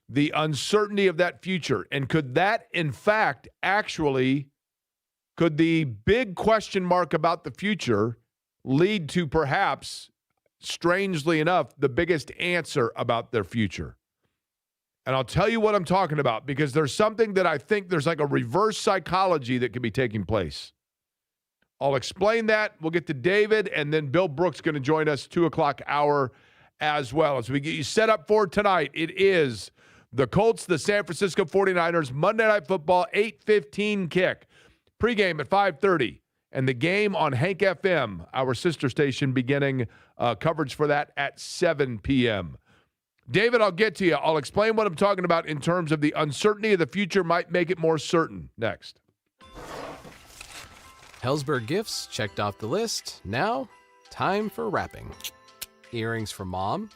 the uncertainty of that future. And could that, in fact, could the big question mark about the future lead to perhaps strangely enough, the biggest answer about their future. And I'll tell you what I'm talking about, because there's something that I think there's like a reverse psychology that could be taking place. I'll explain that. We'll get to David, and then Bill Brooks going to join us 2 o'clock hour as well. As we get you set up for tonight, it is the Colts, the San Francisco 49ers, Monday Night Football, 8:15 kick. Pregame at 5:30. And the game on Hank FM, our sister station, beginning coverage for that at 7 p.m. David, I'll get to you. I'll explain what I'm talking about in terms of the uncertainty of the future might make it more certain. Next. Hellsberg gifts checked off the list. Now, time for wrapping. Earrings for mom.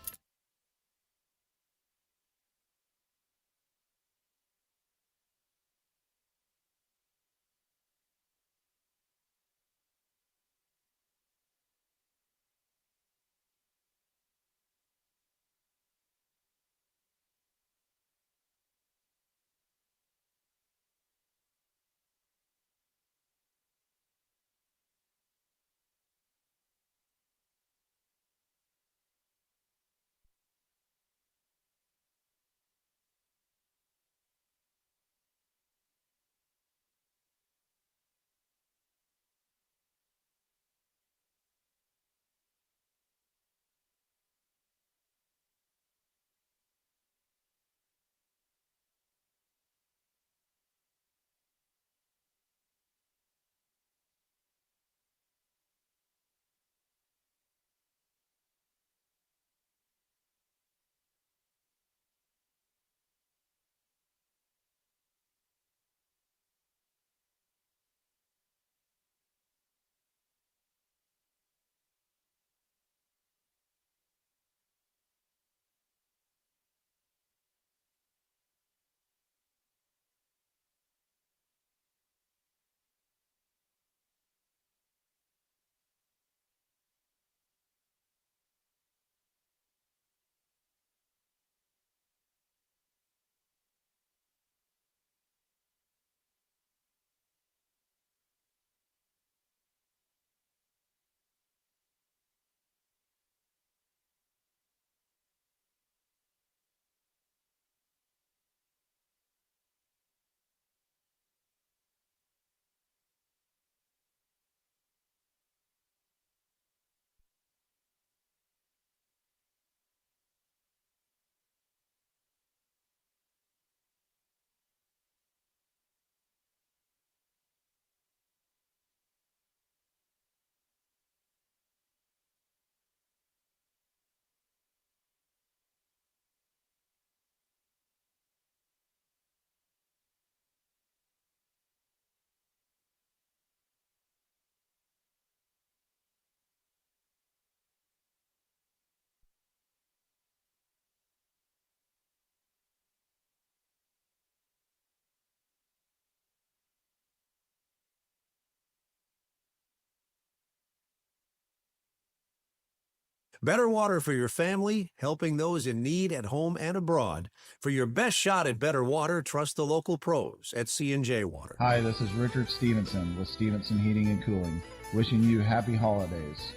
Better water for your family, helping those in need at home and abroad. For your best shot at better water, trust the local pros at C&J Water. Hi, this is Richard Stevenson with Stevenson Heating and Cooling, wishing you happy holidays.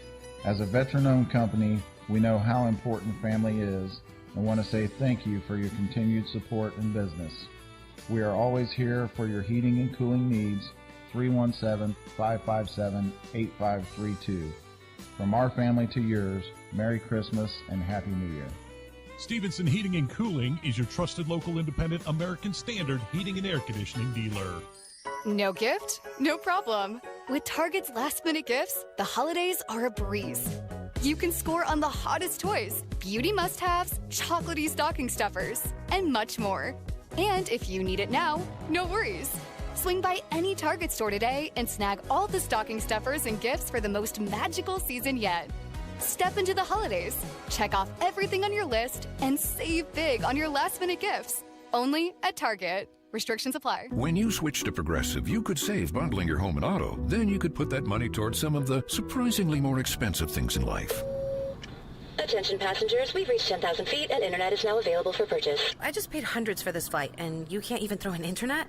As a veteran-owned company, we know how important family is and want to say thank you for your continued support and business. We are always here for your heating and cooling needs, 317-557-8532. From our family to yours, Merry Christmas and Happy New Year. Stevenson Heating and Cooling is your trusted local independent American Standard heating and air conditioning dealer. No gift? No problem. With Target's last-minute gifts, the holidays are a breeze. You can score on the hottest toys, beauty must-haves, chocolatey stocking stuffers, and much more. And if you need it now, no worries. Swing by any Target store today and snag all the stocking stuffers and gifts for the most magical season yet. Step into the holidays, check off everything on your list, and save big on your last-minute gifts. Only at Target. Restrictions apply. When you switch to Progressive, you could save bundling your home and auto. Then you could put that money towards some of the surprisingly more expensive things in life. Attention passengers, we've reached 10,000 feet and internet is now available for purchase. I just paid hundreds for this flight, and you can't even throw in internet?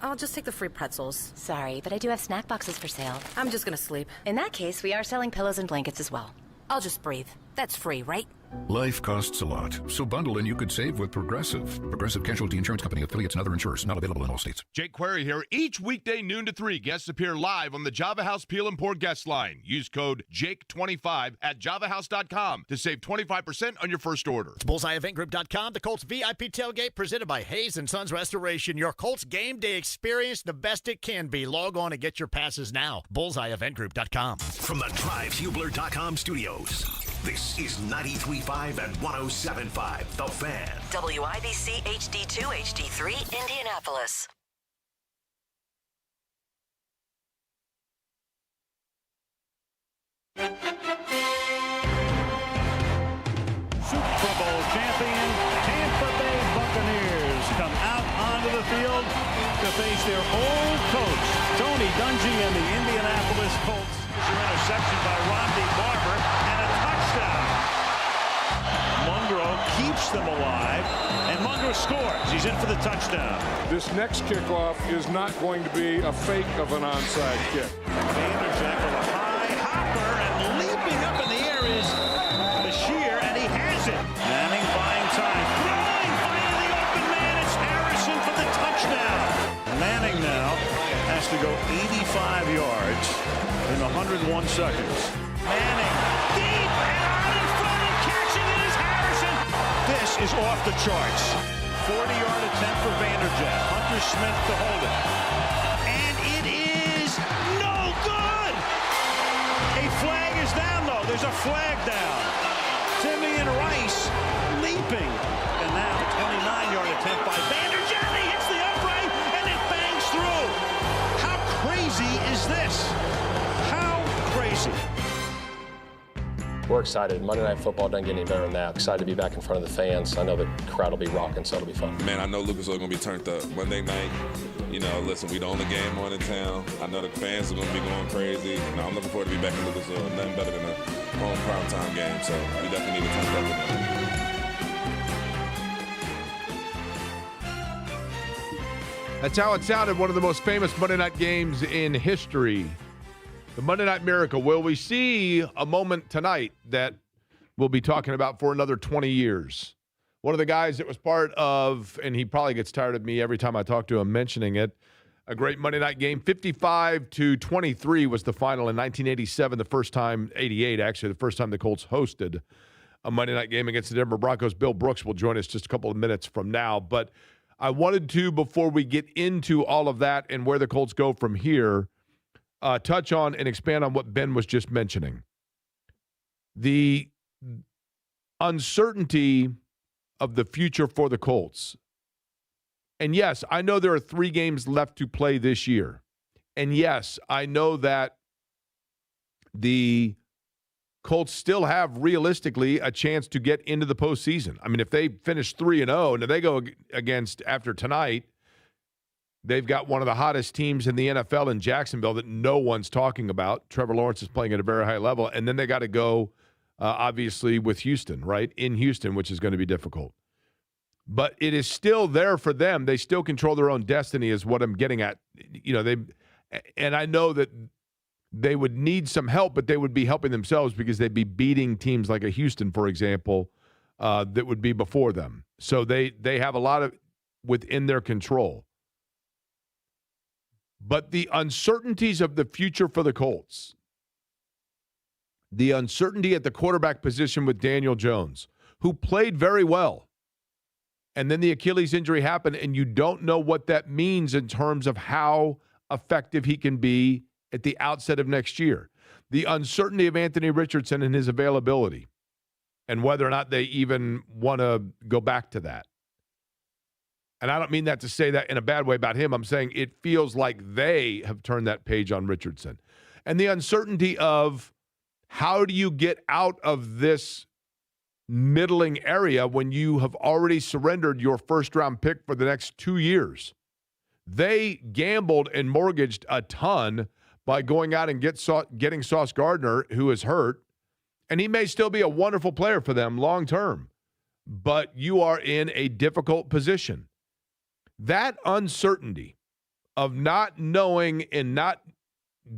I'll just take the free pretzels. Sorry, but I do have snack boxes for sale. I'm just gonna sleep. In that case, we are selling pillows and blankets as well. I'll just breathe. That's free, right? Life costs a lot, so bundle and you could save with Progressive. Progressive Casualty Insurance Company, affiliates, and other insurers. Not available in all states. Jake Query here. Each weekday noon to 3, guests appear live on the Java House Peel and Pour guest line. Use code JAKE25 at javahouse.com to save 25% on your first order. BullseyeEventGroup.com, the Colts VIP tailgate presented by Hayes & Sons Restoration. Your Colts game day experience, the best it can be. Log on and get your passes now. BullseyeEventGroup.com. From the DriveHubler.com studios, this is 93.5 and 107.5, The Fan. WIBC HD2, HD3, Indianapolis. Super Bowl champion Tampa Bay Buccaneers come out onto the field to face their old coach, Tony Dungy, and the Indianapolis Colts. There's an interception by Ronde Barber and a touchdown. Mungro keeps them alive, and Mungro scores. He's in for the touchdown. This next kickoff is not going to be a fake of an onside kick. Vanderjack with a high hopper, and leaping up in the air is Bashir, and he has it. Manning buying time. Throwing, finding the open man. It's Harrison for the touchdown. Manning now has to go 85 yards in 101 seconds. Manning deep and out in front and catching it is Harrison. This is off the charts. 40-yard attempt for Vanderjack. Hunter Smith to hold it. And it is no good. A flag is down, though. There's a flag down. Simeon Rice leaping. And now a 29-yard attempt by Vanderjack. He hits the upright, and it bangs through. How crazy is this? How crazy? We're excited. Monday Night Football doesn't get any better than that. Excited to be back in front of the fans. I know the crowd will be rocking, so it'll be fun. Man, I know Lucas Oil going to be turned up Monday night. You know, listen, we the only game on in town. I know the fans are going to be going crazy. No, I'm looking forward to be back in Lucas Oil. Nothing better than a home primetime game, so we definitely need to turn it up again. That's how it sounded, one of the most famous Monday night games in history. The Monday Night Miracle. Will we see a moment tonight that we'll be talking about for another 20 years? One of the guys that was part of, and he probably gets tired of me every time I talk to him mentioning it, a great Monday night game. 55-23 was the final in 1987, the first time, 88 actually, the first time the Colts hosted a Monday night game against the Denver Broncos. Bill Brooks will join us just a couple of minutes from now. But I wanted to, before we get into all of that and where the Colts go from here, touch on and expand on what Ben was just mentioning. The uncertainty of the future for the Colts. And yes, I know there are 3 games left to play this year. And yes, I know that the Colts still have realistically a chance to get into the postseason. I mean, if they finish 3-0 and if they go against after tonight, they've got one of the hottest teams in the NFL in Jacksonville that no one's talking about. Trevor Lawrence is playing at a very high level. And then they got to go, obviously, with Houston, right? In Houston, which is going to be difficult. But it is still there for them. They still control their own destiny is what I'm getting at. You know, and I know that they would need some help, but they would be helping themselves because they'd be beating teams like a Houston, for example, that would be before them. So they have a lot of within their control. But the uncertainties of the future for the Colts, the uncertainty at the quarterback position with Daniel Jones, who played very well, and then the Achilles injury happened, and you don't know what that means in terms of how effective he can be at the outset of next year. The uncertainty of Anthony Richardson and his availability, and whether or not they even want to go back to that. And I don't mean that to say that in a bad way about him. I'm saying it feels like they have turned that page on Richardson. And the uncertainty of how do you get out of this middling area when you have already surrendered your first-round pick for the next 2 years? They gambled and mortgaged a ton by going out and getting Sauce Gardner, who is hurt. And he may still be a wonderful player for them long-term. But you are in a difficult position. That uncertainty of not knowing and not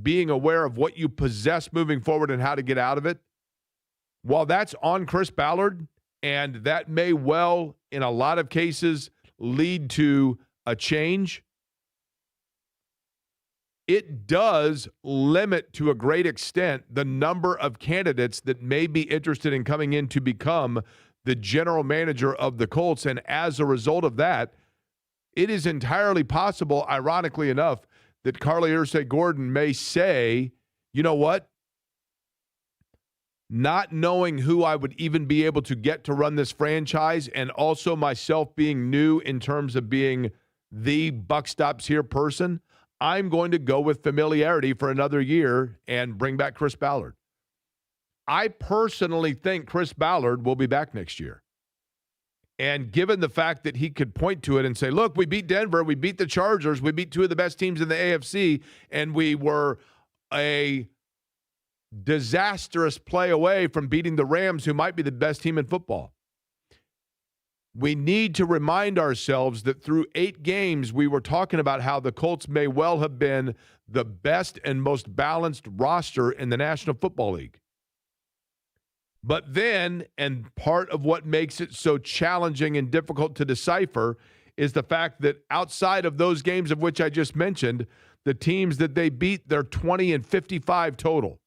being aware of what you possess moving forward and how to get out of it, while that's on Chris Ballard, and that may well, in a lot of cases, lead to a change, it does limit to a great extent the number of candidates that may be interested in coming in to become the general manager of the Colts. And as a result of that, it is entirely possible, ironically enough, that Carly Ursay-Gordon may say, you know what? Not knowing who I would even be able to get to run this franchise, and also myself being new in terms of being the buck stops here person, I'm going to go with familiarity for another year and bring back Chris Ballard. I personally think Chris Ballard will be back next year. And given the fact that he could point to it and say, look, we beat Denver, we beat the Chargers, we beat two of the best teams in the AFC, and we were a disastrous play away from beating the Rams, who might be the best team in football. We need to remind ourselves that through 8 games, we were talking about how the Colts may well have been the best and most balanced roster in the National Football League. But then, and part of what makes it so challenging and difficult to decipher is the fact that outside of those games of which I just mentioned, the teams that they beat, they're 20-55 total.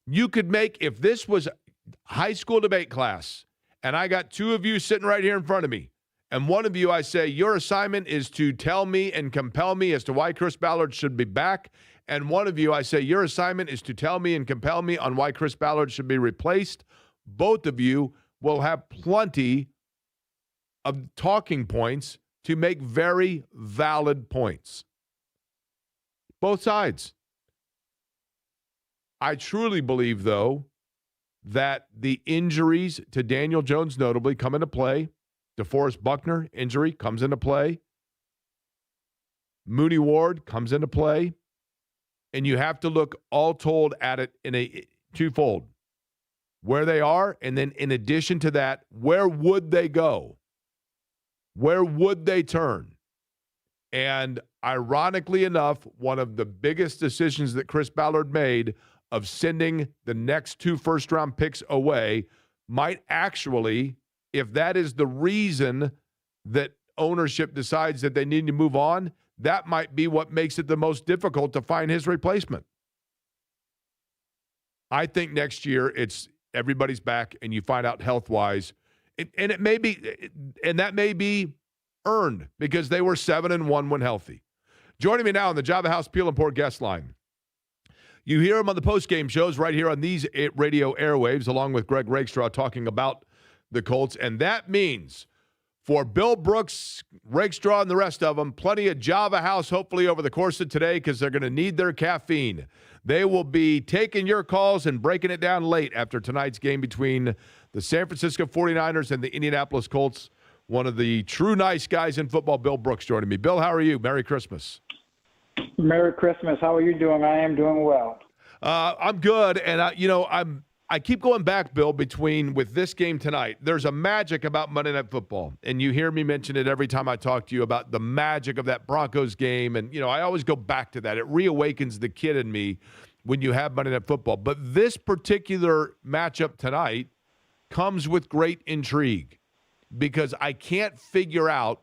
You could make, if this was high school debate class, and I got 2 of you sitting right here in front of me, and one of you, I say, your assignment is to tell me and compel me as to why Chris Ballard should be back, and one of you, I say, your assignment is to tell me and compel me on why Chris Ballard should be replaced. Both of you will have plenty of talking points to make very valid points. Both sides. I truly believe, though, that the injuries to Daniel Jones notably come into play. DeForest Buckner injury comes into play. Mooney Ward comes into play. And you have to look all told at it in a twofold. Where they are, and then in addition to that, where would they go? Where would they turn? And ironically enough, one of the biggest decisions that Chris Ballard made of sending the next 2 first-round picks away might actually, if that is the reason that ownership decides that they need to move on, that might be what makes it the most difficult to find his replacement. I think next year it's everybody's back and you find out health-wise. And it may be, and that may be earned because they were 7-1 when healthy. Joining me now on the Java House Peel and Pour guest line. You hear him on the post-game shows right here on these radio airwaves, along with Greg Rakestraw talking about the Colts. And that means for Bill Brooks, Rakestraw, and the rest of them, plenty of Java House hopefully over the course of today because they're going to need their caffeine. They will be taking your calls and breaking it down late after tonight's game between the San Francisco 49ers and the Indianapolis Colts. One of the true nice guys in football, Bill Brooks, joining me. Bill, how are you? Merry Christmas. Merry Christmas. How are you doing? I am doing well. I'm good, and I keep going back, Bill, with this game tonight. There's a magic about Monday Night Football, and you hear me mention it every time I talk to you about the magic of that Broncos game, and I always go back to that. It reawakens the kid in me when you have Monday Night Football. But this particular matchup tonight comes with great intrigue because I can't figure out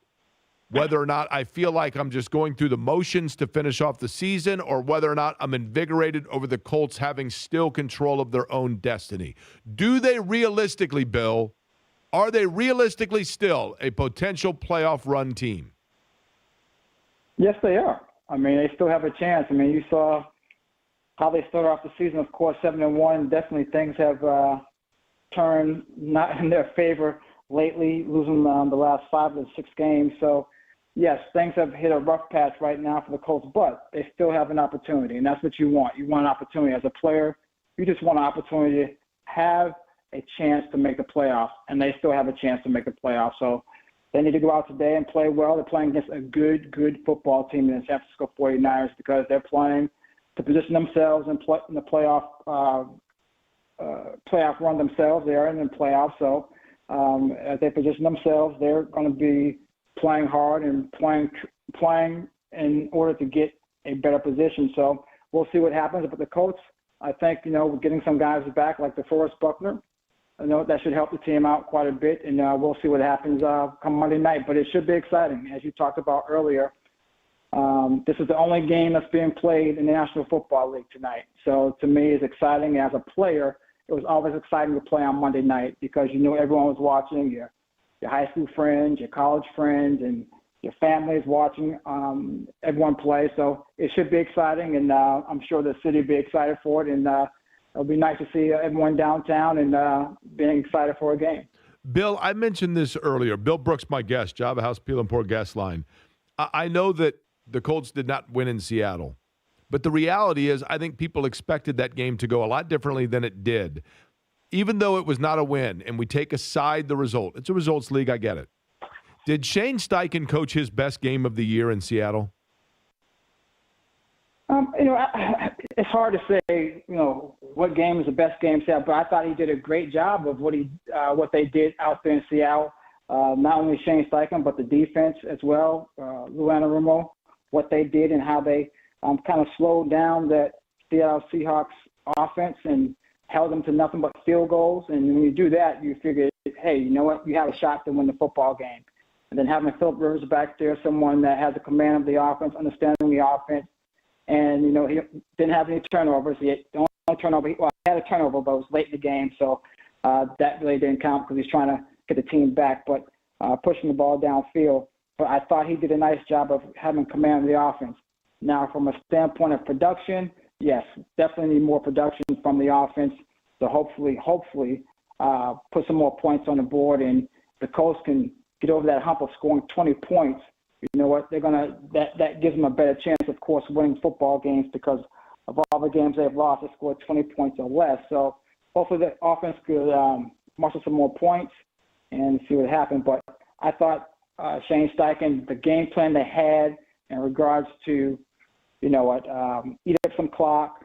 whether or not I feel like I'm just going through the motions to finish off the season or whether or not I'm invigorated over the Colts having still control of their own destiny. Do they realistically, Bill, are they realistically still a potential playoff run team? Yes, they are. I mean, they still have a chance. I mean, you saw how they started off the season, of course, 7-1. Definitely things have turned not in their favor lately, losing the last 5 of the 6 games. So, yes, things have hit a rough patch right now for the Colts, but they still have an opportunity, and that's what you want. You want an opportunity. As a player, you just want an opportunity to have a chance to make the playoffs, and they still have a chance to make the playoffs. So they need to go out today and play well. They're playing against a good football team in the San Francisco 49ers because they're playing to position themselves in the playoff run themselves. They are in the playoffs, so as they position themselves, they're going to be playing hard and playing in order to get a better position. So we'll see what happens. But the Colts, I think, we're getting some guys back like DeForest Buckner. I know that should help the team out quite a bit, and we'll see what happens come Monday night. But it should be exciting, as you talked about earlier. This is the only game that's being played in the National Football League tonight. So to me, it's exciting. As a player, it was always exciting to play on Monday night because everyone was watching, your high school friends, your college friends, and your family is watching everyone play. So it should be exciting, and I'm sure the city will be excited for it. And it'll be nice to see everyone downtown and being excited for a game. Bill, I mentioned this earlier. Bill Brooks, my guest, Java House Peel and Pour guest line. I know that the Colts did not win in Seattle, but the reality is I think people expected that game to go a lot differently than it did. Even though it was not a win, and we take aside the result. It's a results league, I get it. Did Shane Steichen coach his best game of the year in Seattle? It's hard to say, what game is the best game in Seattle, but I thought he did a great job of what they did out there in Seattle. Not only Shane Steichen, but the defense as well, Lou Anarumo, what they did and how they kind of slowed down that Seattle Seahawks offense and held them to nothing but field goals. And when you do that, you figure, hey, you know what? You have a shot to win the football game. And then having Philip Rivers back there, someone that has a command of the offense, understanding the offense, and, he didn't have any turnovers. The only turnover, he had a turnover, but it was late in the game, so that really didn't count because he's trying to get the team back, but pushing the ball downfield. But I thought he did a nice job of having command of the offense. Now, from a standpoint of production, yes, definitely need more production from the offense to hopefully put some more points on the board, and the Colts can get over that hump of scoring 20 points. You know what? That gives them a better chance, of course, winning football games because of all the games they've lost, they scored 20 points or less. So hopefully the offense could muscle some more points and see what happens. But I thought Shane Steichen, the game plan they had in regards to, eat up some clock,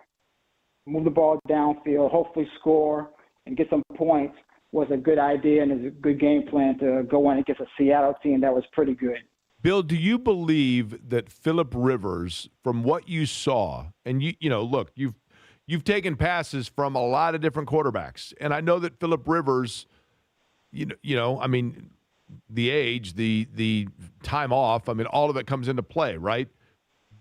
move the ball downfield, hopefully score and get some points was a good idea and is a good game plan to go in against a Seattle team that was pretty good. Bill, do you believe that Philip Rivers, from what you saw, and look, you've taken passes from a lot of different quarterbacks, and I know that Philip Rivers, the age, the time off, all of it comes into play, right?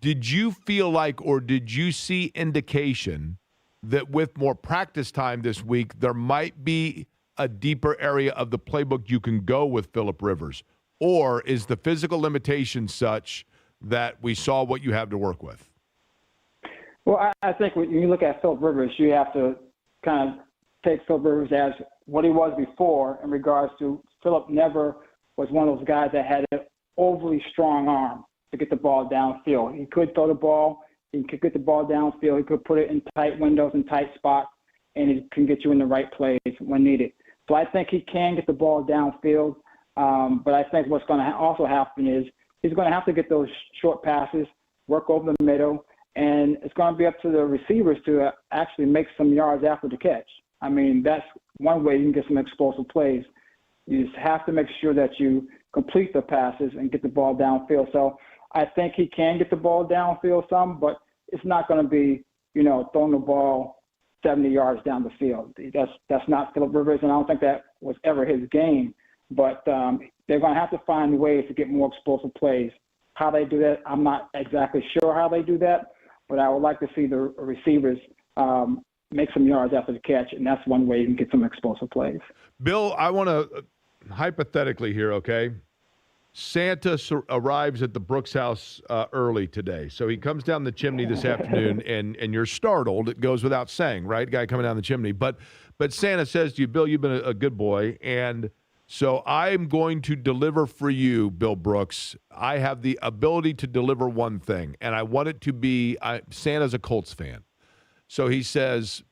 Did you feel like, or did you see indication that with more practice time this week, there might be a deeper area of the playbook you can go with Philip Rivers? Or is the physical limitation such that we saw what you have to work with? Well, I think when you look at Philip Rivers, you have to kind of take Philip Rivers as what he was before in regards to Philip never was one of those guys that had an overly strong arm to get the ball downfield. He could throw the ball. He could get the ball downfield. He could put it in tight windows and tight spots, and he can get you in the right place when needed. So I think he can get the ball downfield. But I think what's going to also happen is he's going to have to get those short passes, work over the middle, and it's going to be up to the receivers to actually make some yards after the catch. That's one way you can get some explosive plays. You just have to make sure that you complete the passes and get the ball downfield. So I think he can get the ball downfield some, but it's not going to be, throwing the ball 70 yards down the field. That's not Philip Rivers, and I don't think that was ever his game. But they're going to have to find ways to get more explosive plays. How they do that, I'm not exactly sure how they do that, but I would like to see the receivers make some yards after the catch, and that's one way you can get some explosive plays. Bill, I want to hypothetically here, okay? Santa arrives at the Brooks house early today. So he comes down the chimney this afternoon, and you're startled. It goes without saying, right? Guy coming down the chimney. But Santa says to you, Bill, you've been a good boy, and so I'm going to deliver for you, Bill Brooks. I have the ability to deliver one thing, and I want it to be Santa's a Colts fan. So he says,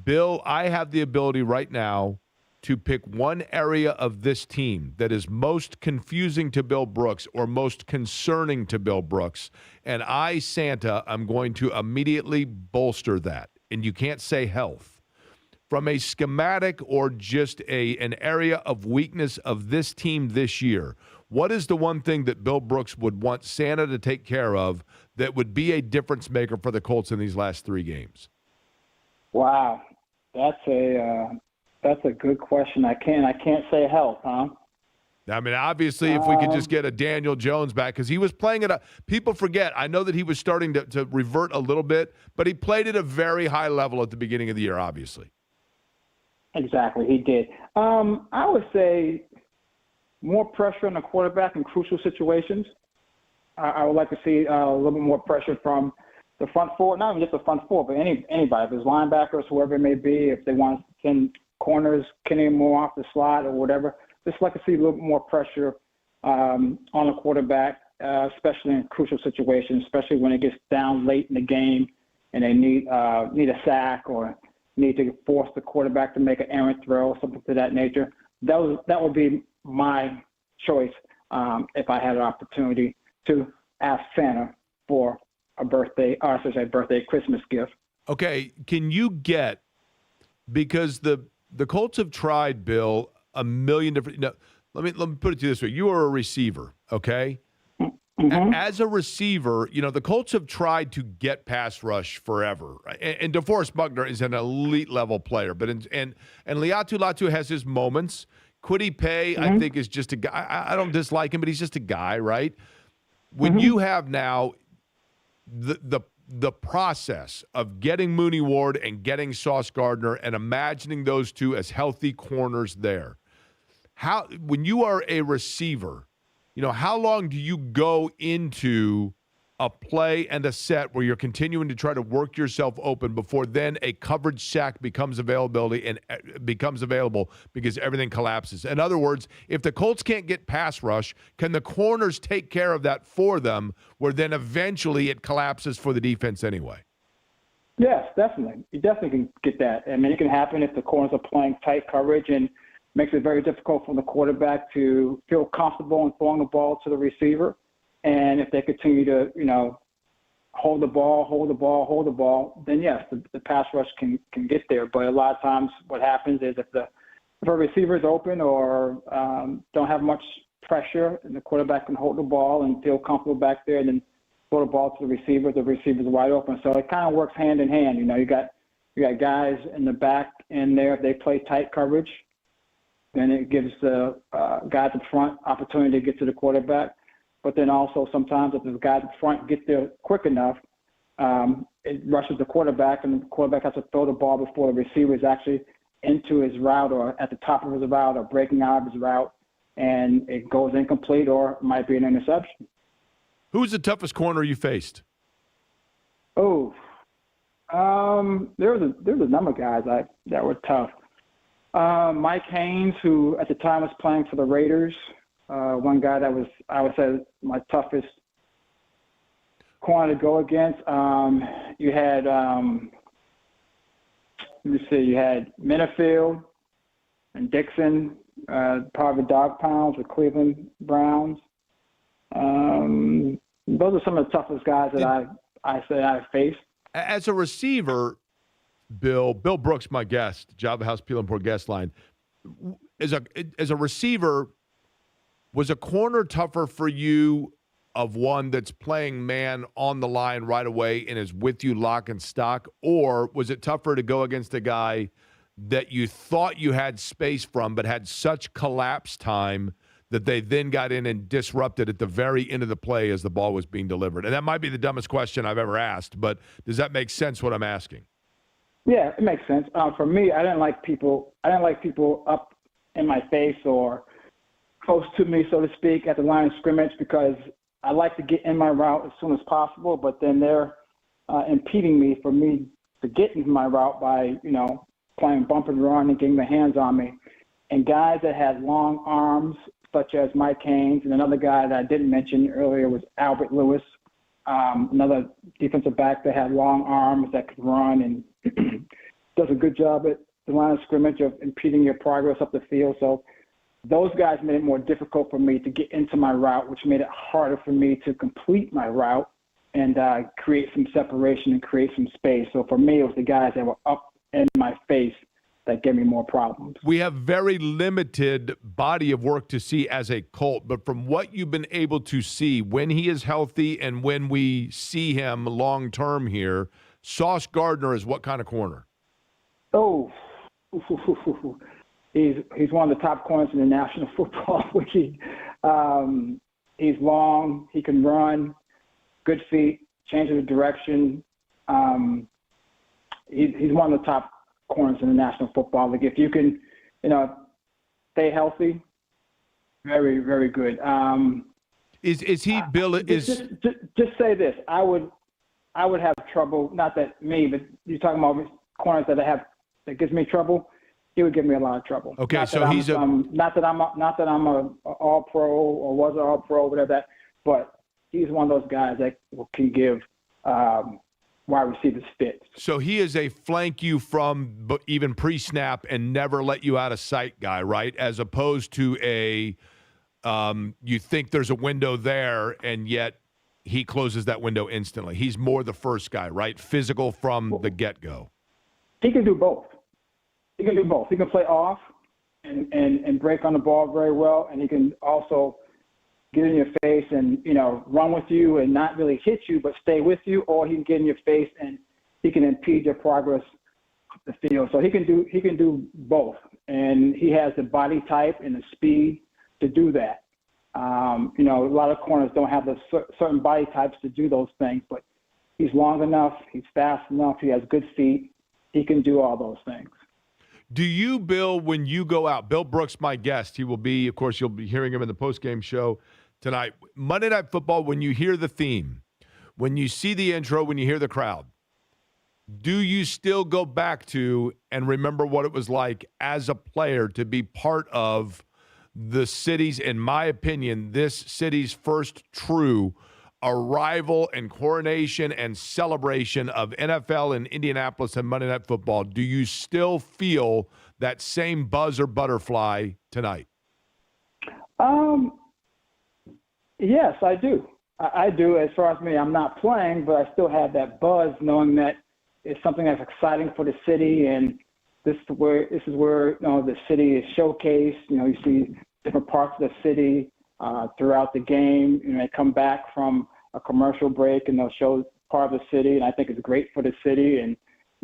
Bill, I have the ability right now to pick one area of this team that is most confusing to Bill Brooks or most concerning to Bill Brooks, and I, Santa, I'm going to immediately bolster that. And you can't say health. From a schematic or just an area of weakness of this team this year, what is the one thing that Bill Brooks would want Santa to take care of that would be a difference maker for the Colts in these last 3 games? Wow, that's a good question. I can't say health, huh? I mean, obviously, if we could just get a Daniel Jones back, because he was playing at people forget, I know that he was starting to revert a little bit, but he played at a very high level at the beginning of the year, obviously. Exactly, he did. I would say more pressure on the quarterback in crucial situations. I would like to see a little bit more pressure from the front four, not even just the front four, but anybody, if it's linebackers, whoever it may be, if they want to send corners, Kenny Moore off the slot or whatever. Just like to see a little bit more pressure on the quarterback, especially in crucial situations, especially when it gets down late in the game and they need a sack or need to force the quarterback to make an errant throw, something to that nature. That would be my choice if I had an opportunity to ask Santa for a Christmas gift. Okay, can you get, because the Colts have tried, Bill, a million different. No, let me put it to you this way: you are a receiver, okay? Mm-hmm. As a receiver, the Colts have tried to get pass rush forever, right? And DeForest Buckner is an elite level player, but and Liatu Latu has his moments. Kwity Paye, I think, is just a guy. I don't dislike him, but he's just a guy, right? When you have now the process of getting Mooney Ward and getting Sauce Gardner and imagining those two as healthy corners there, when you are a receiver, how long do you go into a play and a set where you're continuing to try to work yourself open before then a coverage sack becomes available because everything collapses? In other words, if the Colts can't get pass rush, can the corners take care of that for them, where then eventually it collapses for the defense anyway? Yes, definitely. You definitely can get that. I mean, it can happen if the corners are playing tight coverage and makes it very difficult for the quarterback to feel comfortable in throwing the ball to the receiver. And if they continue to, hold the ball, then yes, the pass rush can get there. But a lot of times what happens is if a receiver is open or don't have much pressure and the quarterback can hold the ball and feel comfortable back there, and then throw the ball to the receiver's wide open. So it kind of works hand in hand. You got guys in the back in there. If they play tight coverage, then it gives the guys up front opportunity to get to the quarterback. But then also sometimes if the guys up front get there quick enough, it rushes the quarterback, and the quarterback has to throw the ball before the receiver is actually into his route or at the top of his route or breaking out of his route, and it goes incomplete or it might be an interception. Who's the toughest corner you faced? Oh, there was a number of guys that were tough. Mike Haynes, who at the time was playing for the Raiders, one guy that was, I would say, my toughest corner to go against. You had, you had Minifield and Dixon, probably dog pounds with Cleveland Browns. Those are some of the toughest guys that I say I faced. As a receiver, Bill Brooks, my guest, Java House Peel and Pour guest line. As a receiver, was a corner tougher for you of one that's playing man on the line right away and is with you lock and stock? Or was it tougher to go against a guy that you thought you had space from but had such collapse time that they then got in and disrupted at the very end of the play as the ball was being delivered? And that might be the dumbest question I've ever asked, but does that make sense what I'm asking? Yeah, it makes sense. For me, I didn't like people up in my face or close to me, so to speak, at the line of scrimmage, because I like to get in my route as soon as possible, but then they're impeding me for me to get into my route by, playing bump and run and getting their hands on me. And guys that had long arms, such as Mike Haynes, and another guy that I didn't mention earlier was Albert Lewis, another defensive back that had long arms that could run and does a good job at the line of scrimmage of impeding your progress up the field. So those guys made it more difficult for me to get into my route, which made it harder for me to complete my route and create some separation and create some space. So for me, it was the guys that were up in my face that gave me more problems. We have very limited body of work to see as a Colt, but from what you've been able to see when he is healthy and when we see him long-term here, Sauce Gardner is what kind of corner? Oh, he's one of the top corners in the National Football League. He's long. He can run. Good feet. Changes of direction. He's one of the top corners in the National Football League. If you can, stay healthy, very, very good. Is he Bill? Just say this. I would have trouble. Not that me, but you're talking about corners that gives me trouble. He would give me a lot of trouble. Okay, not so that he's not that I'm a all pro or was an all pro, whatever that. But he's one of those guys that can give wide receivers fits. So he is a flank you from even pre-snap and never let you out of sight guy, right? As opposed to a you think there's a window there and yet he closes that window instantly. He's more the first guy, right? Physical from the get-go. He can do both. He can play off and break on the ball very well, and he can also get in your face and, run with you and not really hit you but stay with you, or he can get in your face and he can impede your progress up the field. So he can do both, and he has the body type and the speed to do that. A lot of corners don't have the certain body types to do those things, but he's long enough, he's fast enough, he has good feet, he can do all those things. Do you, Bill, when you go out, Bill Brooks, my guest, he will be, of course, you'll be hearing him in the postgame show tonight. Monday Night Football, when you hear the theme, when you see the intro, when you hear the crowd, do you still go back to and remember what it was like as a player to be part of the city's, in my opinion, this city's first true arrival and coronation and celebration of NFL in Indianapolis and Monday Night Football? Do you still feel that same buzz or butterfly tonight? Yes, I do. I do. As far as me, I'm not playing, but I still have that buzz, knowing that it's something that's exciting for the city, and this is where the city is showcased. You see different parts of the city throughout the game. They come back from a commercial break and they'll show part of the city, and I think it's great for the city. And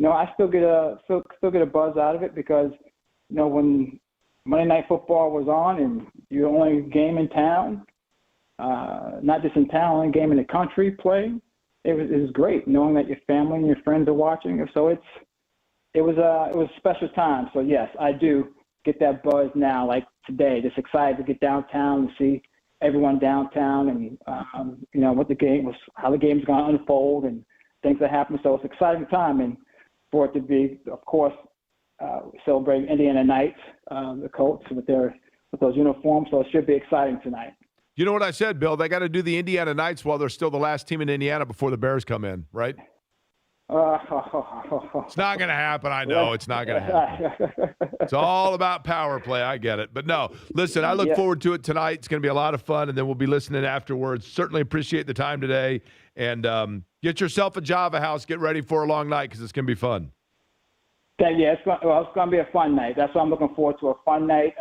I still get a buzz out of it because when Monday Night Football was on and you're the only game in town, not just in town, only game in the country playing, it was great knowing that your family and your friends are watching. So it was a special time. So yes, I do get that buzz now, like today, just excited to get downtown and see everyone downtown and what the game was, how the game's going to unfold and things that happen. So it's an exciting time, and for it to be, of course, celebrating Indiana Knights, the Colts with those uniforms. So it should be exciting tonight. You know what I said, Bill? They got to do the Indiana Knights while they're still the last team in Indiana before the Bears come in, right? It's not going to happen. I know it's not going to happen. It's all about power play. I get it. But no, listen, I look forward to it tonight. It's going to be a lot of fun, and then we'll be listening afterwards. Certainly appreciate the time today. And get yourself a Java house. Get ready for a long night because it's going to be fun. It's going to be a fun night. That's what I'm looking forward to, a fun night.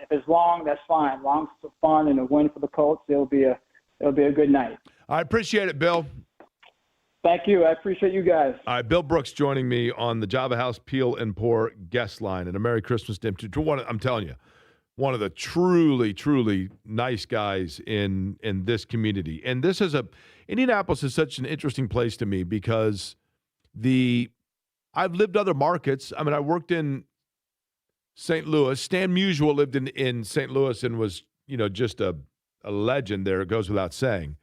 If it's long, that's fine. Long as it's fun and a win for the Colts, it'll be a good night. I appreciate it, Bill. Thank you. I appreciate you guys. All right, Bill Brooks joining me on the Java House Peel and Pour guest line. And a Merry Christmas to him. I'm telling you, one of the truly, truly nice guys in this community. And Indianapolis is such an interesting place to me because I've lived other markets. I mean, I worked in St. Louis. Stan Musial lived in St. Louis and was, just a legend there. It goes without saying.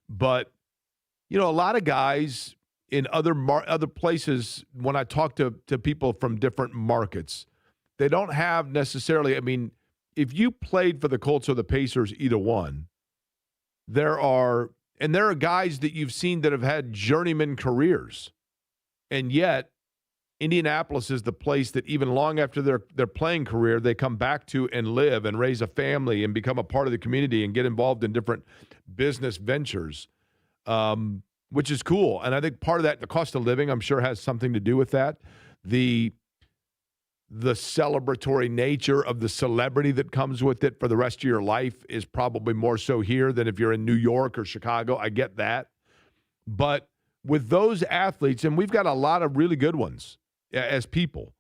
But a lot of guys in other places, when I talk to people from different markets, they don't have necessarily, if you played for the Colts or the Pacers, either one, there are guys that you've seen that have had journeyman careers. And yet, Indianapolis is the place that even long after their playing career, they come back to and live and raise a family and become a part of the community and get involved in different business ventures. Which is cool. And I think part of that, the cost of living, I'm sure has something to do with that. The celebratory nature of the celebrity that comes with it for the rest of your life is probably more so here than if you're in New York or Chicago. I get that. But with those athletes, and we've got a lot of really good ones as people,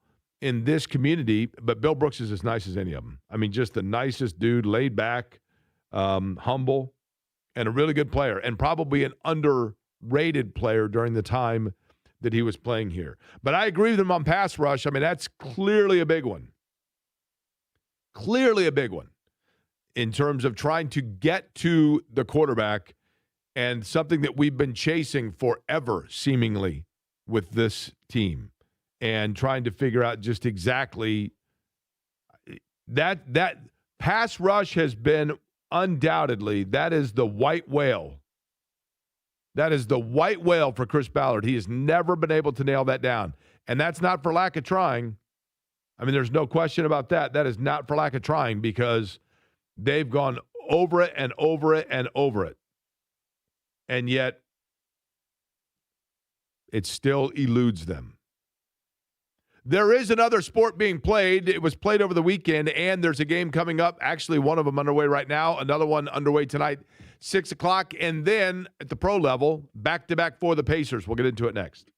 in this community, but Bill Brooks is as nice as any of them. I mean, just the nicest dude, laid back, humble, and a really good player, and probably an underrated player during the time that he was playing here. But I agree with him on pass rush. I mean, that's clearly a big one. Clearly a big one in terms of trying to get to the quarterback, and something that we've been chasing forever, seemingly, with this team, and trying to figure out just exactly that pass rush has been undoubtedly, that is the white whale. That is the white whale for Chris Ballard. He has never been able to nail that down. And that's not for lack of trying. I mean, there's no question about that. That is not for lack of trying, because they've gone over it and over it and over it. And yet, it still eludes them. There is another sport being played. It was played over the weekend, and there's a game coming up. Actually, one of them underway right now. Another one underway tonight, 6 o'clock. And then at the pro level, back-to-back for the Pacers. We'll get into it next.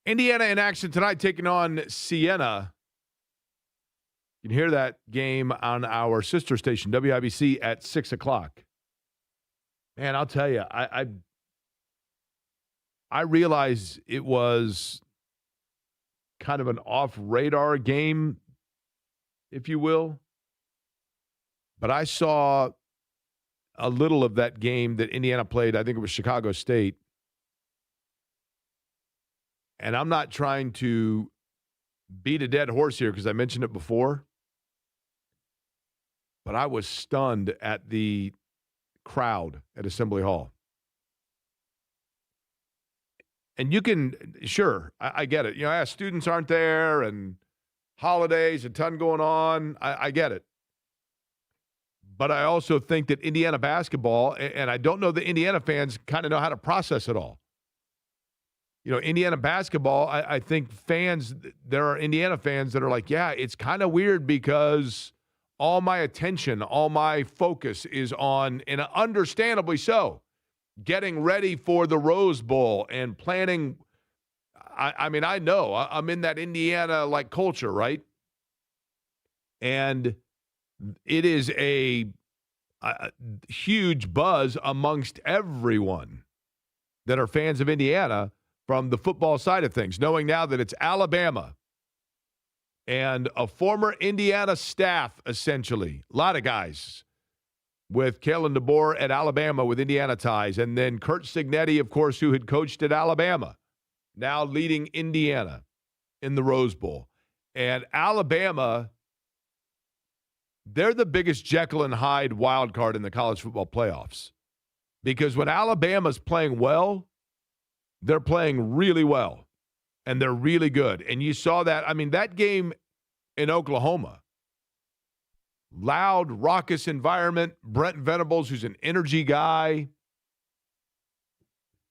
Indiana in action tonight, taking on Siena. You can hear that game on our sister station, WIBC, at 6 o'clock. Man, I'll tell you, I realize it was kind of an off-radar game, if you will. But I saw a little of that game that Indiana played. I think it was Chicago State. And I'm not trying to beat a dead horse here because I mentioned it before. But I was stunned at the crowd at Assembly Hall. And you can, sure, I get it. You know, students aren't there and holidays, a ton going on. I get it. But I also think that Indiana basketball, and I don't know that Indiana fans kind of know how to process it all. You know, Indiana basketball, I think fans, there are Indiana fans that are like, yeah, it's kind of weird because all my attention, all my focus is on, and understandably so, getting ready for the Rose Bowl and planning. I mean, I know I'm in that Indiana like culture, right? And it is a huge buzz amongst everyone that are fans of Indiana from the football side of things, knowing now that it's Alabama and a former Indiana staff, essentially. A lot of guys with Kalen DeBoer at Alabama with Indiana ties. And then Kurt Signetti, of course, who had coached at Alabama, now leading Indiana in the Rose Bowl. And Alabama, they're the biggest Jekyll and Hyde wild card in the college football playoffs. Because when Alabama's playing well, they're playing really well. And they're really good. And you saw that. I mean, that game in Oklahoma, loud, raucous environment. Brent Venables, who's an energy guy.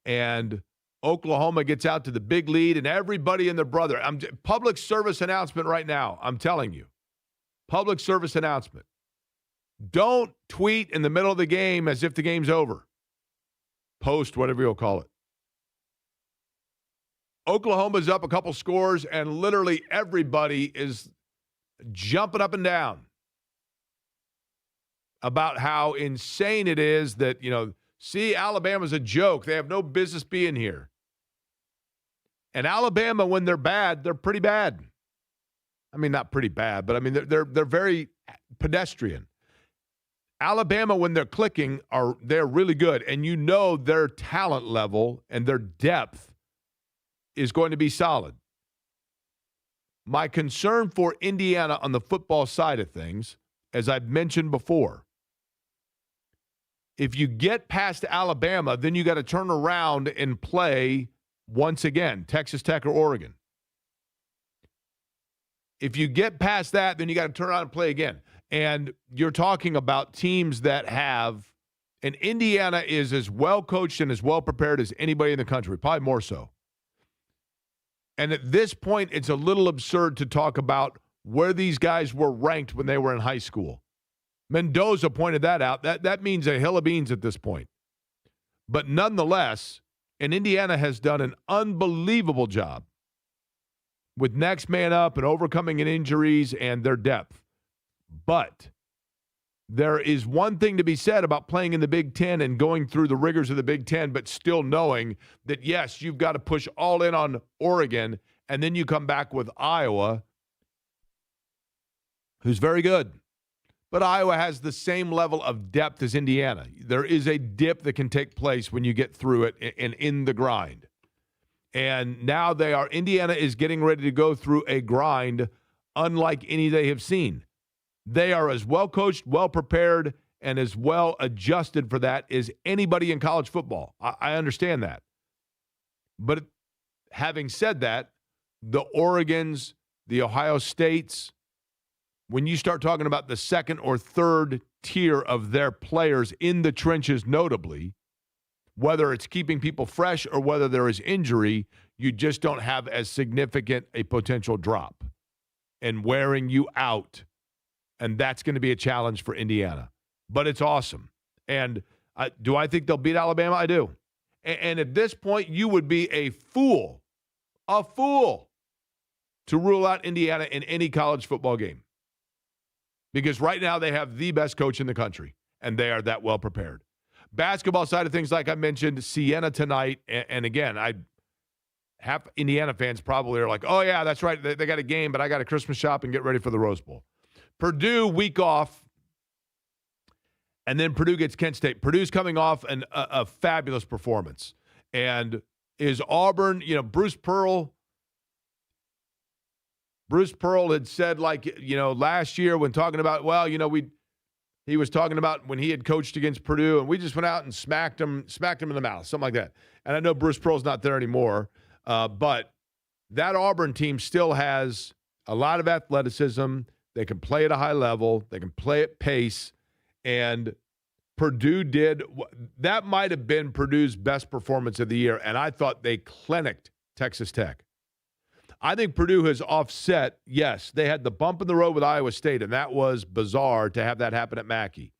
And Oklahoma gets out to the big lead, and everybody and their brother. Public service announcement right now, I'm telling you. Public service announcement. Don't tweet in the middle of the game as if the game's over. Post, whatever you'll call it. Oklahoma's up a couple scores, and literally everybody is jumping up and down about how insane it is that, you know, see, Alabama's a joke. They have no business being here. And Alabama, when they're bad, they're pretty bad. I mean, not pretty bad, but I mean, they're very pedestrian. Alabama, when they're clicking, they're really good. And you know their talent level and their depth is going to be solid. My concern for Indiana on the football side of things, as I've mentioned before, if you get past Alabama, then you got to turn around and play once again, Texas Tech or Oregon. If you get past that, then you got to turn around and play again. And you're talking about teams that have, and Indiana is as well coached and as well prepared as anybody in the country, probably more so. And at this point, it's a little absurd to talk about where these guys were ranked when they were in high school. Mendoza pointed that out. That means a hill of beans at this point. But nonetheless, and Indiana has done an unbelievable job with next man up and overcoming injuries and their depth. But there is one thing to be said about playing in the Big Ten and going through the rigors of the Big Ten, but still knowing that, yes, you've got to push all in on Oregon, and then you come back with Iowa, who's very good. But Iowa has the same level of depth as Indiana. There is a dip that can take place when you get through it and in the grind. And now Indiana is getting ready to go through a grind unlike any they have seen. They are as well coached, well prepared, and as well adjusted for that as anybody in college football. I understand that. But having said that, the Oregons, the Ohio States, when you start talking about the second or third tier of their players in the trenches notably, whether it's keeping people fresh or whether there is injury, you just don't have as significant a potential drop and wearing you out. And that's going to be a challenge for Indiana. But it's awesome. And do I think they'll beat Alabama? I do. And at this point, you would be a fool a fool to rule out Indiana in any college football game. Because right now they have the best coach in the country, and they are that well prepared. Basketball side of things, like I mentioned, Siena tonight. And again, half Indiana fans probably are like, oh, yeah, that's right. They got a game, but I got a Christmas shop and get ready for the Rose Bowl. Purdue, week off. And then Purdue gets Kent State. Purdue's coming off a fabulous performance. And is Auburn, Bruce Pearl had said, last year when talking about, he was talking about when he had coached against Purdue, and we just went out and smacked him in the mouth, something like that. And I know Bruce Pearl's not there anymore, but that Auburn team still has a lot of athleticism. They can play at a high level. They can play at pace. And Purdue that might have been Purdue's best performance of the year, and I thought they clinicked Texas Tech. I think Purdue has offset, yes, they had the bump in the road with Iowa State, and that was bizarre to have that happen at Mackey.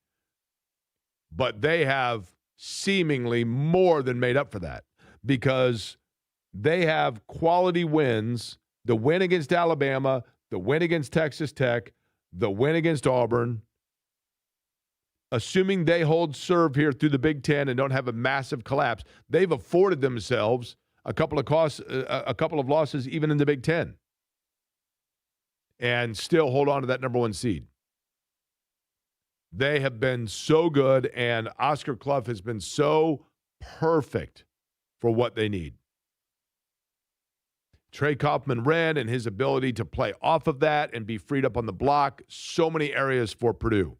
But they have seemingly more than made up for that because they have quality wins, the win against Alabama, the win against Texas Tech, the win against Auburn. Assuming they hold serve here through the Big Ten and don't have a massive collapse, they've afforded themselves a couple of losses even in the Big Ten and still hold on to that number one seed. They have been so good, and Oscar Clough has been so perfect for what they need. Trey Kaufman-Renn and his ability to play off of that and be freed up on the block, so many areas for Purdue.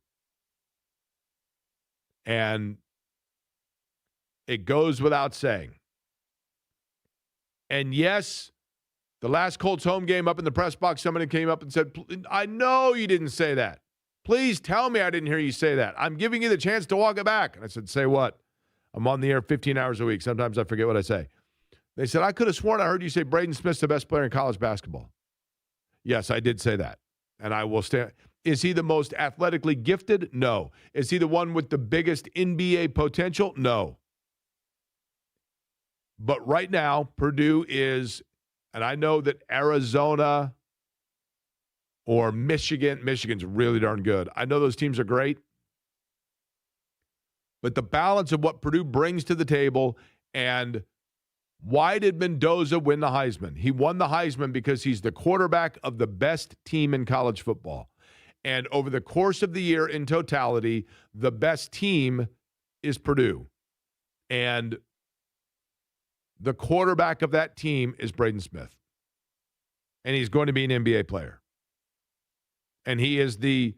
And it goes without saying. And yes, the last Colts home game up in the press box, somebody came up and said, I know you didn't say that. Please tell me I didn't hear you say that. I'm giving you the chance to walk it back. And I said, say what? I'm on the air 15 hours a week. Sometimes I forget what I say. They said, I could have sworn I heard you say Braden Smith's the best player in college basketball. Yes, I did say that. And I will stand. Is he the most athletically gifted? No. Is he the one with the biggest NBA potential? No. But right now, Purdue is, and I know that Arizona or Michigan's really darn good. I know those teams are great. But the balance of what Purdue brings to the table, and why did Mendoza win the Heisman? He won the Heisman because he's the quarterback of the best team in college football. And over the course of the year in totality, the best team is Purdue. And the quarterback of that team is Braden Smith. And he's going to be an NBA player. And he is the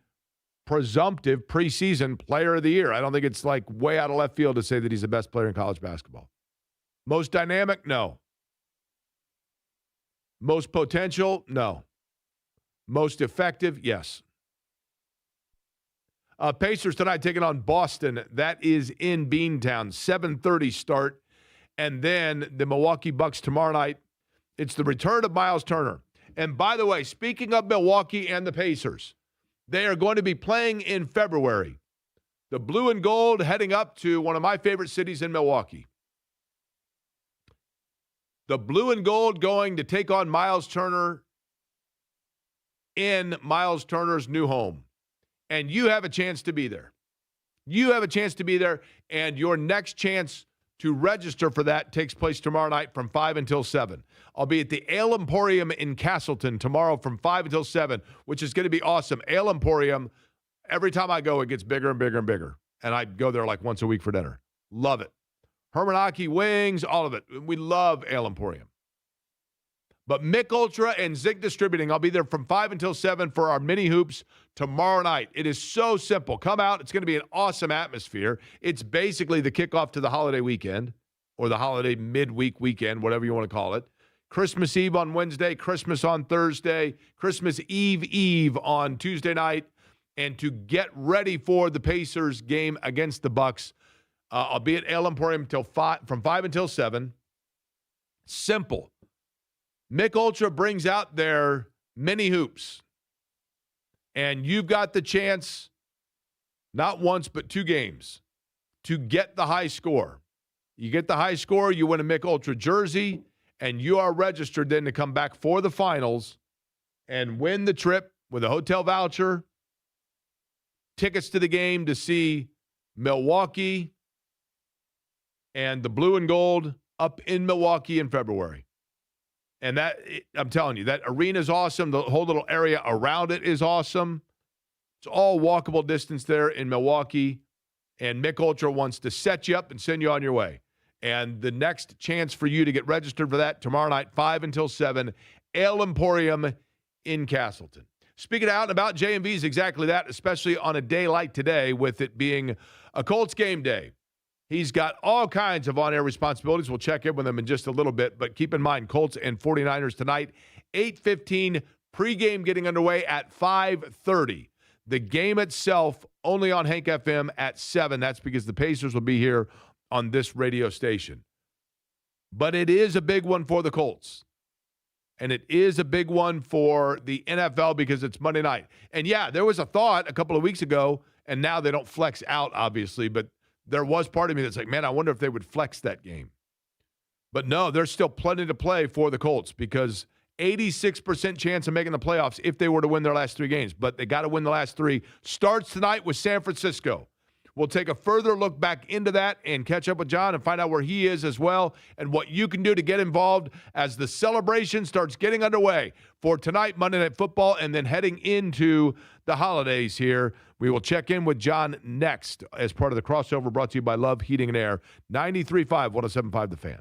presumptive preseason player of the year. I don't think it's like way out of left field to say that he's the best player in college basketball. Most dynamic? No. Most potential? No. Most effective? Yes. Pacers tonight taking on Boston. That is in Beantown. 7:30 start. And then the Milwaukee Bucks tomorrow night. It's the return of Miles Turner. And by the way, speaking of Milwaukee and the Pacers, they are going to be playing in February. The blue and gold heading up to one of my favorite cities in Milwaukee. The blue and gold going to take on Miles Turner in Miles Turner's new home. And you have a chance to be there. You have a chance to be there, and your next chance to register for that takes place tomorrow night from 5 until 7. I'll be at the Ale Emporium in Castleton tomorrow from 5 until 7, which is going to be awesome. Ale Emporium, every time I go, it gets bigger and bigger and bigger. And I go there like once a week for dinner. Love it. Hermanaki wings, all of it. We love Ale Emporium. But Mick Ultra and Zinc Distributing, I'll be there from 5 until 7 for our mini hoops tomorrow night. It is so simple. Come out. It's going to be an awesome atmosphere. It's basically the kickoff to the holiday weekend or the holiday midweek weekend, whatever you want to call it. Christmas Eve on Wednesday, Christmas on Thursday, Christmas Eve on Tuesday night. And to get ready for the Pacers game against the Bucks, I'll be at Ale Emporium from 5 until 7. Simple. Mick Ultra brings out their mini hoops. And you've got the chance, not once, but 2 games, to get the high score. You get the high score, you win a Mick Ultra jersey, and you are registered then to come back for the finals and win the trip with a hotel voucher, tickets to the game to see Milwaukee and the blue and gold up in Milwaukee in February. And that, I'm telling you, that arena is awesome. The whole little area around it is awesome. It's all walkable distance there in Milwaukee. And Mick Ultra wants to set you up and send you on your way. And the next chance for you to get registered for that tomorrow night, 5 until 7, Ale Emporium in Castleton. Speaking out about J&B is exactly that, especially on a day like today with it being a Colts game day. He's got all kinds of on-air responsibilities. We'll check in with him in just a little bit, but keep in mind, Colts and 49ers tonight, 8:15, pregame getting underway at 5:30. The game itself only on Hank FM at 7. That's because the Pacers will be here on this radio station. But it is a big one for the Colts. And it is a big one for the NFL because it's Monday night. And yeah, there was a thought a couple of weeks ago, and now they don't flex out, obviously, but there was part of me that's like, man, I wonder if they would flex that game. But no, there's still plenty to play for the Colts because 86% chance of making the playoffs if they were to win their last 3 games. But they got to win the last 3. Starts tonight with San Francisco. We'll take a further look back into that and catch up with John and find out where he is as well and what you can do to get involved as the celebration starts getting underway for tonight, Monday Night Football, and then heading into the holidays here. We will check in with John next as part of the crossover brought to you by Love Heating and Air, 93.5, 107.5 The Fan.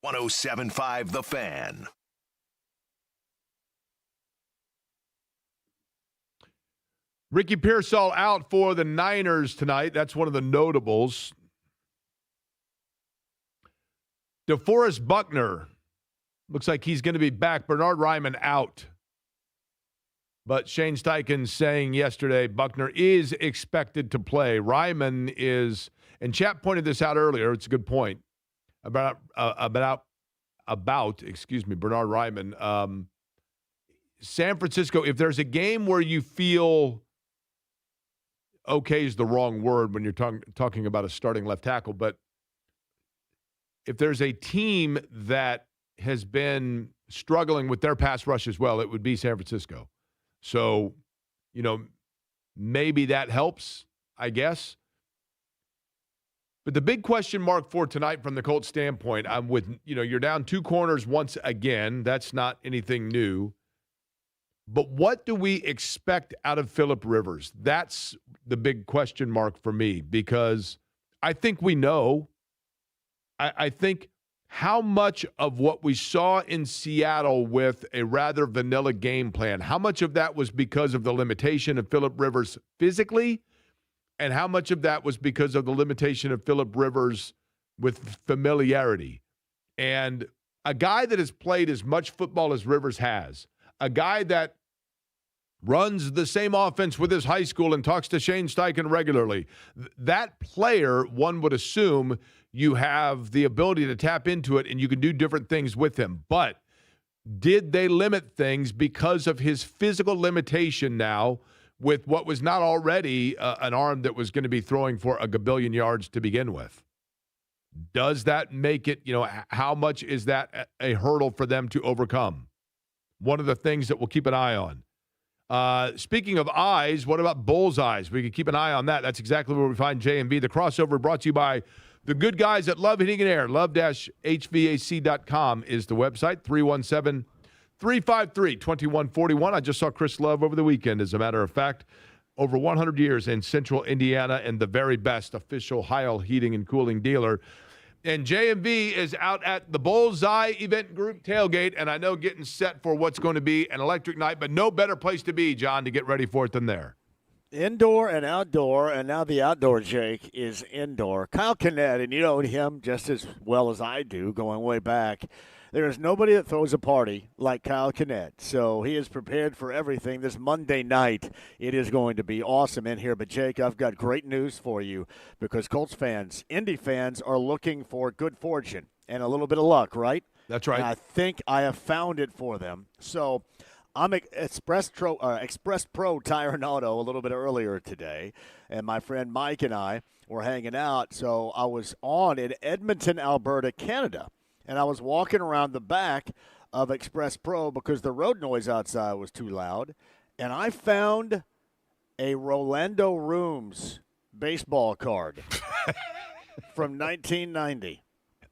107.5 The Fan. Ricky Pearsall out for the Niners tonight. That's one of the notables. DeForest Buckner looks like he's going to be back. Bernard Ryman out. But Shane Steichen saying yesterday Buckner is expected to play. Ryman is, and Chap pointed this out earlier. It's a good point about Bernard Ryman. San Francisco, if there's a game where you feel okay is the wrong word when you're talking about a starting left tackle, but if there's a team that has been struggling with their pass rush as well, it would be San Francisco. So, maybe that helps, I guess. But the big question mark for tonight from the Colts standpoint, I'm with, you're down 2 corners once again. That's not anything new. But what do we expect out of Phillip Rivers? That's the big question mark for me, because I think we know. I think how much of what we saw in Seattle with a rather vanilla game plan, how much of that was because of the limitation of Phillip Rivers physically, and how much of that was because of the limitation of Phillip Rivers with familiarity? And a guy that has played as much football as Rivers has, a guy that runs the same offense with his high school and talks to Shane Steichen regularly, that player, one would assume you have the ability to tap into it and you can do different things with him. But did they limit things because of his physical limitation now with what was not already an arm that was going to be throwing for a gabillion yards to begin with? Does that make it, how much is that a hurdle for them to overcome? One of the things that we'll keep an eye on. Speaking of eyes, what about bullseyes? We can keep an eye on that. That's exactly where we find J&B. The crossover brought to you by the good guys at Love Heating and Air. Love-HVAC.com is the website. 317-353-2141. I just saw Chris Love over the weekend, as a matter of fact. Over 100 years in Central Indiana and the very best official Heil Heating and Cooling dealer. And J&B is out at the Bullseye Event Group tailgate, and I know getting set for what's going to be an electric night, but no better place to be, John, to get ready for it than there. Indoor and outdoor, and now the outdoor, Jake, is indoor. Kyle Kinnett, and you know him just as well as I do, going way back. There is nobody that throws a party like Kyle Kinnett, so he is prepared for everything. This Monday night, it is going to be awesome in here. But, Jake, I've got great news for you because Colts fans, Indy fans, are looking for good fortune and a little bit of luck, right? That's right. And I think I have found it for them. So I'm Express Pro Tire and Auto a little bit earlier today, and my friend Mike and I were hanging out. So I was on in Edmonton, Alberta, Canada. And I was walking around the back of Express Pro because the road noise outside was too loud. And I found a Rolando Rooms baseball card from 1990.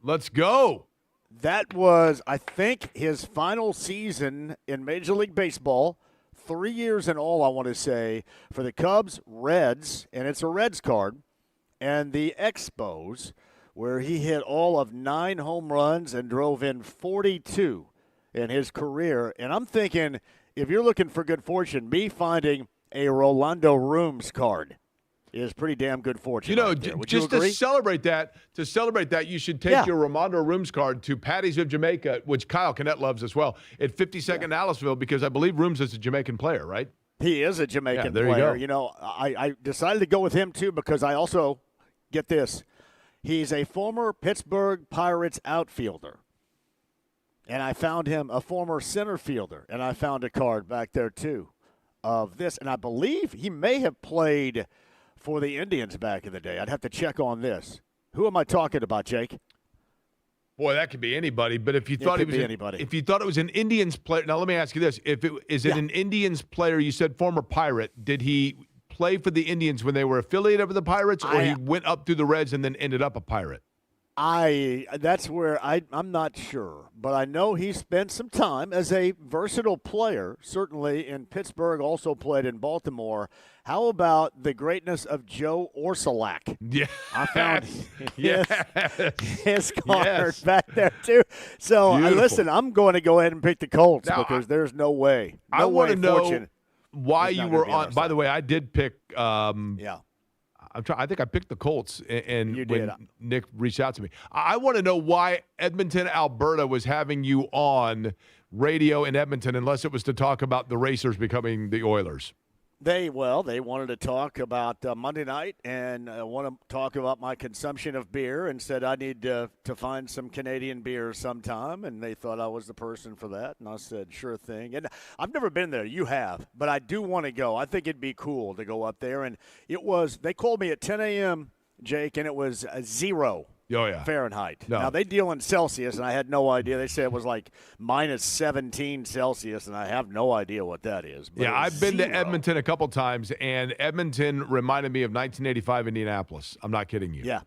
Let's go. That was, I think, his final season in Major League Baseball. 3 years in all, I want to say, for the Cubs, Reds, and it's a Reds card, and the Expos, where he hit all of 9 home runs and drove in 42 in his career. And I'm thinking, if you're looking for good fortune, me finding a Rolando Rooms card is pretty damn good fortune. Just to celebrate that, you should take your Rolando Rooms card to Patty's of Jamaica, which Kyle Kinnett loves as well, at 52nd Aliceville, because I believe Rooms is a Jamaican player, right? He is a Jamaican there player. You go. I decided to go with him, too, because I also, get this, he's a former Pittsburgh Pirates outfielder. And I found him a former center fielder, and I found a card back there, too, of this. And I believe he may have played for the Indians back in the day. I'd have to check on this. Who am I talking about, Jake? Boy, that could be anybody. But if you thought if you thought it was an Indians player, now let me ask you this: is it an Indians player? You said former Pirate. Did he play for the Indians when they were affiliated with the Pirates, or he went up through the Reds and then ended up a Pirate? That's where I'm not sure, but I know he spent some time as a versatile player, certainly in Pittsburgh, also played in Baltimore. How about the greatness of Joe Orsulak? Yeah. I found his card Yes. back there, too. So, Beautiful. listen, I'm going to go ahead and pick the Colts Now, because there's no way. I want to know Fortune why is not you gonna were be on on. our By side. the way, I did pick. Yeah. I think I picked the Colts, and You when did. Nick reached out to me, I want to know why Edmonton, Alberta, was having you on radio in Edmonton, unless it was to talk about the Racers becoming the Oilers. They wanted to talk about Monday night and want to talk about my consumption of beer and said I need to find some Canadian beer sometime, and they thought I was the person for that, and I said sure thing. And I've never been there. You have, but I do want to go. I think it'd be cool to go up there. And they called me at 10 a.m., Jake, and it was 0 Oh, yeah. Fahrenheit. No. Now, they deal in Celsius, and I had no idea. They said it was like minus 17 Celsius, and I have no idea what that is. But Yeah, it was I've been to 0. Edmonton a couple times, and Edmonton reminded me of 1985 Indianapolis. I'm not kidding you. Yeah.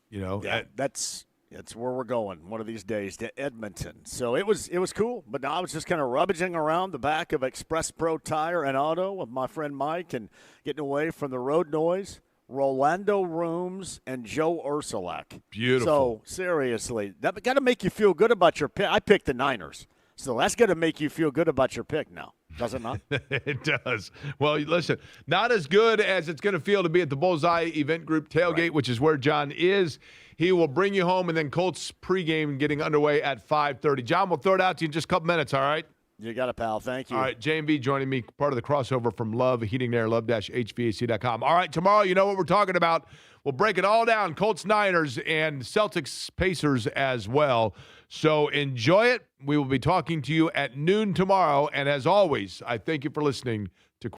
You know, Yeah, that's where we're going one of these days, to Edmonton. So it was cool, but I was just kind of rummaging around the back of Express Pro Tire and Auto with my friend Mike and getting away from the road noise. Rolando Rooms and Joe Orsulak. Beautiful. So seriously, that got to make you feel good about your pick. I picked the Niners, so that's got to make you feel good about your pick now, does it not? It does. Well, listen, not as good as it's going to feel to be at the Bullseye Event Group tailgate, which is where John is. He will bring you home, and then Colts pregame getting underway at 5:30. John, we'll throw it out to you in just a couple minutes, all right? You got it, pal. Thank you. All right, J&B joining me, part of the crossover from Love Heating and Air, love-hvac.com. All right, tomorrow, you know what we're talking about. We'll break it all down, Colts, Niners, and Celtics, Pacers as well. So enjoy it. We will be talking to you at noon tomorrow. And as always, I thank you for listening